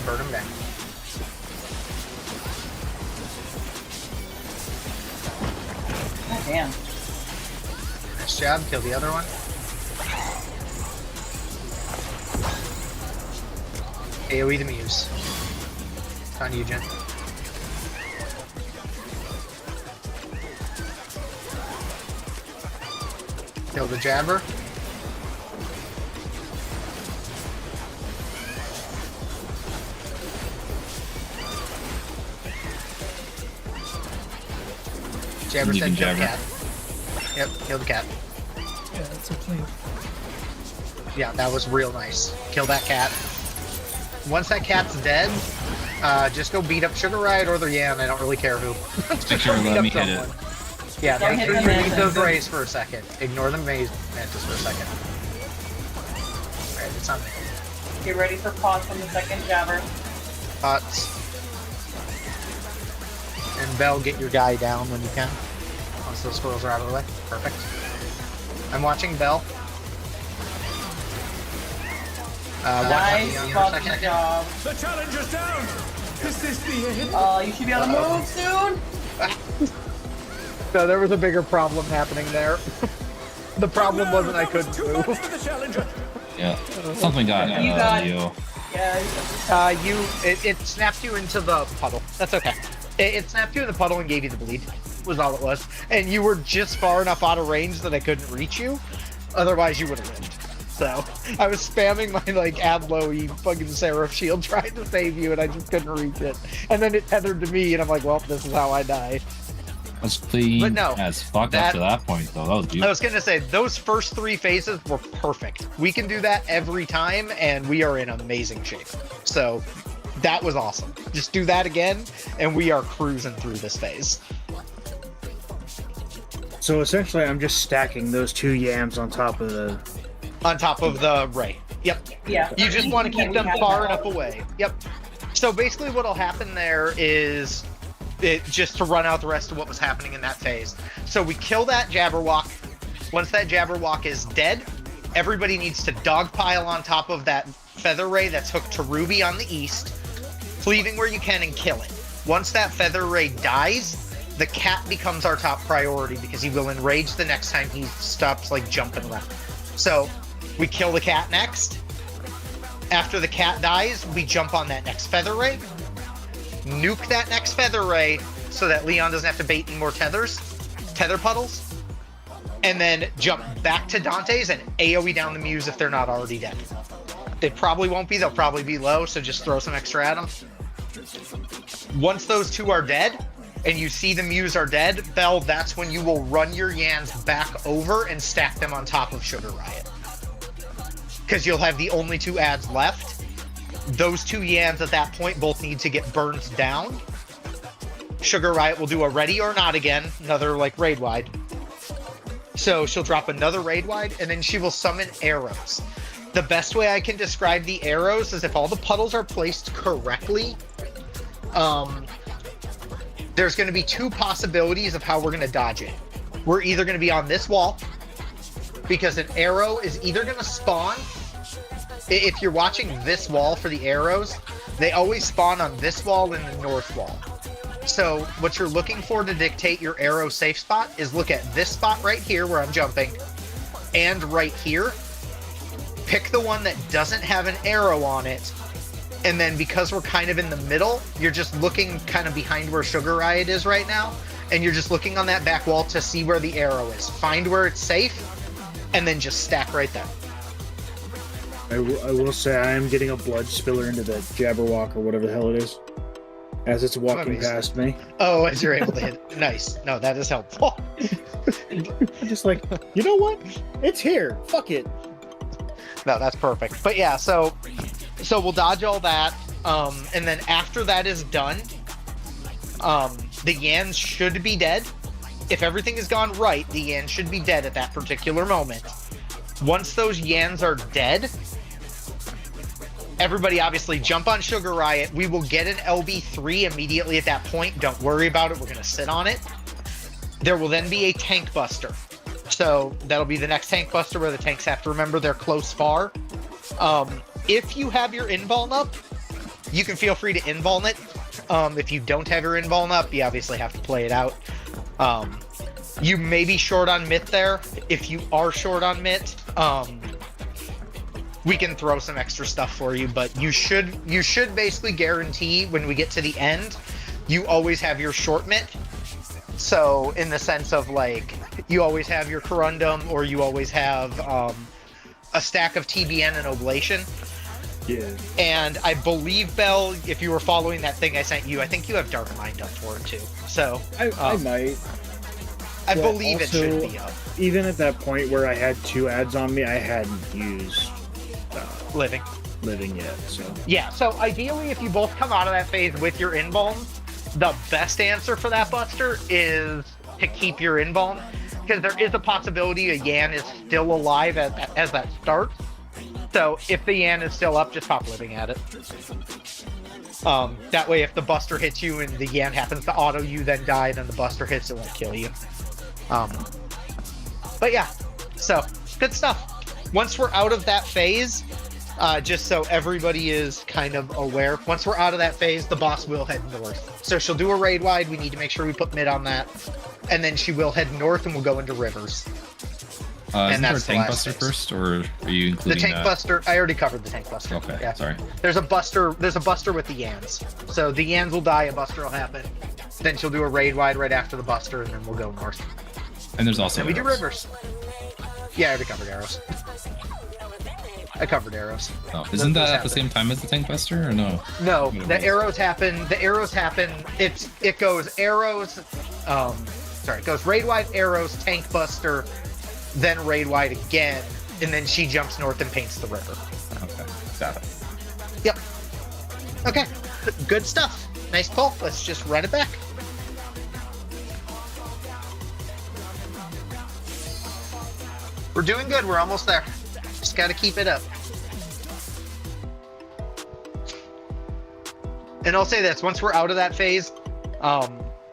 A: Burn them down.
E: God damn.
A: Nice job. Kill the other one. AoE the Muse. It's on you, Jen. Kill the Jabber. Jabber
F: You
A: said
F: can
A: kill the
F: Jabber.
A: cat. Yep, kill the cat.
C: Yeah, that's a clean.
A: Yeah, that was real nice. Kill that cat. Once that cat's dead, just go beat up Sugar Riot or the Yan. I don't really care who.
F: Make sure to
A: Beat
F: let
A: up
F: me hit it.
A: someone. Yeah,
E: Don't
A: make
E: hit
A: sure
E: the
A: you leave
E: mantis.
A: those rays for a second. Ignore the mantis for a second. Alright, it's on me.
E: Get ready for pots on the second jabber.
A: Pots. And Bell, get your guy down when you can. Once those squirrels are out of the way. Perfect. I'm watching Bell. Watch
E: Nice
A: Leon for a
E: fucking
A: second.
E: job.
D: The challenger's down! Is this the end?
E: You should be able to move soon.
A: No, there was a bigger problem happening there. The problem wasn't I
D: That was
A: couldn't
D: too much
A: move.
D: for the challenger!
F: Yeah. Something got
E: You got-
F: you.
E: Yeah.
A: It snapped you into the puddle. That's okay. It snapped you in the puddle and gave you the bleed. Was all it was. And you were just far enough out of range that I couldn't reach you. Otherwise, you would have lived. So I was spamming my like Adlo-y fucking Seraph shield trying to save you, and I just couldn't reach it. And then it tethered to me, and I'm like, well, this is how I die.
F: That's clean
A: But no,
F: as fuck
A: that-
F: up to that point, though. That was
A: I
F: beautiful.
A: was gonna say those first 3 phases were perfect. We can do that every time, and we are in amazing shape. So that was awesome. Just do that again, and we are cruising through this phase.
H: So essentially, I'm just stacking those 2 yams on top of the.
A: On top of the ray. Yep.
E: Yeah.
A: You just want to keep them far enough away. Yep. So basically what'll happen there is just to run out the rest of what was happening in that phase. So we kill that Jabberwock. Once that Jabberwock is dead, everybody needs to dogpile on top of that feather ray that's hooked to Ruby on the east, cleaving where you can and kill it. Once that feather ray dies, the cat becomes our top priority because he will enrage the next time he stops like jumping around. So we kill the cat next. After the cat dies, we jump on that next feather ray, nuke that next feather ray so that Leon doesn't have to bait any more tether puddles, and then jump back to Dante's and AoE down the Muse if they're not already dead. They probably won't be, they'll probably be low, so just throw some extra at them. Once those 2 are dead, and you see the Muse are dead, Bell, that's when you will run your Yans back over and stack them on top of Sugar Riot. Because you'll have the only 2 ads left. Those 2 Yans at that point both need to get burned down. Sugar Riot will do a ready or not again, another like raid wide. So she'll drop another raid wide, and then she will summon arrows. The best way I can describe the arrows is if all the puddles are placed correctly, there's going to be 2 possibilities of how we're going to dodge it. we're either going to be on this wall, because an arrow is either going to spawn. If you're watching this wall for the arrows, they always spawn on this wall and the north wall. So what you're looking for to dictate your arrow safe spot is look at this spot right here where I'm jumping, and right here. Pick the one that doesn't have an arrow on it, and then because we're kind of in the middle, you're just looking kind of behind where Sugar Riot is right now, and you're just looking on that back wall to see where the arrow is. Find where it's safe, and then just stack right there.
H: I will say I am getting a blood spiller into the Jabberwock or whatever the hell it is, as it's walking past me.
A: Oh, as you're able to hit it. Nice. No, that is helpful.
H: I'm just like, you know what? It's here. Fuck it.
A: No, that's perfect. But yeah, so we'll dodge all that, and then after that is done, the Yans should be dead. If everything has gone right, the Yans should be dead at that particular moment. Once those Yans are dead, everybody obviously jump on Sugar Riot. We will get an LB3 immediately at that point. Don't worry about it. We're going to sit on it. There will then be a Tank Buster. So that'll be the next Tank Buster where the tanks have to remember they're close far. If you have your invuln up, you can feel free to invuln it. If you don't have your invuln up, you obviously have to play it out. You may be short on Myth there. If you are short on Myth, we can throw some extra stuff for you, but you should basically guarantee when we get to the end, you always have your short Myth. So in the sense of like, you always have your Corundum, or you always have a stack of TBN and Oblation.
H: Yeah.
A: And I believe, Bell, if you were following that thing I sent you, I think you have Dark Mind up for it too. So
H: I might.
A: I believe it should be up.
H: Even at that point where I had 2 ads on me, I hadn't used
A: Living
H: yet. So
A: yeah. So ideally, if you both come out of that phase with your invuln, the best answer for that Buster is to keep your invuln, because there is a possibility a Yan is still alive as that starts. So if the Yan is still up, just pop Living at it. That way, if the Buster hits you and the Yan happens to auto you, then die, then the Buster hits, it won't kill you. But yeah, so good stuff. Once we're out of that phase, just so everybody is kind of aware, once we're out of that phase, the boss will head north. So she'll do a raid wide. We need to make sure we put mid on that. And then she will head north and we'll go into rivers.
F: And that's the Tank Buster first, or are you including
A: the Tank Buster? I already covered the Tank Buster.
F: Okay,
A: yeah.
F: Sorry.
A: There's a Buster with the Yans. So the Yans will die, a Buster will happen. Then she'll do a raid wide right after the Buster, and then we'll go north.
F: And there's also
A: and we do rivers. Yeah, I already covered arrows. I covered arrows.
F: Oh, isn't that at the same time as the Tank Buster, or no?
A: No, the arrows happen. The arrows happen. It goes arrows. It goes raid wide, arrows, Tank Buster, then raid wide again, and then she jumps north and paints the river.
F: Okay, got it.
A: Yep. Okay, good stuff. Nice pull. Let's just run it back. We're doing good. We're almost there. Just got to keep it up. And I'll say this, once we're out of that phase,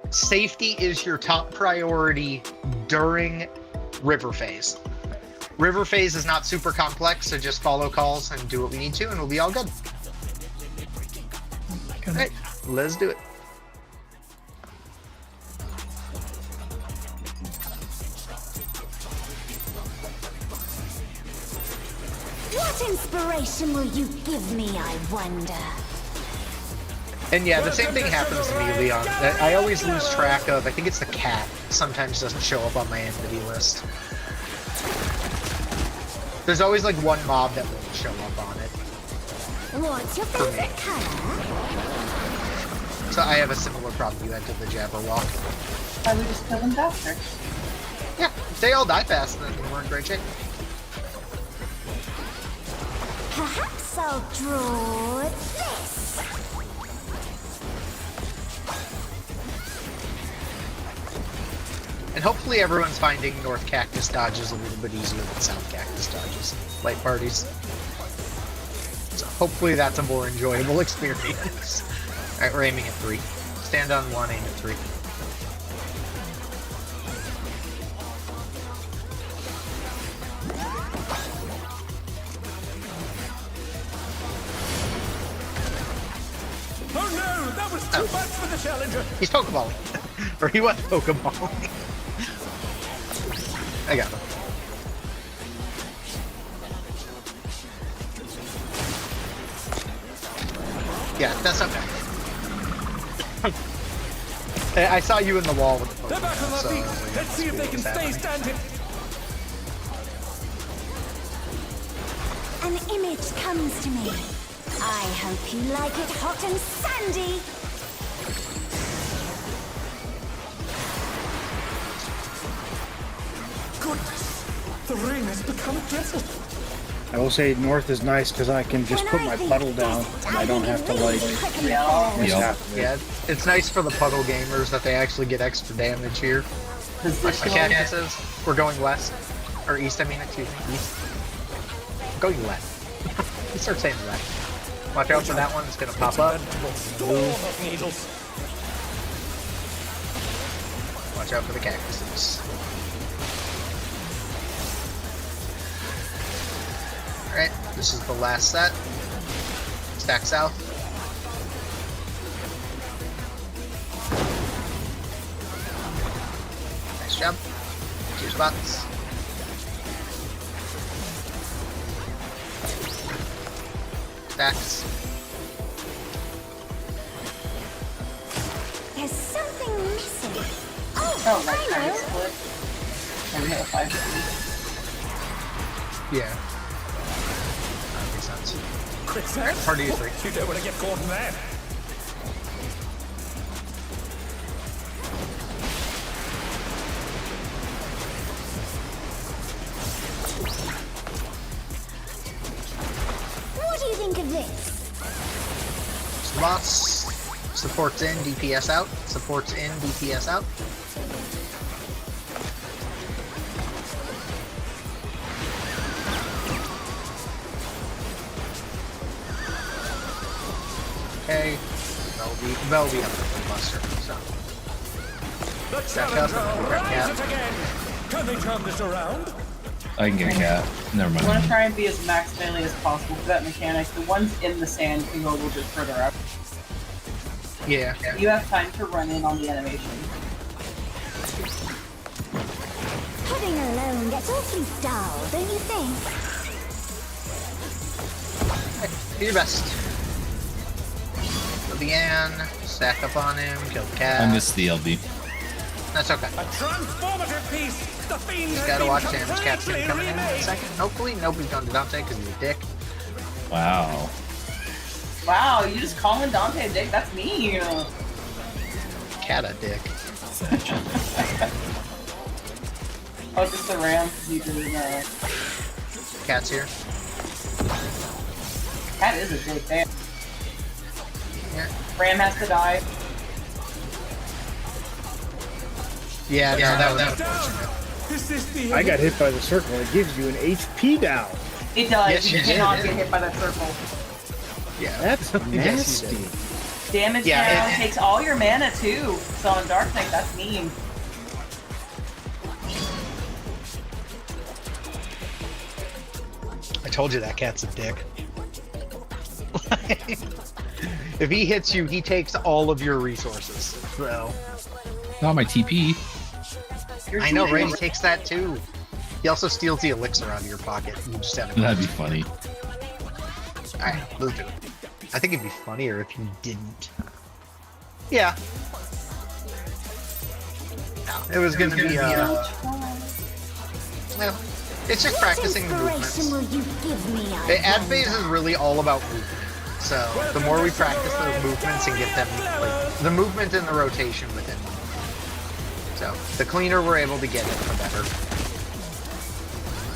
A: safety is your top priority during river phase. River phase is not super complex, so just follow calls and do what we need to, and we'll be all good. All right, let's do it.
G: What inspiration will you give me, I wonder?
A: And yeah, the same thing happens to me, Leon. I always lose track of, I think it's the cat, sometimes doesn't show up on my entity list. There's always like one mob that won't show up on it.
G: What's your favorite color?
A: So I have a similar problem you had to the Jabberwock.
E: Why we just kill them faster?
A: Yeah, if they all die fast, then we're in great shape.
G: Perhaps I'll draw this.
A: And hopefully everyone's finding North Cactus dodges a little bit easier than South Cactus dodges. Light parties. So hopefully that's a more enjoyable experience. Alright, we're aiming at 3. Stand on 1, aim at 3.
D: That was too much for the challenger.
A: He's Pokeballing. Or he was Pokeballing. I got him. Yeah, that's okay. I saw you in the wall with the Pokemon.
D: They're back on their
A: so
D: feet. Let's see if they can stay
A: happening.
D: standing.
G: An image comes to me. I hope you like it hot and sandy.
D: Goodness, the rain has become drizzle.
H: I will say north is nice because I can just put my puddle down and I don't have to like
E: Yeah.
H: miss
F: Yep.
H: half of it.
A: Yeah, it's nice for the puddle gamers that they actually get extra damage here. My
E: Positional.
A: cat says we're going west. Or east, I mean, excuse me. East. Going west. You start saying west. Watch out for that one, it's gonna pop up.
D: Storm of needles.
A: Watch out for the cactuses. Alright, this is the last set. Stack south. Nice job. 2 spots. Stacks.
G: There's something missing.
E: Oh, like
G: I
E: kind of
G: know.
E: split. And we hit a 5.
A: Yeah. That makes sense.
D: Quicksand?
A: Part of you 3.
D: You don't want to get caught in that.
G: What do you think of this?
A: Boss. Supports in, DPS out. Supports in, DPS out. Okay. That'll be up to the buster, so.
D: The
A: Back up,
D: challenger
A: right,
D: rises
A: yeah.
D: again. Can they turn this around?
F: I can get a cat. Never
E: You want to
F: mind.
E: try and be as max melee as possible for that mechanic. The ones in the sand can go a little bit further out.
A: Yeah.
E: You have time to run in on the animation.
G: Heading alone gets awfully dull, don't you think?
A: Do your best. Kill the Ann, stack up on him, kill the cat.
F: I missed the LB.
A: That's okay.
D: A transformative piece. The fiend
A: Just
D: has
A: gotta
D: been
A: watch him. His cat's gonna come
D: completely
A: in a
D: remade.
A: second. Hopefully nobody's going to Dante because he's a dick.
F: Wow.
E: Wow, you just calling Dante a dick? That's mean.
A: Cat a dick.
E: Oh, just the ram. You did,
A: Cat's here.
E: Cat is a dick. Damn.
A: Yeah.
E: Ram has to die.
A: Yeah, no, that was
D: Down.
A: unfortunate.
D: Is this the
H: I got hit by the circle. It gives you an HP down.
E: It does.
A: Yes,
E: you
A: you did,
E: cannot
A: yeah.
E: get hit by that circle.
A: Yeah.
H: That's
A: Yes, you
H: nasty.
A: did.
E: Damage
A: Yeah,
E: down
A: it-
E: takes all your mana too. So on Dark Knight, that's mean.
A: I told you that cat's a dick. If he hits you, he takes all of your resources. So
F: Not my TP.
E: You're
A: I know,
E: too
A: right? He
E: short.
A: takes that too. He also steals the elixir out of your pocket. You just have it.
F: That'd be funny.
A: Alright, let's do it. I think it'd be funnier if he didn't. Yeah. No, it was gonna be well, it's just practicing the
G: Inspiration
A: movements.
G: will you give me? I
A: The ad
G: wonder?
A: phase is really all about movement. So the more we practice those movements and get them, like, the movement and the rotation within them. So the cleaner we're able to get it, the better.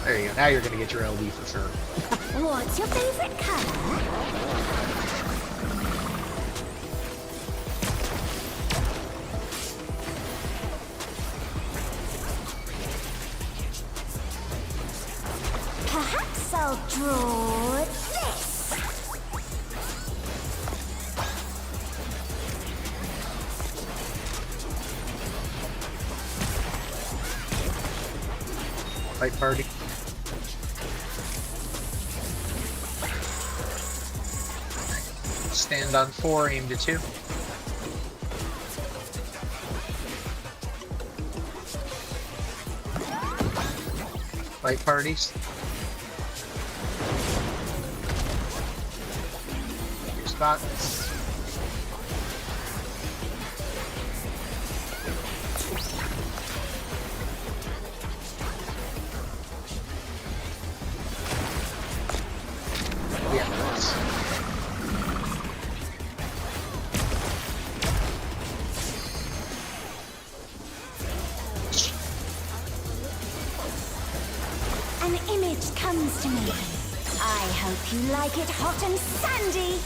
A: There you go. Now you're gonna get your LD for sure.
G: What's your favorite color? Perhaps I'll draw this.
A: Fight party. Stand on 4, aim to 2. Light parties. Your spots. Yeah, nice.
G: An image comes to me. I hope you like it hot and sandy.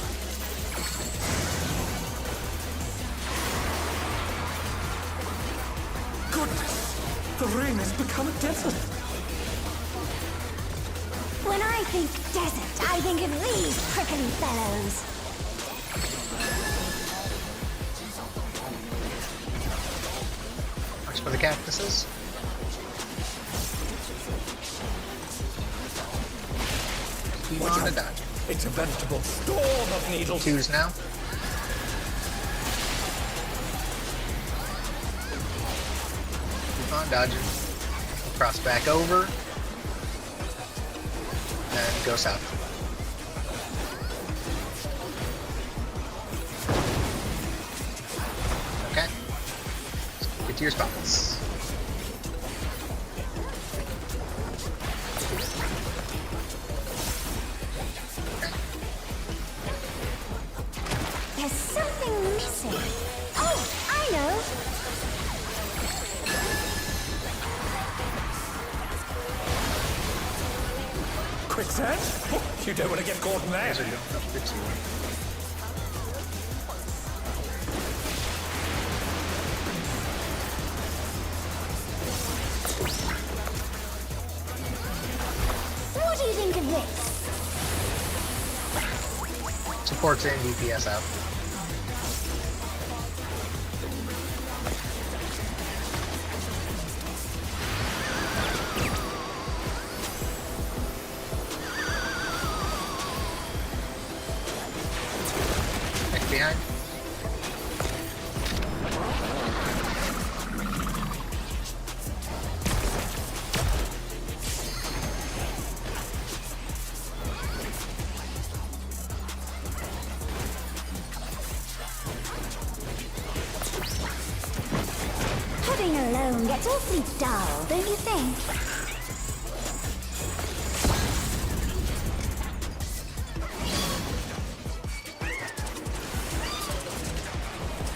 D: Goodness! The rain has become a desert.
G: When I think desert, I think of these prickly fellows.
A: Watch for the cactuses. Keep on to dodge.
D: It's a veritable storm of needles.
A: Twos now. Keep on dodging. Cross back over. And go south. Okay. Get to your spots.
G: There's something missing. Oh, I know.
D: Quicksand? Oh, you don't want to get caught in there.
A: Guys are going up for two.
G: What do you think of this?
A: Supports and DPS out. Next behind.
G: Pudding alone gets awfully dull, don't you think?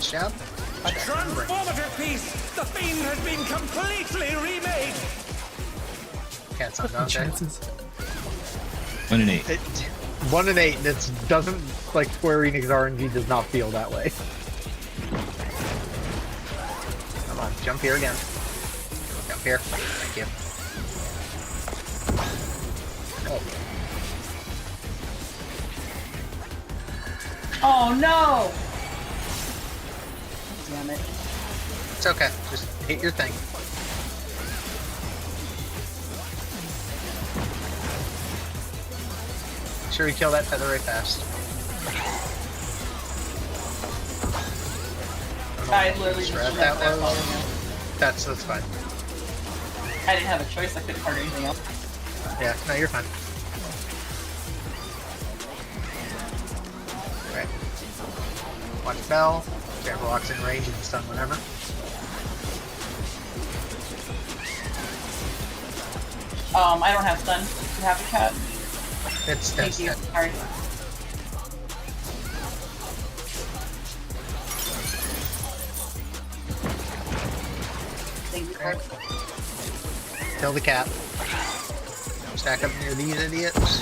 A: Shout.
D: A transformative piece! The fiend has been completely remade!
A: Cats on
C: The
A: Dante.
C: chances.
F: 1 and 8.
A: 1 and 8. That doesn't like Square Enix RNG does not feel that way. Come on, jump here again. Jump here. Thank you. Oh,
E: Oh no! Damn it.
A: it's okay. Just hit your thing. Make sure you kill that feather right fast.
E: I literally just
A: Strat
E: jumped
A: that
E: that
A: low.
E: following him.
A: That's fine.
E: I didn't have a choice, I couldn't hurt anything else.
A: Yeah, no, you're fine. Alright. Watch Bell. Jabber walks in range and stun whenever.
E: I don't have stun. You have a cat?
A: It's
E: Thank
A: dead.
E: you. Alright. Thank you for it.
A: Kill the cat. Stack up near these idiots.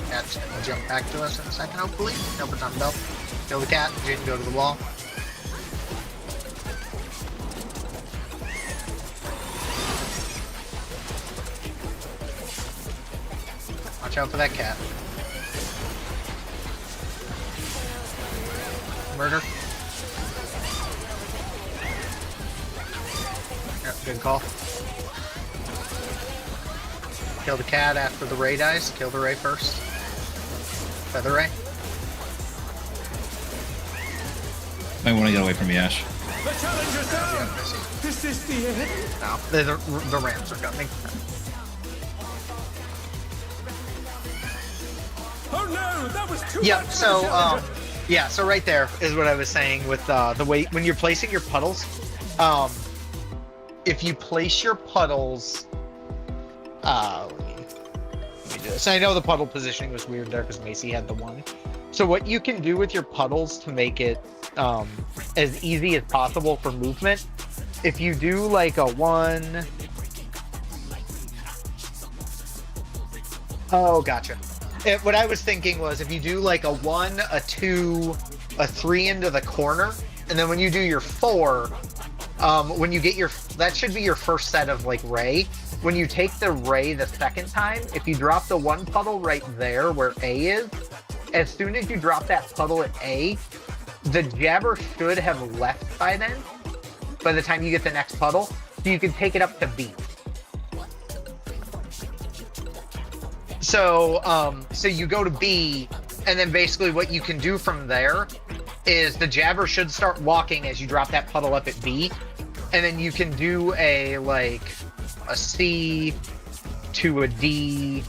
A: Cat's gonna jump back to us in a second, hopefully. Nope, it's on Bell. Kill the cat. Jin, go to the wall. Watch out for that cat. Murder. Yep, good call. Kill the cat after the ray dies. Kill the ray first. Feather ray.
F: Might want to get away from me, Ash.
D: The challenge is down!
A: Yeah, I see.
D: This is the end!
A: No, the rams are coming.
D: Oh no, that was too
A: Yep.
D: much.
A: So yeah. So right there is what I was saying with the way when you're placing your puddles. If you place your puddles, let me do this. I know the puddle positioning was weird there because Macy had the one. So what you can do with your puddles to make it as easy as possible for movement, if you do like a 1. Oh, gotcha. What I was thinking was if you do like a 1, a 2, a 3 into the corner, and then when you do your 4, when you get your, that should be your first set of like ray. When you take the ray the second time, if you drop the 1 puddle right there where A is, as soon as you drop that puddle at A, the jabber should have left by then, by the time you get the next puddle, so you can take it up to B. So, so you go to B, and then basically what you can do from there is the jabber should start walking as you drop that puddle up at B, and then you can do a, like, a C to a D,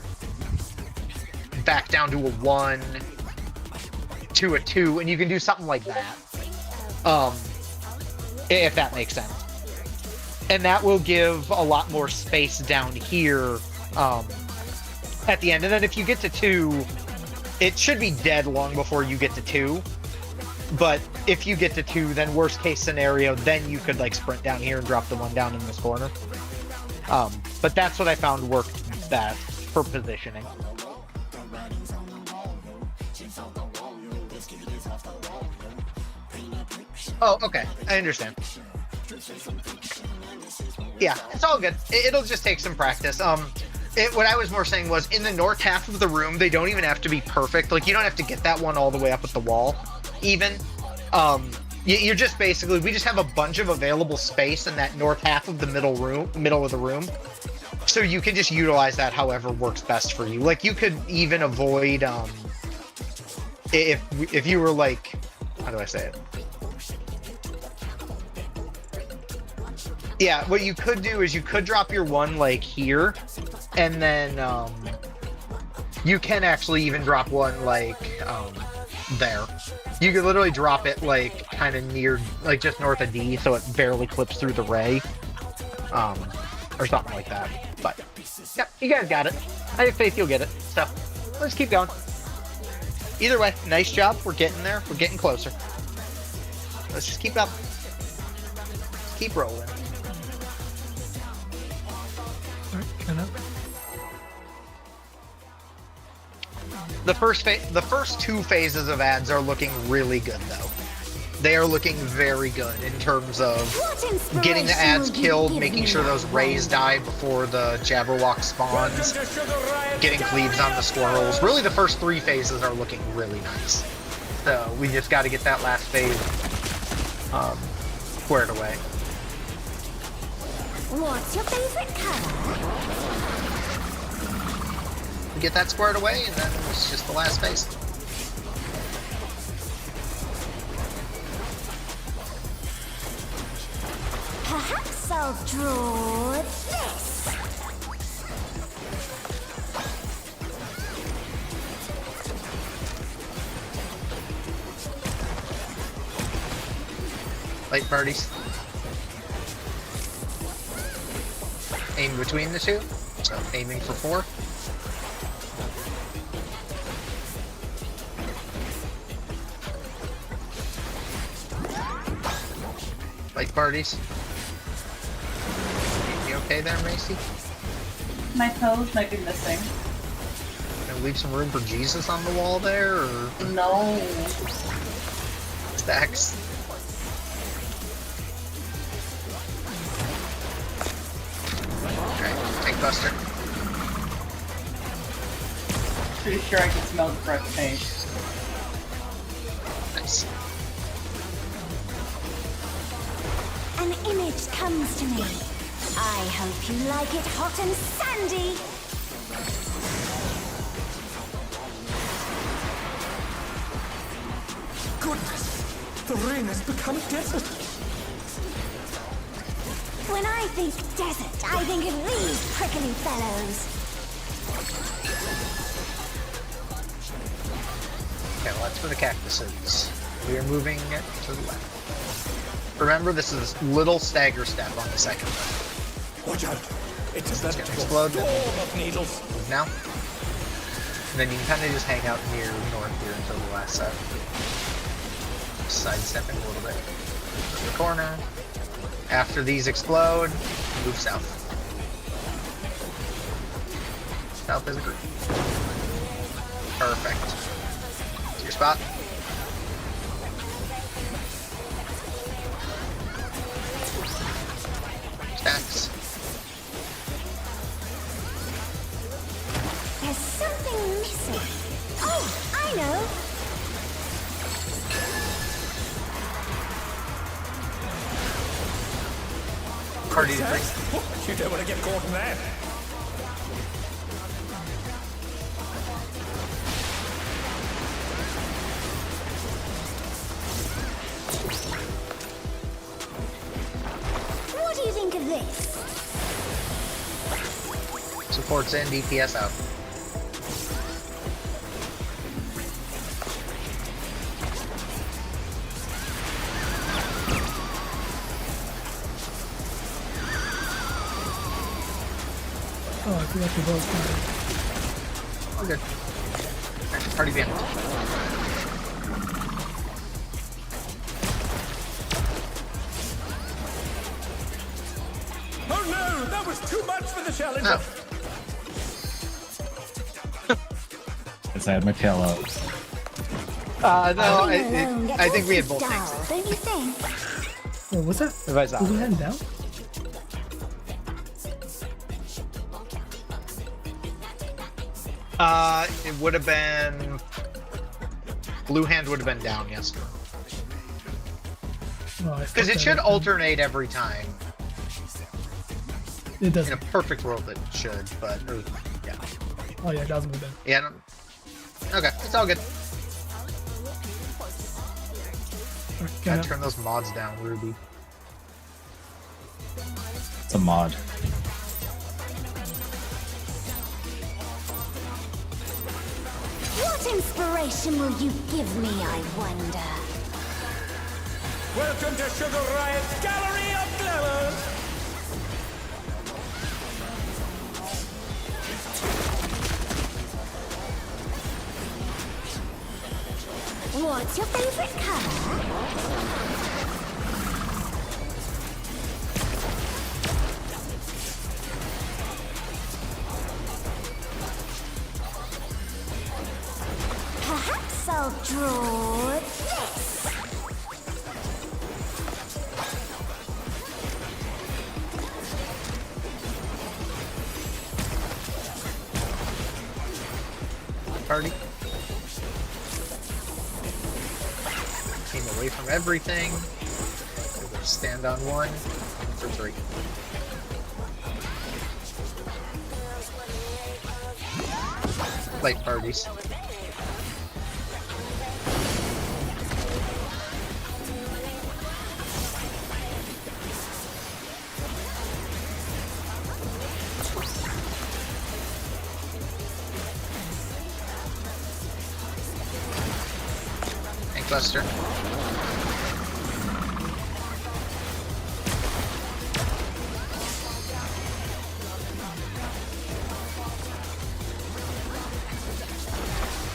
A: back down to a 1, to a 2, and you can do something like that. If that makes sense. And that will give a lot more space down here, at the end. And then if you get to 2, it should be dead long before you get to 2. But if you get to 2, then worst case scenario, then you could like sprint down here and drop the 1 down in this corner. But that's what I found worked best for positioning. Oh, okay. I understand. Yeah, it's all good. It'll just take some practice. What I was more saying was, in the north half of the room, they don't even have to be perfect. Like, you don't have to get that one all the way up at the wall, even. You're just basically, we just have a bunch of available space in that north half of the middle of the room. So you can just utilize that however works best for you. Like, you could even avoid, if you were like, how do I say it? Yeah, what you could do is you could drop your 1 like here, and then you can actually even drop 1 like there. You could literally drop it like kind of near, like just north of D, so it barely clips through the ray, or something like that. But yeah, you guys got it. I have faith you'll get it. So let's keep going. Either way, nice job. We're getting there. We're getting closer. Let's just keep up. Keep rolling.
C: Alright, kind of.
A: The first 2 phases of ads are looking really good, though. They are looking very good in terms of getting the ads killed, making sure those rays die before the Jabberwock spawns, getting cleaves on the squirrels. Really, the first 3 phases are looking really nice. So we just got to get that last phase squared away.
G: What's your favorite color?
A: Get that squared away, and then it's just the last phase.
G: Perhaps I'll draw this.
A: Light parties. Aim between the 2. So aiming for 4. Light parties. You okay there, Macy?
E: My toes might be missing.
A: Gonna leave some room for Jesus on the wall there, or
E: No.
A: stacks? Alright, tank buster.
E: Pretty sure I can smell the fresh paint.
A: Nice.
G: An image comes to me. I hope you like it hot and sandy.
D: Goodness, the rain has become a desert.
G: When I think desert, I think of these prickly fellows.
A: Okay, well, that's for the cactuses. We are moving to the left. Remember, this is a little stagger step on the second one.
D: Watch out! It's a
A: It's gonna
D: vegetable
A: explode.
D: storm of needles.
A: Move now. And then you can kind of just hang out near north here until the last set. Sidestepping a little bit. To the corner. After these explode, move south. South is a group. Perfect. It's your spot. Stacks.
G: There's something missing. Oh, I know.
A: Party to
D: Says,
A: three.
D: oh, you don't want to get caught in that.
G: What do you think of this?
A: Supports in, DPS out.
C: Oh, I forgot the boss.
A: All good. Party band.
D: Oh no, that was too much for the challenger.
A: Oh.
F: As I had my tail out.
A: No,
G: Being alone gets
A: I think we had
G: awfully
A: both
G: dull,
A: things.
G: don't you think?
C: Oh, what's that?
A: If I saw
C: Was we
A: it.
C: heading down?
A: It would have been... Blue hand would have been down, yes.
C: Oh,
A: Because it should alternate every time.
C: It
A: In a
C: doesn't.
A: perfect world, it should, but... yeah.
C: Oh yeah, it doesn't move then.
A: Yeah, no. Okay, it's all good.
C: Alright,
A: Gotta
C: got it.
A: turn those mods down, Ruby.
F: It's a mod.
G: What inspiration will you give me, I wonder?
D: Welcome to Sugar Riot's Gallery of Glamour.
G: What's your favorite color? Perhaps I'll draw this.
A: Party. Came away from everything. We're gonna stand on one for three. Light parties. And cluster.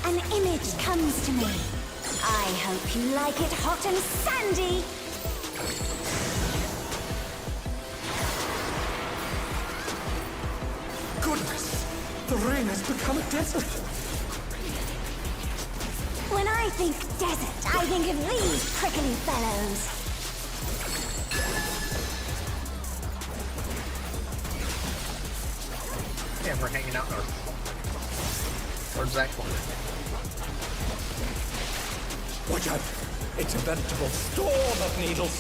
G: An image comes to me. I hope you like it hot and sandy.
D: Goodness, the rain has become a desert.
G: When I think desert, I think of these prickly fellows.
A: Yeah, we're hanging out north. Towards that corner.
D: Watch out, it's a vegetable storm of needles.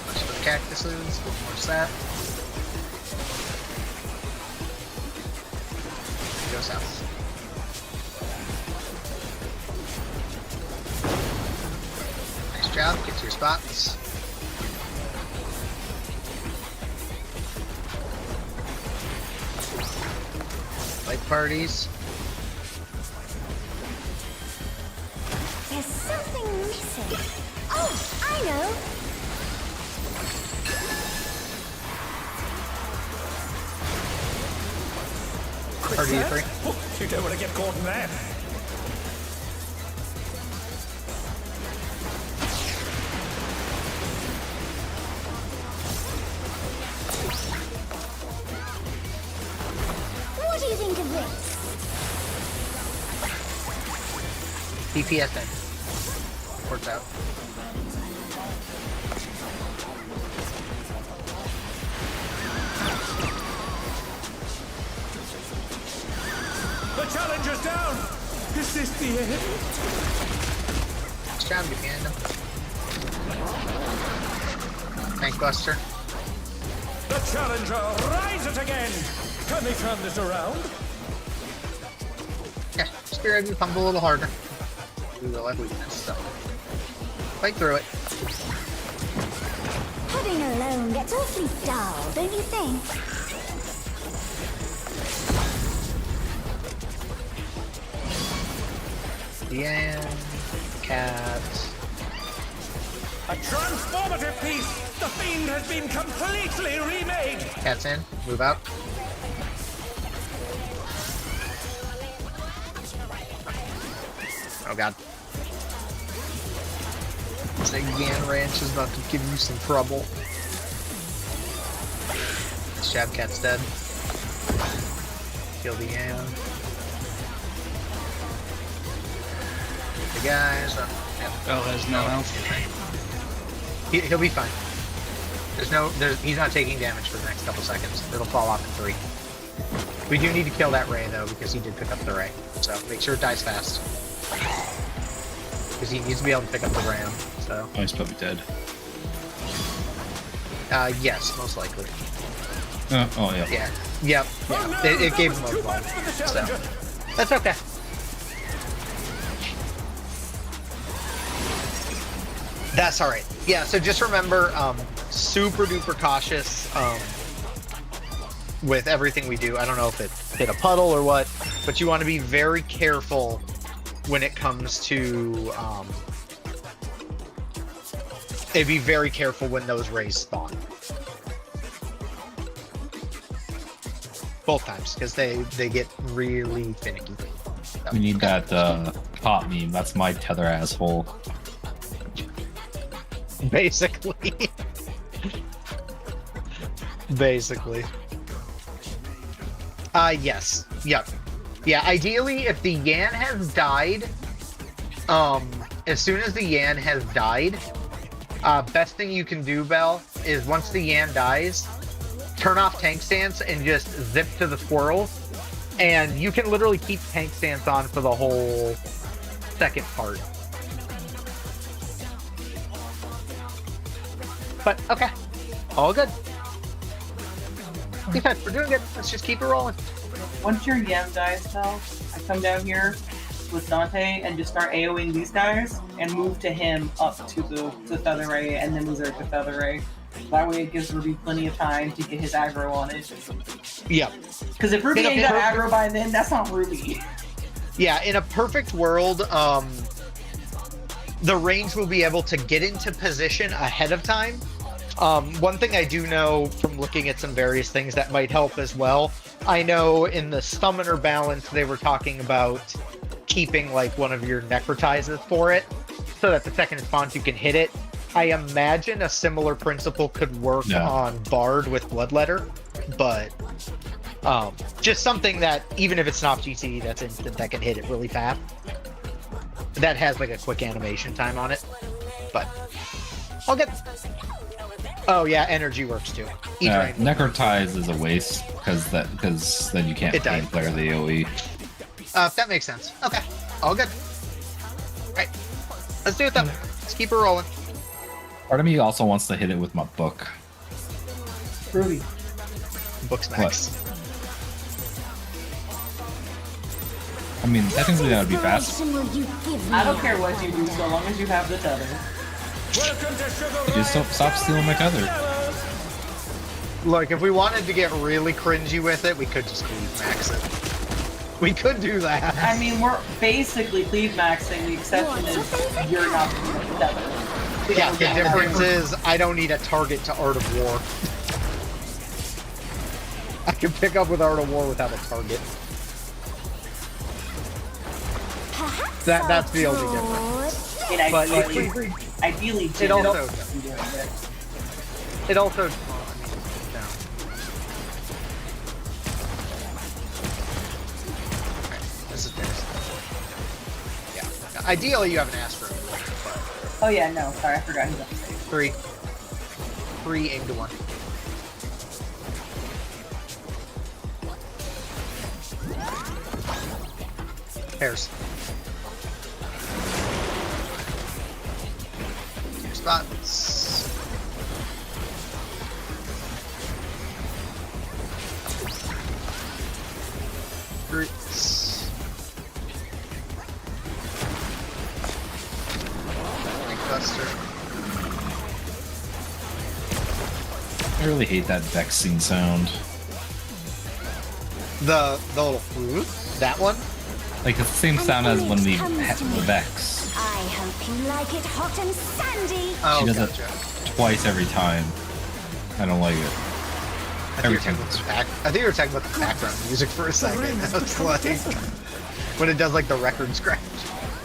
A: Watch for the cactuses, one more sap. Go south. Nice job, get to your spots. Light Big parties.
G: There's something missing. Oh, I know.
A: Party of 3.
D: Oh, you don't want to get caught in that.
G: What do you think of this?
A: DPS in. Works out.
D: The challenger's down. Is this the end?
A: Nice job, you behind him. Tank Buster.
D: The challenger rises again. Can they turn this around?
A: Yeah, Spearhead and pump a little harder. We will have weakness, so. Fight through it.
G: Pudding alone gets awfully dull, don't you think?
A: Yeah, cat.
D: A transformative piece. The fiend has been completely remade.
A: Cat's in. Move out. Oh god. The Yan Ranch is about to give you some trouble. Shab Cat's dead. Kill the Yan. The guys. Yep.
B: Bell has no health.
A: He'll be fine. He's not taking damage for the next couple seconds. It'll fall off in 3. We do need to kill that Ray though, because he did pick up the Ray. So make sure it dies fast. Because he needs to be able to pick up the Ram. So.
F: Oh, he's probably dead.
A: Yes, most likely.
F: Oh yeah.
A: Yeah. Yep.
D: Oh, no,
A: It
D: that
A: gave
D: was
A: him
D: too
A: a
D: much
A: bump.
D: for the
A: So
D: challenger.
A: that's okay. That's all right. Yeah. So just remember, super duper cautious with everything we do. I don't know if it hit a puddle or what, but you want to be very careful when it comes to. Be very careful when those rays spawn. Both times, because they get really finicky. So.
F: We need that pop meme. That's my tether asshole.
A: Basically. Basically. Yes. Yep. Yeah, ideally, if the Yan has died, as soon as the Yan has died, best thing you can do, Bell, is once the Yan dies, turn off tank stance and just zip to the squirrels, and you can literally keep tank stance on for the whole second part. But, okay. All good. Defense, we're doing good. Let's just keep it rolling.
E: Once your Yam dies, Mel, I come down here with Dante and just start AoEing these guys and move to him up to the Feather Ray and then Lizard to Feather Ray. That way it gives Ruby plenty of time to get his aggro on it.
A: Yeah.
E: Because if Ruby ain't got aggro by then, that's not Ruby.
A: Yeah, in a perfect world, the range will be able to get into position ahead of time. One thing I do know from looking at some various things that might help as well, I know in the summoner balance they were talking about keeping like one of your necrotizes for it, so that the second it spawns you can hit it. I imagine a similar principle could work on Bard with Bloodletter, but just something that even if it's not GC, that's instant, that can hit it really fast. That has like a quick animation time on it, but I'll get. Oh yeah, energy works too.
F: Necrotize is a waste because then you can't pain player the AoE.
A: That makes sense. Okay, all good. All right, let's do it then. Let's keep it rolling.
F: Part of me also wants to hit it with my book.
E: Ruby.
A: Book max.
F: I mean, technically that would be fast.
E: I don't care what you do so long as you have the tether.
F: Just stop stealing my tether.
A: Look, if we wanted to get really cringy with it, we could just max it. We could do that.
E: I mean, we're basically cleave maxing. The exception is you're not doing it together.
A: Yeah, the difference is I don't need a target to Art of War. I can pick up with Art of War without a target.
G: Perhaps
A: That's the only difference.
E: And
A: But
E: ideally,
A: it also it also no. This is this. Yeah. Ideally, you have an Astro.
E: Oh yeah, no, sorry, I forgot he's on stage.
A: Three, aim to 1. Pairs. 2 spots. Roots. Buster.
F: I really hate that vexing sound.
A: The little that one.
F: Like it's the same sound as when we hit the vex.
G: I hope you like it hot and sandy.
A: Oh,
F: She does
A: gotcha.
F: it twice every time. I don't like it.
A: I
F: Every
A: think
F: time.
A: I think you were talking about the background music for a second. I was like, when it does like the record scratch.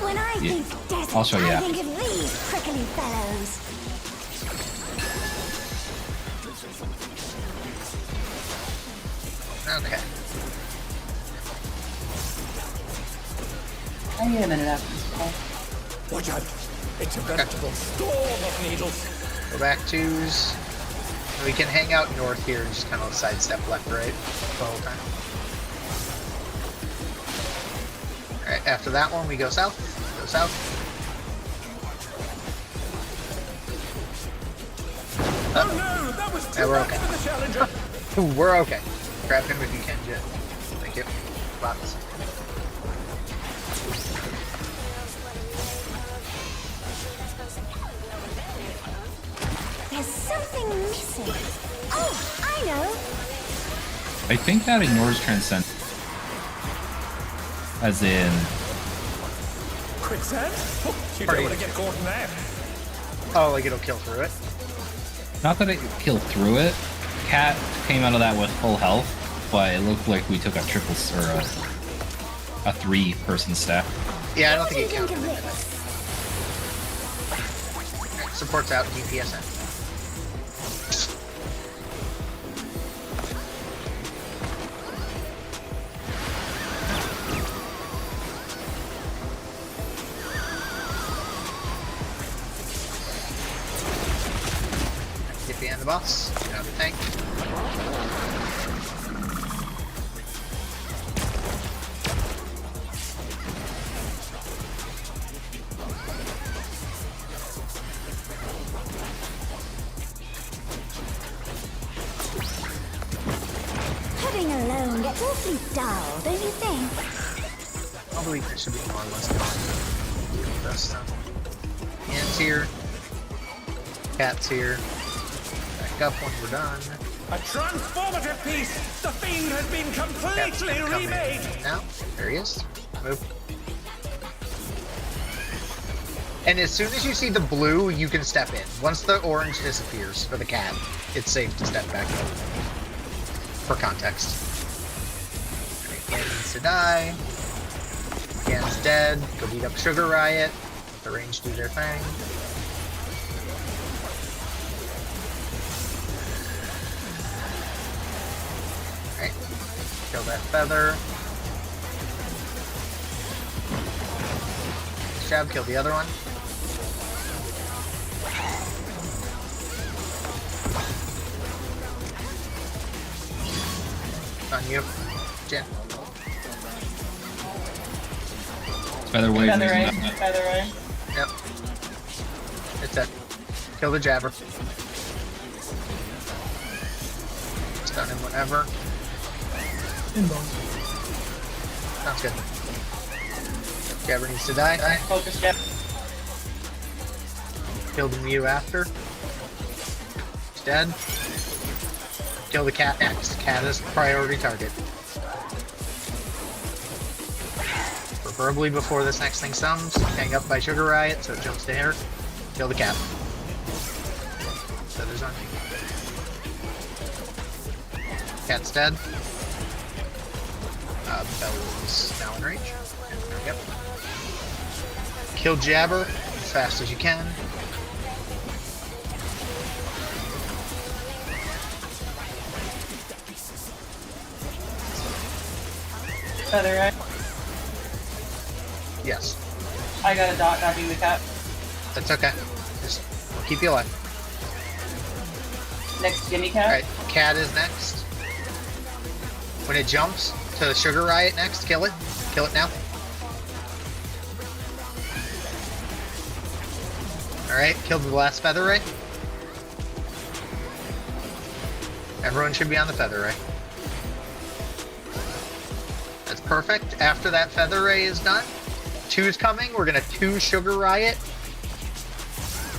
G: When I
F: Yeah.
G: think desert,
F: I'll show you
G: I
F: after.
G: think of these prickly fellows.
A: Okay.
E: I need a minute after this call.
D: Watch out. It's a veritable storm of needles.
A: Go back 2s. We can hang out north here and just kind of sidestep left, right the whole time. Alright, after that one, we go south. Go south.
D: Oh no, that was too
A: Yeah, we're
D: much
A: okay.
D: for the challenger.
A: We're okay. Grab him if you can, Jet. Thank you. Spots.
G: There's something missing. Oh, I know.
F: I think that ignores transcend. As in,
D: Quicksand? Oh, you don't want to get caught in that.
A: Oh, like it'll kill through it?
F: not that it killed through it. Cat came out of that with full health, but it looked like we took a triple or a 3-person stack.
A: Yeah, I don't think it
G: Think
A: counted.
G: of this.
A: Supports out DPSN. Get behind the boss. Get out of the tank.
G: Pudding alone gets awfully dull, don't you think?
A: I believe there should be more or less gone. That's Hands here. Cat's here. Back up when we're done.
D: A transformative piece! The Fiend has been
A: Cat's
D: completely
A: gonna come
D: remade!
A: in now. There he is. Move. And as soon as you see the blue, you can step in. Once the orange disappears for the cat, it's safe to step back in. For context. Gan needs to die. Gan's dead. Go beat up Sugar Riot. Let the range do their thing. Alright. Kill that feather. Nice job. Kill the other one. On you, Jen.
F: Featherweight.
E: Featherweight.
A: Yep. It's it. Kill the jabber. Stun him whenever.
C: Inbound.
A: Sounds good. Jabber needs to die.
E: Focus jab.
A: Kill the Mew after. He's dead. Kill the cat next. Cat is priority target. Preferably before this next thing summons. Hang up by Sugar Riot so it jumps to air. Kill the cat. Feathers on me. Cat's dead. Bell is now in range. Yep. Kill Jabber as fast as you can.
E: Feather, right?
A: Yes.
E: I got a dot dodging the cat.
A: That's okay. Just we'll keep you alive.
E: Next gimme cat.
A: Alright, cat is next. When it jumps to the Sugar Riot next, kill it. Kill it now. Alright, killed the last Feather Ray. Everyone should be on the Feather Ray. That's perfect. After that Feather Ray is done, 2's coming. We're gonna 2 Sugar Riot.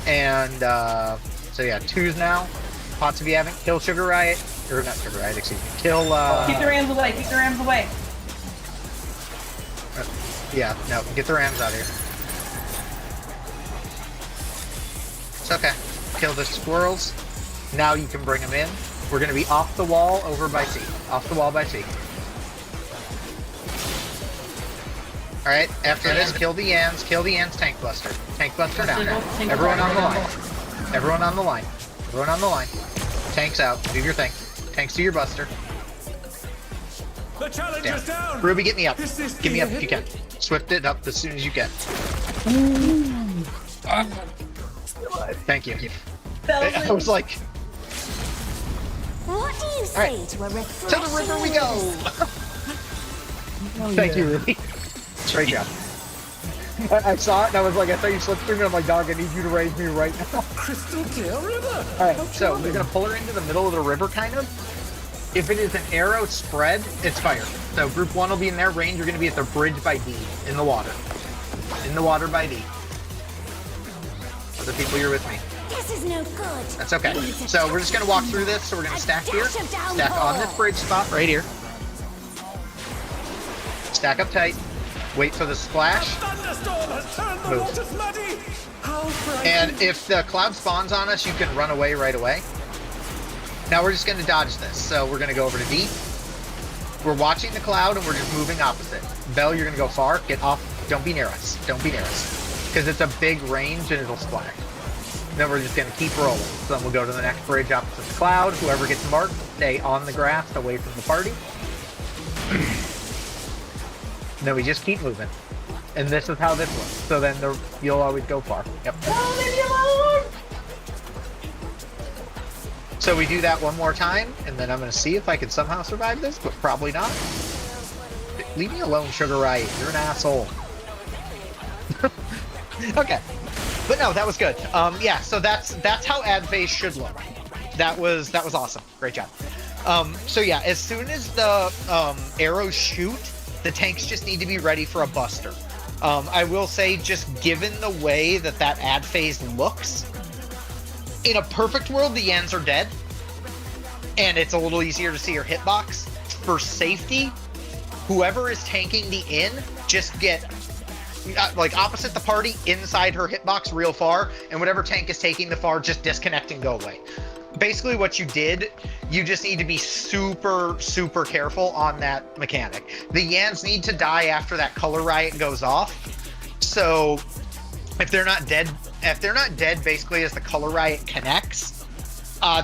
A: And, so yeah, 2's now. Pots of you haven't. Kill Sugar Riot. Or not Sugar Riot, excuse me. Kill,
E: Keep the rams away, keep the rams away.
A: Yeah, no, get the rams out of here. It's okay. Kill the squirrels. Now you can bring them in. We're gonna be off the wall over by C. Off the wall by C. Alright, after this, kill the Yans. Kill the Yans Tank Buster. Tank Buster down now. Everyone on the line. Everyone on the line. Everyone on the line. Tanks out. Do your thing. Tanks do your Buster.
D: The challenge is down.
A: Ruby, get me up.
D: Is this
A: Get me up
D: the
A: if you can. Swift it up as soon as you can. Thank you. I was like,
G: What do you say to a
A: to
G: refreshing
A: the river we go! Thank you, Ruby. Great job. I saw it and I was like, I thought you slipped through me. I'm like, dog, I need you to raise me right now.
D: Crystal clear river.
A: Alright, so we're gonna pull her into the middle of the river, kind of. If it is an arrow spread, it's fire. So group 1 will be in their range. You're gonna be at the bridge by D, in the water. In the water by D. Other people, you're with me.
G: This is no good.
A: That's okay. So we're just gonna walk through this. So we're gonna stack here. Stack on this bridge spot right here. Stack up tight. Wait for the splash.
D: Thunderstorm has turned the
A: Move.
D: waters muddy. How frightening.
A: And if the cloud spawns on us, you can run away right away. Now we're just going to dodge this. So we're going to go over to D. We're watching the cloud and we're just moving opposite. Bell, you're going to go far. Get off. Don't be near us. Don't be near us. Because it's a big range and it'll splash. Then we're just going to keep rolling. So then we'll go to the next bridge opposite the cloud. Whoever gets marked, stay on the grass away from the party. And then we just keep moving. And this is how this works. So then you'll always go far. Yep.
E: Oh, leave me alone!
A: So we do that one more time, and then I'm going to see if I can somehow survive this, but probably not. Leave me alone, Sugar Riot. You're an asshole. Okay. But no, that was good. Yeah, so that's how ad phase should look. That was awesome. Great job. So yeah, as soon as the arrows shoot, the tanks just need to be ready for a buster. I will say, just given the way that ad phase looks, in a perfect world, the Yans are dead, and it's a little easier to see your hitbox. For safety, whoever is tanking the in, just get like opposite the party, inside her hitbox real far, and whatever tank is taking the far, just disconnect and go away. Basically what you did, you just need to be super, super careful on that mechanic. The Yans need to die after that color riot goes off. So if they're not dead, basically as the color riot connects,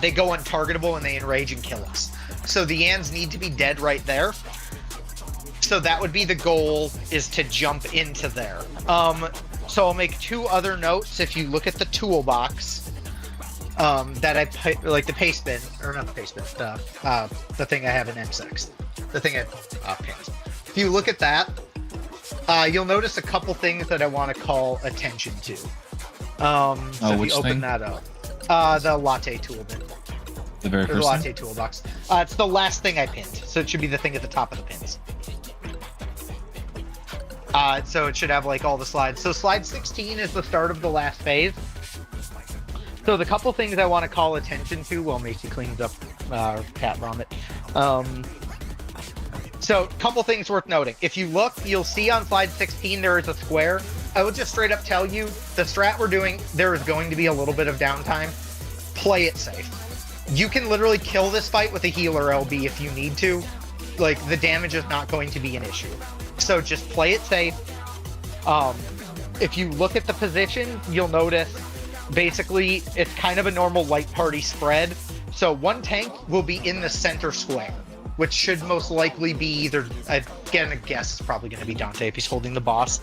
A: they go untargetable and they enrage and kill us. So the Yans need to be dead right there. So that would be the goal, is to jump into there. So I'll make 2 other notes. If you look at the toolbox, that I put, like the paste bin, or not the paste bin, the thing I have in M6, the thing I pinned. If you look at that, you'll notice a couple things that I want to call attention to. So if
F: which
A: you open
F: thing?
A: that up, the latte tool bin,
F: The very
A: or the
F: first
A: latte
F: thing?
A: toolbox. It's the last thing I pinned, so it should be the thing at the top of the pins. So it should have like all the slides. So slide 16 is the start of the last phase. So the couple things I want to call attention to while Macy cleans up cat vomit. So So, couple things worth noting. If you look, you'll see on slide 16 there is a square. I will just straight up tell you, the strat we're doing, there is going to be a little bit of downtime. Play it safe. You can literally kill this fight with a healer LB if you need to. Like, the damage is not going to be an issue. So just play it safe. If you look at the position, you'll notice basically it's kind of a normal light party spread. So one tank will be in the center square, which should most likely be either, again, a guess it's probably going to be Dante if he's holding the boss.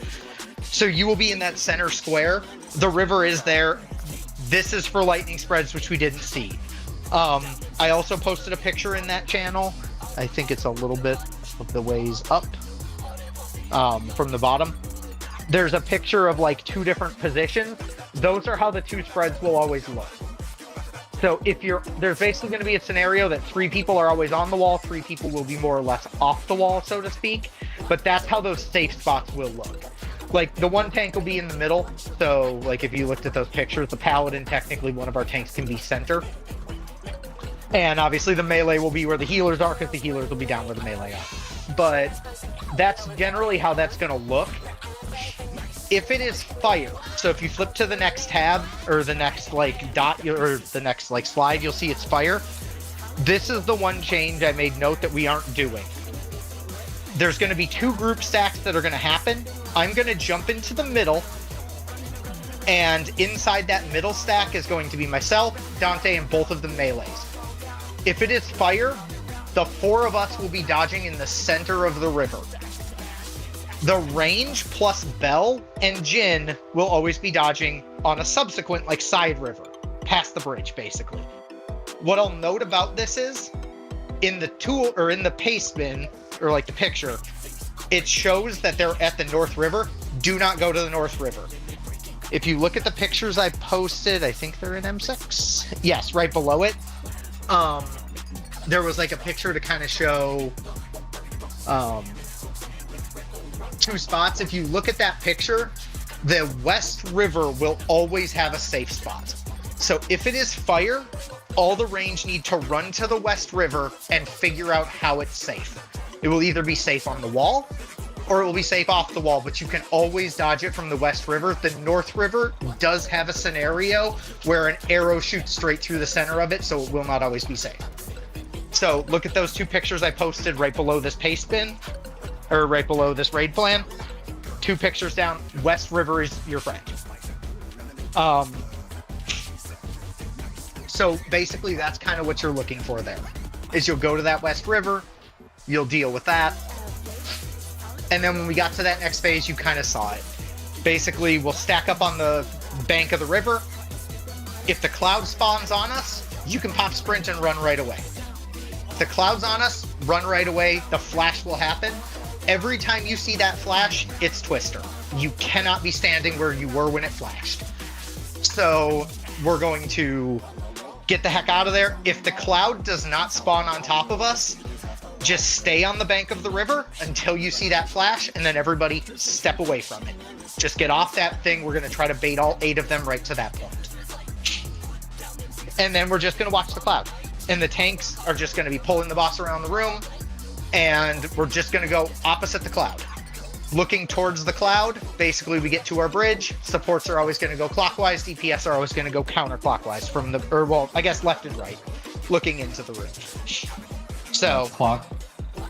A: So you will be in that center square. The river is there. This is for lightning spreads, which we didn't see. I also posted a picture in that channel. I think it's a little bit of the ways up from the bottom. There's a picture of like 2 different positions. Those are how the 2 spreads will always look. So if there's basically going to be a scenario that 3 people are always on the wall, 3 people will be more or less off the wall, so to speak. But that's how those safe spots will look. Like, the one tank will be in the middle. So, like, if you looked at those pictures, the paladin, technically one of our tanks can be center. And obviously the melee will be where the healers are, because the healers will be down where the melee are. But that's generally how that's going to look. If it is fire, so if you flip to the next tab, or the next, like, dot, or the next, like, slide, you'll see it's fire. This is the one change I made note that we aren't doing. There's going to be 2 group stacks that are going to happen. I'm going to jump into the middle, and inside that middle stack is going to be myself, Dante, and both of the melees. If it is fire, the 4 of us will be dodging in the center of the river. The range plus Bell and Jin will always be dodging on a subsequent, like, side river, past the bridge, basically. What I'll note about this is, in the tool, or in the paste bin, or like the picture, it shows that they're at the North River. Do not go to the North River. If you look at the pictures I posted, I think they're in M6. Yes, right below it. There was like a picture to kind of show 2 spots. If you look at that picture, the West River will always have a safe spot. So if it is fire, all the range need to run to the West River and figure out how it's safe. It will either be safe on the wall, or it will be safe off the wall, but you can always dodge it from the West River. The North River does have a scenario where an arrow shoots straight through the center of it, so it will not always be safe. So look at those 2 pictures I posted right below this paste bin, or right below this raid plan. 2 pictures down, West River is your friend. So basically that's kind of what you're looking for there, is you'll go to that West River, you'll deal with that. And then when we got to that next phase, you kind of saw it. Basically, we'll stack up on the bank of the river. If the cloud spawns on us, you can pop sprint and run right away. If the cloud's on us, run right away. The flash will happen. Every time you see that flash, it's Twister. You cannot be standing where you were when it flashed. So we're going to get the heck out of there. If the cloud does not spawn on top of us, just stay on the bank of the river until you see that flash, and then everybody step away from it. Just get off that thing. We're going to try to bait all 8 of them right to that point. And then we're just going to watch the cloud. And the tanks are just going to be pulling the boss around the room, and we're just going to go opposite the cloud. Looking towards the cloud, basically we get to our bridge. Supports are always going to go clockwise. DPS are always going to go counterclockwise from the, or well, I guess left and right, looking into the room. So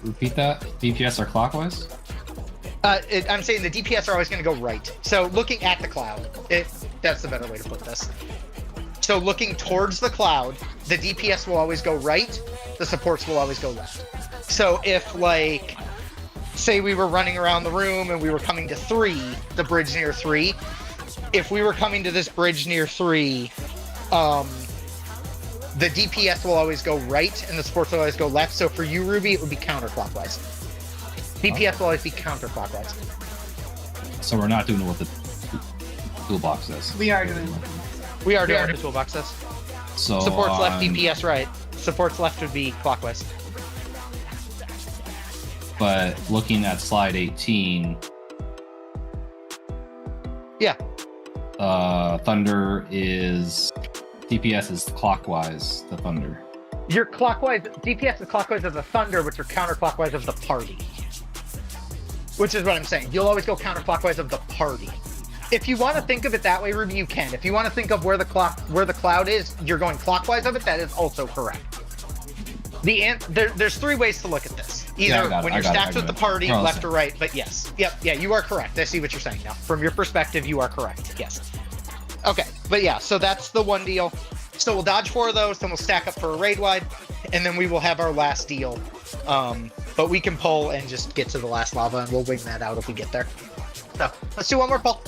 F: repeat that. DPS are clockwise.
A: I'm saying the DPS are always going to go right. So looking at the cloud, that's the better way to put this. So looking towards the cloud, the DPS will always go right. The supports will always go left. So if, like, say we were running around the room and we were coming to 3, the bridge near 3. If we were coming to this bridge near 3, the DPS will always go right and the supports will always go left. So for you, Ruby, it would be counterclockwise. DPS will always be counterclockwise.
F: So we're not doing what the toolbox says.
E: We are doing.
A: We are doing what the toolbox says.
F: So
A: supports left, DPS right. Supports left would be clockwise.
F: But looking at slide 18,
A: yeah.
F: Thunder is DPS is clockwise. The Thunder.
A: You're clockwise. DPS is clockwise of the thunder, which are counterclockwise of the party. Which is what I'm saying. You'll always go counterclockwise of the party. If you want to think of it that way, Ruby, you can. If you want to think of where the cloud is, you're going clockwise of it. That is also correct. There's 3 ways to look at this. Either when you're stacked with the party, left or right. But yes, yeah, you are correct. I see what you're saying now. From your perspective, you are correct. Yes. Okay, but yeah, so that's the one deal. So we'll dodge 4 of those, then we'll stack up for a raid wide, and then we will have our last deal. But we can pull and just get to the last lava, and we'll wing that out if we get there. So let's do one more pull.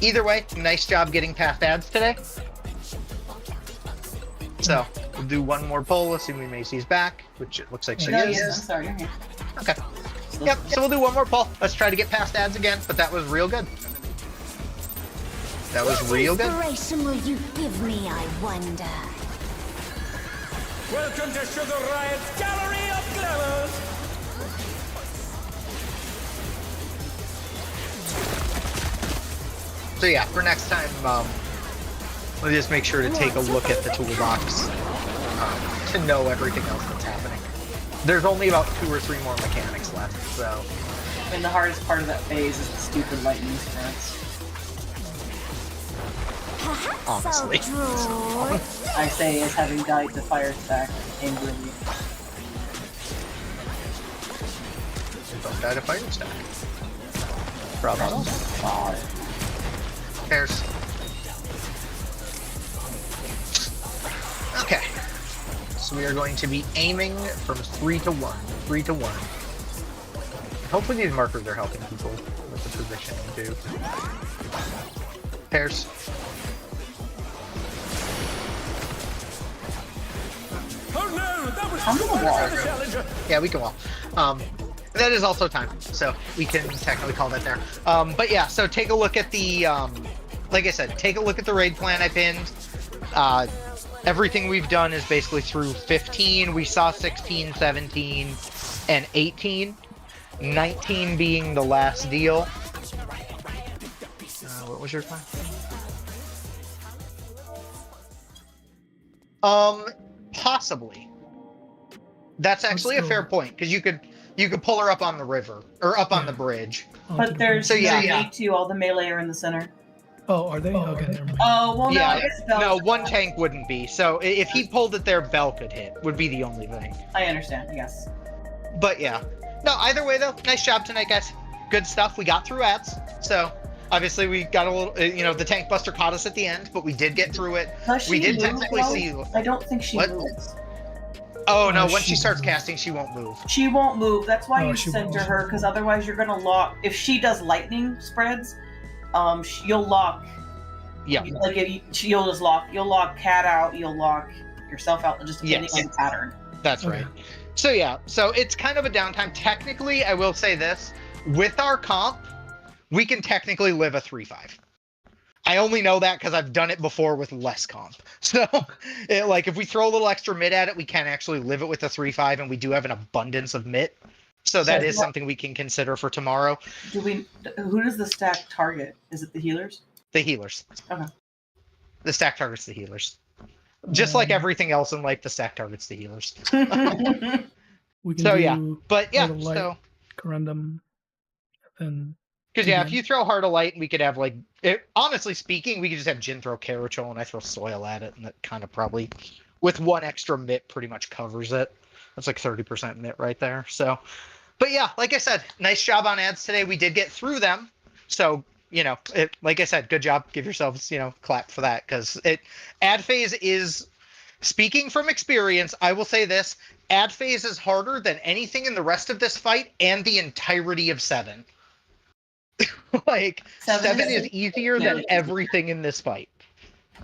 A: Either way, nice job getting past ads today. So we'll do one more pull, assuming Macy's back, which it looks like she is.
E: I'm sorry. I'm here.
A: Okay. Yep, so we'll do one more pull. Let's try to get past ads again, but that was real good. That was real good.
G: What inspiration will you give me, I wonder?
D: Welcome to Sugar Riot's Gallery of Glamours!
A: So yeah, for next time, we'll just make sure to take a look at the toolbox to know everything else that's happening. There's only about 2 or 3 more mechanics left, so...
E: And the hardest part of that phase is the stupid lightning strats.
A: Honestly.
E: I say as having died to fire stack angrily.
A: Don't die to fire stack. Problem.
E: God.
A: Cares. Okay. So we are going to be aiming from 3 to 1. 3 to 1. Hopefully these markers are helping people with the positioning too. Pairs.
D: Oh no, that was
E: I'm gonna wall.
D: the challenger!
A: Yeah, we can wall. That is also time, so we can technically call that there. But yeah, so take a look at the, like I said, take a look at the raid plan I pinned. Everything we've done is basically through 15. We saw 16, 17, and 18. 19 being the last deal. What was your plan? Possibly. That's actually a fair point, because you could pull her up on the river or up on the bridge.
E: But there's
A: So yeah,
E: no need to. All the melee are in the center.
C: Oh, are they? Okay, never mind.
E: Oh well, no.
A: Yeah,
E: I guess Bell.
A: no, one tank wouldn't be. So if he pulled it there, Bell could hit. Would be the only thing.
E: I understand. Yes.
A: But yeah, no. Either way though, nice job tonight, guys. Good stuff. We got through ads. So obviously we got a little. The tank buster caught us at the end, but we did get through it.
E: Does
A: We
E: she
A: did
E: move,
A: technically
E: though?
A: see.
E: I don't think she
A: What?
E: moves.
A: Oh no!
C: Oh,
A: Once she
C: she
A: starts
C: won't.
A: casting, she won't move.
E: She won't move. That's why
C: Oh,
E: you
C: she
E: center
C: won't.
E: her, because otherwise you're gonna lock. If she does lightning spreads, you'll lock.
A: Yeah.
E: Like you'll just lock. You'll lock Cat out. You'll lock yourself out, just depending
A: Yes.
E: on the pattern.
A: That's
C: Okay.
A: right. So yeah, so it's kind of a downtime. Technically, I will say this: with our comp, we can technically live a 3-5. I only know that because I've done it before with less comp. So, like, if we throw a little extra mid at it, we can actually live it with a 3-5, and we do have an abundance of mid. So that is something we can consider for tomorrow.
E: Who does the stack target? Is it the healers?
A: The healers.
E: Okay.
A: The stack targets the healers. Just like everything else in life, the stack targets the healers.
C: We can
A: So
C: do
A: yeah, but yeah,
C: Heart of Light,
A: so
C: Corundum, then
A: because yeah,
C: Mhm.
A: if you throw Heart of Light, we could have like, honestly speaking, we could just have Jin throw Carachol and I throw Soil at it, and that kind of probably, with one extra mitt, pretty much covers it. That's like 30% mitt right there. So, but yeah, like I said, nice job on ads today. We did get through them, so like I said, good job. Give yourselves clap for that, because ad phase is, speaking from experience, I will say this: ad phase is harder than anything in the rest of this fight and the entirety of 7. Like, 7 is easier than everything in this fight.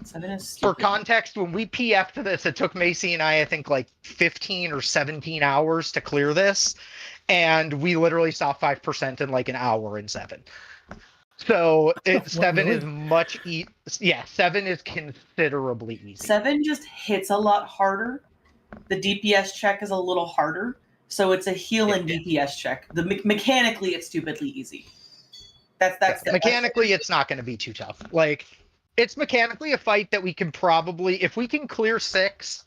E: 7 is
A: For
E: stupid.
A: context, when we PF'd this, it took Macy and I think, like 15 or 17 hours to clear this, and we literally saw 5% in like an hour in 7. So 7
C: really?
A: is much 7 is considerably easier.
E: 7 just hits a lot harder. The DPS check is a little harder, so it's a heal and DPS check. Mechanically, it's stupidly easy.
A: Mechanically, it's not going to be too tough. Like, it's mechanically a fight that we can probably, if we can clear 6,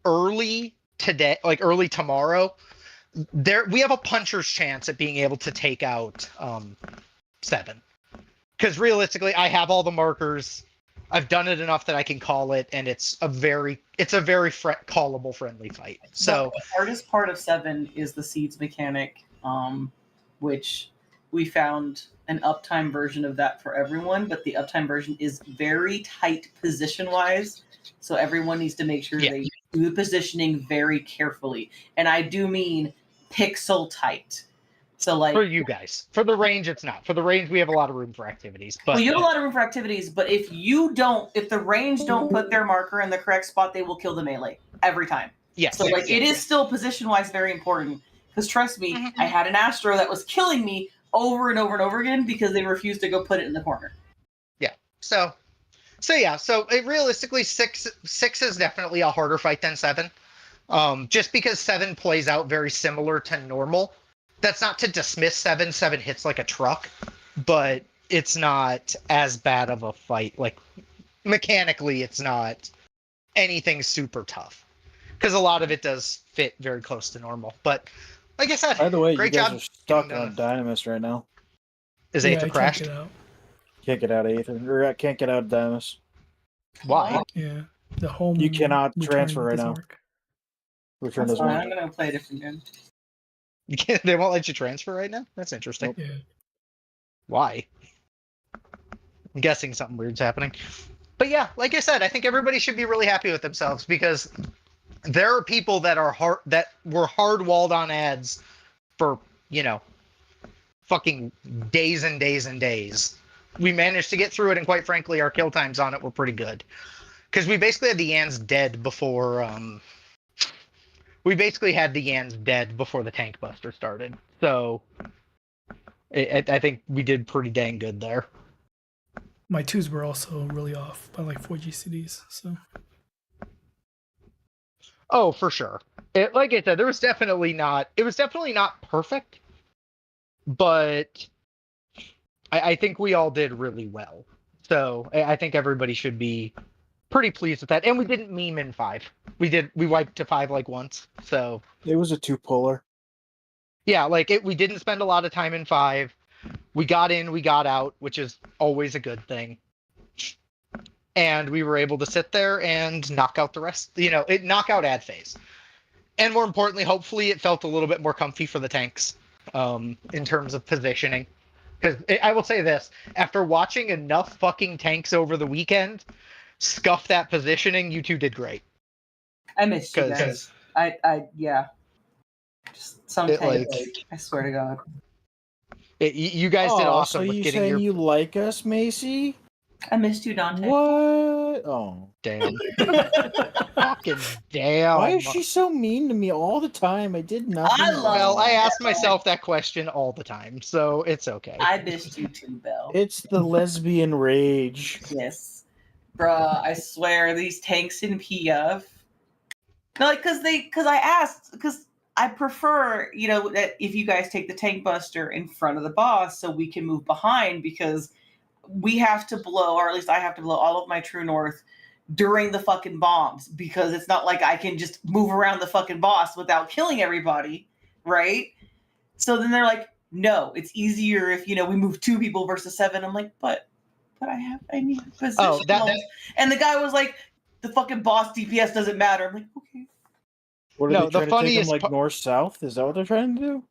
A: early today, like early tomorrow, we have a puncher's chance at being able to take out 7. Because realistically, I have all the markers. I've done it enough that I can call it, and it's a very callable friendly fight. So
E: the hardest part of 7 is the seeds mechanic, which we found an uptime version of that for everyone, but the uptime version is very tight position wise. So everyone needs to make sure they do the positioning very carefully. And I do mean pixel tight. So like
A: for you guys, for the range, it's not. For the range, we have a lot of room for activities. But
E: well, you have a lot of room for activities, but if the range don't put their marker in the correct spot, they will kill the melee every time.
A: Yes.
E: So it is still position wise very important. Because trust me, I had an Astro that was killing me over and over and over again because they refused to go put it in the corner.
A: Yeah. So realistically, 6 is definitely a harder fight than 7. Just because 7 plays out very similar to normal. That's not to dismiss 7. 7 hits like a truck, but it's not as bad of a fight. Like, mechanically, it's not anything super tough. Because a lot of it does fit very close to normal. But, like I said,
H: By the way,
A: great
H: you guys
A: job
H: are stuck on Dynamis right now.
A: Is
C: Yeah,
A: Aether
C: I
A: crashed?
H: Can't get out of Aether. Or I can't get out of Dynamis.
A: Why?
C: Yeah, the home.
H: You cannot
C: return
H: transfer right
C: doesn't
H: now.
C: work.
H: Return
E: That's
H: doesn't
E: fine.
H: work.
E: I'm gonna play a different game.
A: They won't let you transfer right now? That's interesting.
C: Yeah.
A: Why? I'm guessing something weird's happening. But yeah, like I said, I think everybody should be really happy with themselves because there are people that were hard walled on ads for, fucking days and days and days. We managed to get through it, and quite frankly, our kill times on it were pretty good. Because we basically had the Yans dead before the Tank Buster started. So I think we did pretty dang good there.
C: My 2s were also really off by like 4 GCDs. So.
A: Oh, for sure. Like I said, it was definitely not perfect, but I think we all did really well. So I think everybody should be pretty pleased with that. And we didn't meme in 5. We wiped to 5 like once. So
H: It was a 2-puller.
A: yeah, we didn't spend a lot of time in 5. We got in, we got out, which is always a good thing. And we were able to sit there and knock out the rest, knock out ad phase. And more importantly, hopefully it felt a little bit more comfy for the tanks in terms of positioning. Because I will say this, after watching enough fucking tanks over the weekend scuff that positioning, you two did great.
E: I missed you guys. Yeah. Just some tanks. I swear to God.
A: You guys did awesome
H: so
A: with
H: you
A: getting
H: saying you like us, Macy?
E: I missed you, Dante.
H: What? Oh.
A: Damn. Fucking damn.
H: Why is she so mean to me all the time? I did nothing.
A: I ask myself that question all the time, so it's okay.
E: I missed you too, Belle.
H: It's the lesbian rage.
E: Yes. Bruh, I swear, these tanks in PF. No, because I asked, because I prefer, that if you guys take the tank buster in front of the boss so we can move behind, because we have to blow, or at least I have to blow all of my True North during the fucking bombs, because it's not like I can just move around the fucking boss without killing everybody, right? So then they're like, no, it's easier if, we move 2 people versus 7. I'm like, but I need position.
A: Oh,
E: and the guy was like, the fucking boss DPS doesn't matter. I'm like, okay.
H: What are they trying to take them like north-south? Is that what they're trying to do?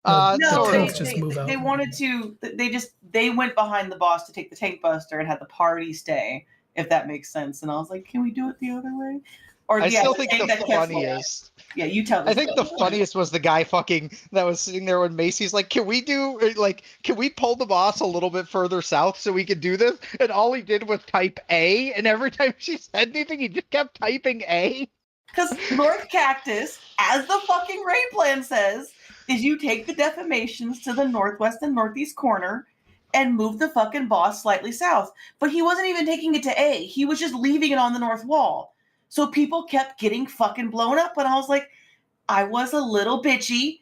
E: No,
C: move out.
E: they wanted to. They went behind the boss to take the tank buster and had the party stay, if that makes sense. And I was like, can we do it the other way? Or
A: I still think the funniest.
E: Yeah, you tell me.
A: I think the funniest was the guy that was sitting there when Macy's like, can we pull the boss a little bit further south so we could do this? And all he did was type A, and every time she said anything, he just kept typing A.
E: Because North Cactus, as the fucking raid plan says, is you take the defamations to the northwest and northeast corner and move the fucking boss slightly south. But he wasn't even taking it to A. He was just leaving it on the north wall. So people kept getting fucking blown up. And I was like, I was a little bitchy.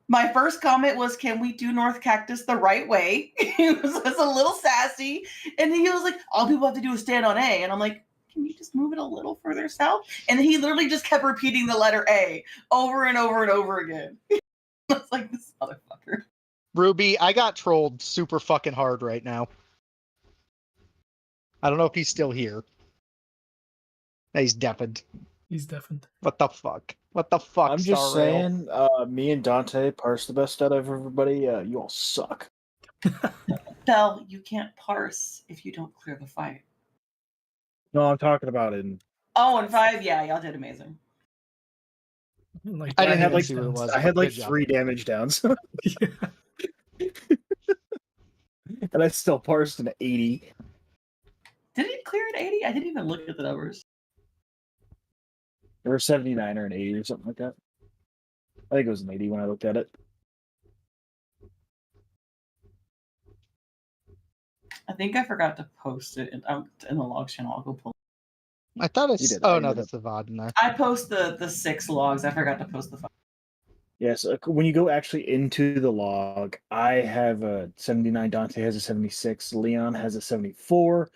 E: My first comment was, can we do North Cactus the right way? He was a little sassy. And he was like, all people have to do is stand on A. And I'm like, can you just move it a little further south? And he literally just kept repeating the letter A over and over and over again. I was like, this motherfucker.
A: Ruby, I got trolled super fucking hard right now. I don't know if he's still here. He's deafened.
C: He's deafened.
A: What the fuck? What the fuck,
H: I'm just
A: Star Rail?
H: saying, me and Dante parse the best out of everybody. You all suck.
E: Bell, you can't parse if you don't clear the fight.
H: No, I'm talking about in.
E: Oh, and 5, yeah, y'all did amazing.
C: Like
A: I didn't
H: had
A: even
H: like
A: see what it was.
H: I had like
A: Good job.
H: 3 damage downs,
C: yeah.
H: and I still parsed an 80.
E: Did it clear at 80? I didn't even look at the numbers.
H: Or a 79 or an 80 or something like that. I think it was an 80 when I looked at it.
E: I think I forgot to post it in the logs channel. I'll go pull.
A: I thought
H: You
A: it's.
H: did.
A: Oh
H: I
A: no,
H: did
A: that's the VOD in there.
E: I post the 6 logs. I forgot to post the 5.
H: Yes, when you go actually into the log, I have a 79, Dante has a 76, Leon has a 74,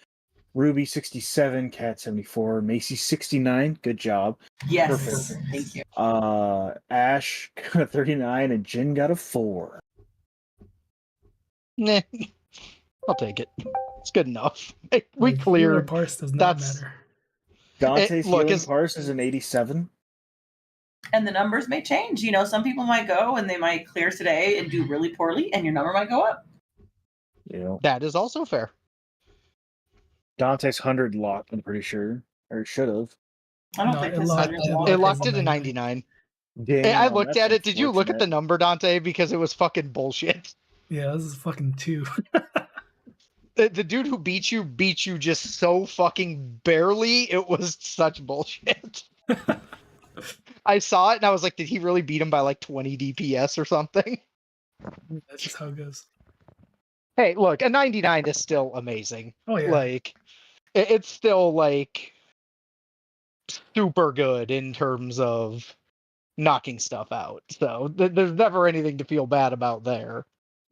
H: Ruby 67, Cat 74, Macy 69. Good job.
E: Yes.
H: Perfect.
E: Thank you.
H: Ash got a 39 and Jin got a 4.
A: Nah, I'll take it. It's good enough. We
C: Like, healer
A: cleared.
C: parse does not
A: That's-
C: matter.
H: Dante's
A: look,
H: healing
A: it's-
H: parse is an 87.
E: And the numbers may change. You know, some people might go and they might clear today and do really poorly, and your number might go up.
H: You know,
A: That is also fair.
H: Dante's 100 locked, I'm pretty sure, or it should have.
E: I don't
C: No,
E: think
C: it
E: his
C: locked-
E: 100
C: it
E: long.
A: It
C: locked
A: locked it at 99.
H: Damn,
A: I looked
H: that's
A: at it. Did you look at the
H: unfortunate.
A: number, Dante? Because it was fucking bullshit.
C: Yeah, this is fucking 2.
A: The dude who beat you just so fucking barely. It was such bullshit. I saw it and I was like, did he really beat him by like 20 DPS or something?
C: That's just how it goes.
A: Hey, look, a 99 is still amazing.
C: Oh yeah.
A: Like, it's still like super good in terms of knocking stuff out. So there's never anything to feel bad about there.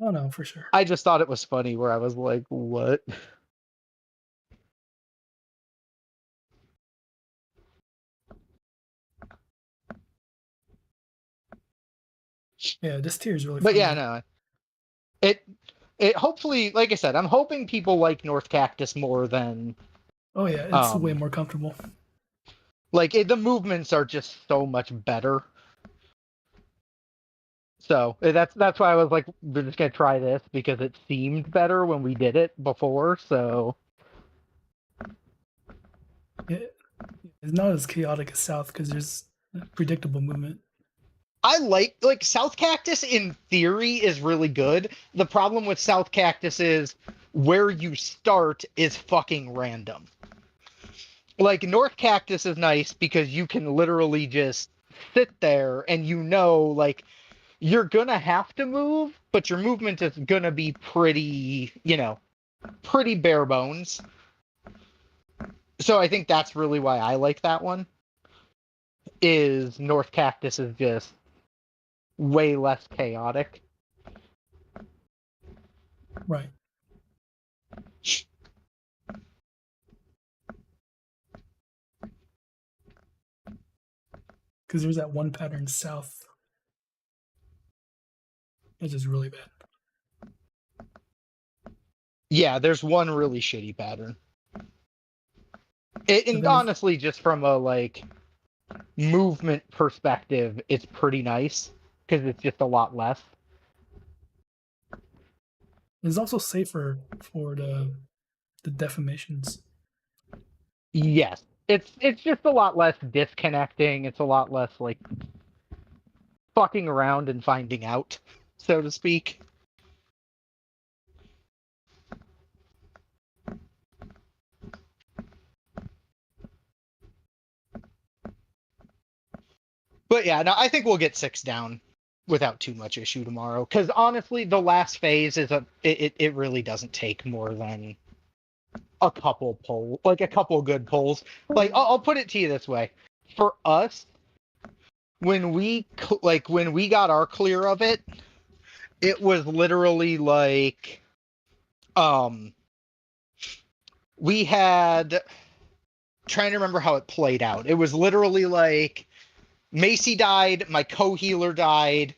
C: Oh no, for sure.
A: I just thought it was funny where I was like, what?
C: Yeah, this tier is really
A: But
C: fun.
A: yeah, no. It hopefully, like I said, I'm hoping people like North Cactus more than
C: Oh yeah, it's
A: Um,
C: way more comfortable.
A: like the movements are just so much better. So that's why I was like, we're just gonna try this because it seemed better when we did it before. So
C: It's not as chaotic as South because there's predictable movement.
A: I like South Cactus in theory is really good. The problem with South Cactus is where you start is fucking random. Like North Cactus is nice because you can literally just sit there and you know like you're gonna have to move, but your movement is gonna be pretty, pretty bare bones. So I think that's really why I like that one. Is North Cactus is just way less chaotic.
C: Right. Because there's that one pattern South. It's just really bad.
A: Yeah, there's one really shitty pattern. And
C: then-
A: honestly, just from a like movement perspective, it's pretty nice because it's just a lot less.
C: It's also safer for the deformations.
A: Yes, it's just a lot less disconnecting. It's a lot less like fucking around and finding out, so to speak. But yeah, no, I think we'll get 6 down without too much issue tomorrow. Because honestly, the last phase is it really doesn't take more than a couple a couple good pulls. Like I'll put it to you this way: for us, when we got our clear of it, it was literally like, we had trying to remember how it played out. It was literally like Macy died, my co-healer died,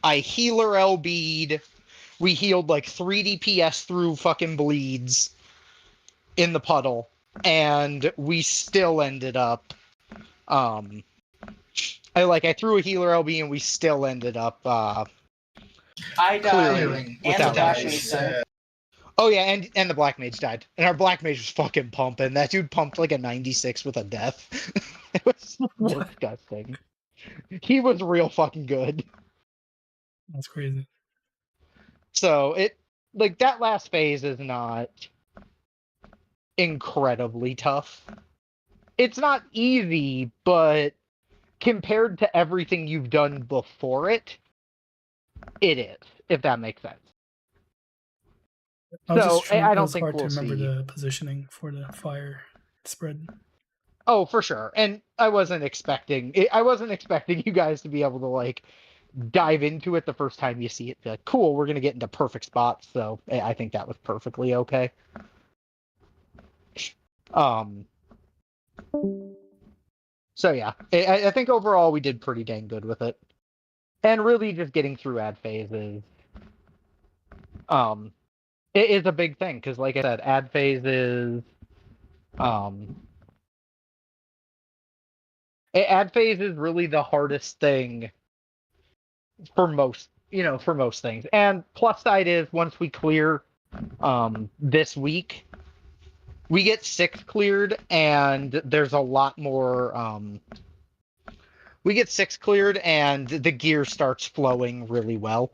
A: I healer LB'd, we healed like 3 DPS through fucking bleeds in the puddle, and we still ended up I threw a healer LB and we still ended up
E: I died,
A: clearing
E: and
A: without
E: the black mage
A: issues.
E: died.
A: Oh yeah, and the black mage died. And our black mage was fucking pumping. That dude pumped like a 96 with a death. It was disgusting. He was real fucking good.
C: That's crazy.
A: So it like that last phase is not incredibly tough. It's not easy, but compared to everything you've done before it, it is, if that makes sense.
C: I was
A: So,
C: just trying,
A: I
C: it
A: don't
C: was
A: think
C: hard
A: we'll
C: to remember
A: see.
C: the positioning for the fire spread.
A: Oh, for sure. And I wasn't expecting you guys to be able to like dive into it the first time you see it. Be like, cool, we're gonna get into perfect spots. So I think that was perfectly okay. So yeah, I think overall we did pretty dang good with it, and really just getting through ad phases, it is a big thing because, like I said, ad phases, ad phase is really the hardest thing for most things. And plus side is once we clear this week, we get 6 cleared, and there's a lot more. We get 6 cleared, and the gear starts flowing really well.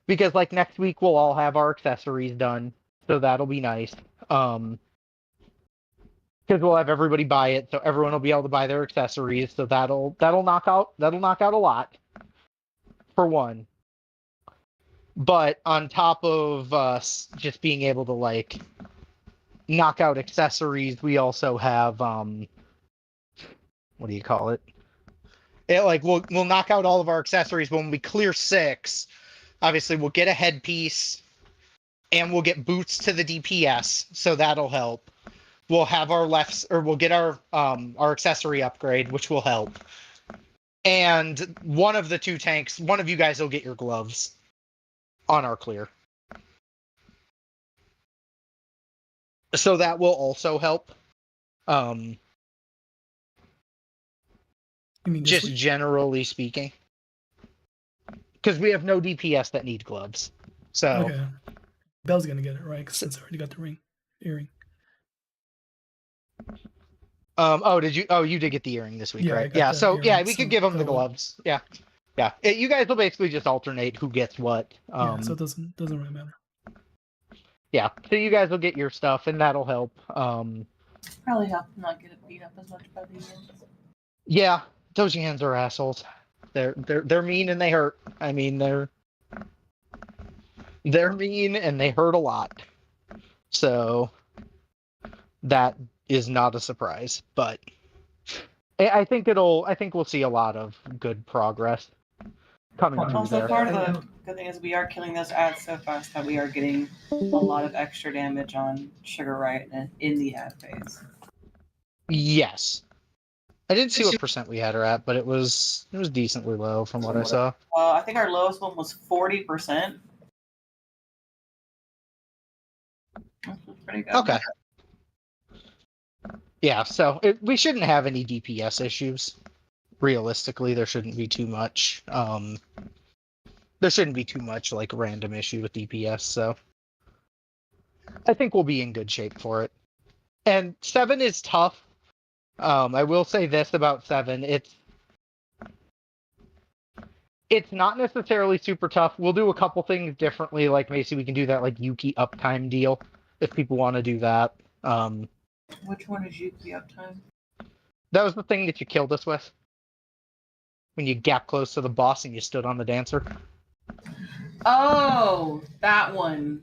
A: Because like next week we'll all have our accessories done, so that'll be nice. Because we'll have everybody buy it, so everyone will be able to buy their accessories. So that'll knock out a lot, for one. But on top of us just being able to like knock out accessories, we also have what do you call it? We'll knock out all of our accessories, but when we clear 6, obviously we'll get a headpiece and we'll get boots to the DPS, so that'll help. We'll have we'll get our accessory upgrade, which will help. And one of the 2 tanks, one of you guys will get your gloves on our clear. So that will also help.
C: You mean this
A: Just
C: week?
A: generally speaking. Because we have no DPS that need gloves. So
C: Okay. Bell's gonna get it, right? Because it's already got the earring.
A: you did get the earring this week,
C: Yeah, I
A: right?
C: got
A: Yeah,
C: the
A: so
C: earring,
A: yeah, we
C: so
A: could give them the
C: that'll-
A: gloves. Yeah. You guys will basically just alternate who gets what.
C: Yeah, so it doesn't really matter.
A: Yeah, so you guys will get your stuff, and that'll help.
E: Probably help not get it beat up as much by the Yans.
A: Yeah, those Yans are assholes. They're mean and they hurt. I mean, they're mean and they hurt a lot. So that is not a surprise, but I think we'll see a lot of good progress coming through
E: Also,
A: there.
E: part of the good thing is we are killing those ads so fast that we are getting a lot of extra damage on Sugar Riot in the ad phase.
A: Yes. I didn't see what percent we had her at, but it was decently low from what I saw.
E: I think our lowest one was 40%. Which was pretty good.
A: Okay. Yeah, so we shouldn't have any DPS issues. Realistically, there shouldn't be too much. There shouldn't be too much like random issue with DPS, so I think we'll be in good shape for it. And 7 is tough. I will say this about 7: it's not necessarily super tough. We'll do a couple things differently, like maybe we can do that like Yuki uptime deal if people want to do that.
E: Which one is Yuki uptime?
A: That was the thing that you killed us with. When you gap close to the boss and you stood on the dancer.
E: Oh, that one.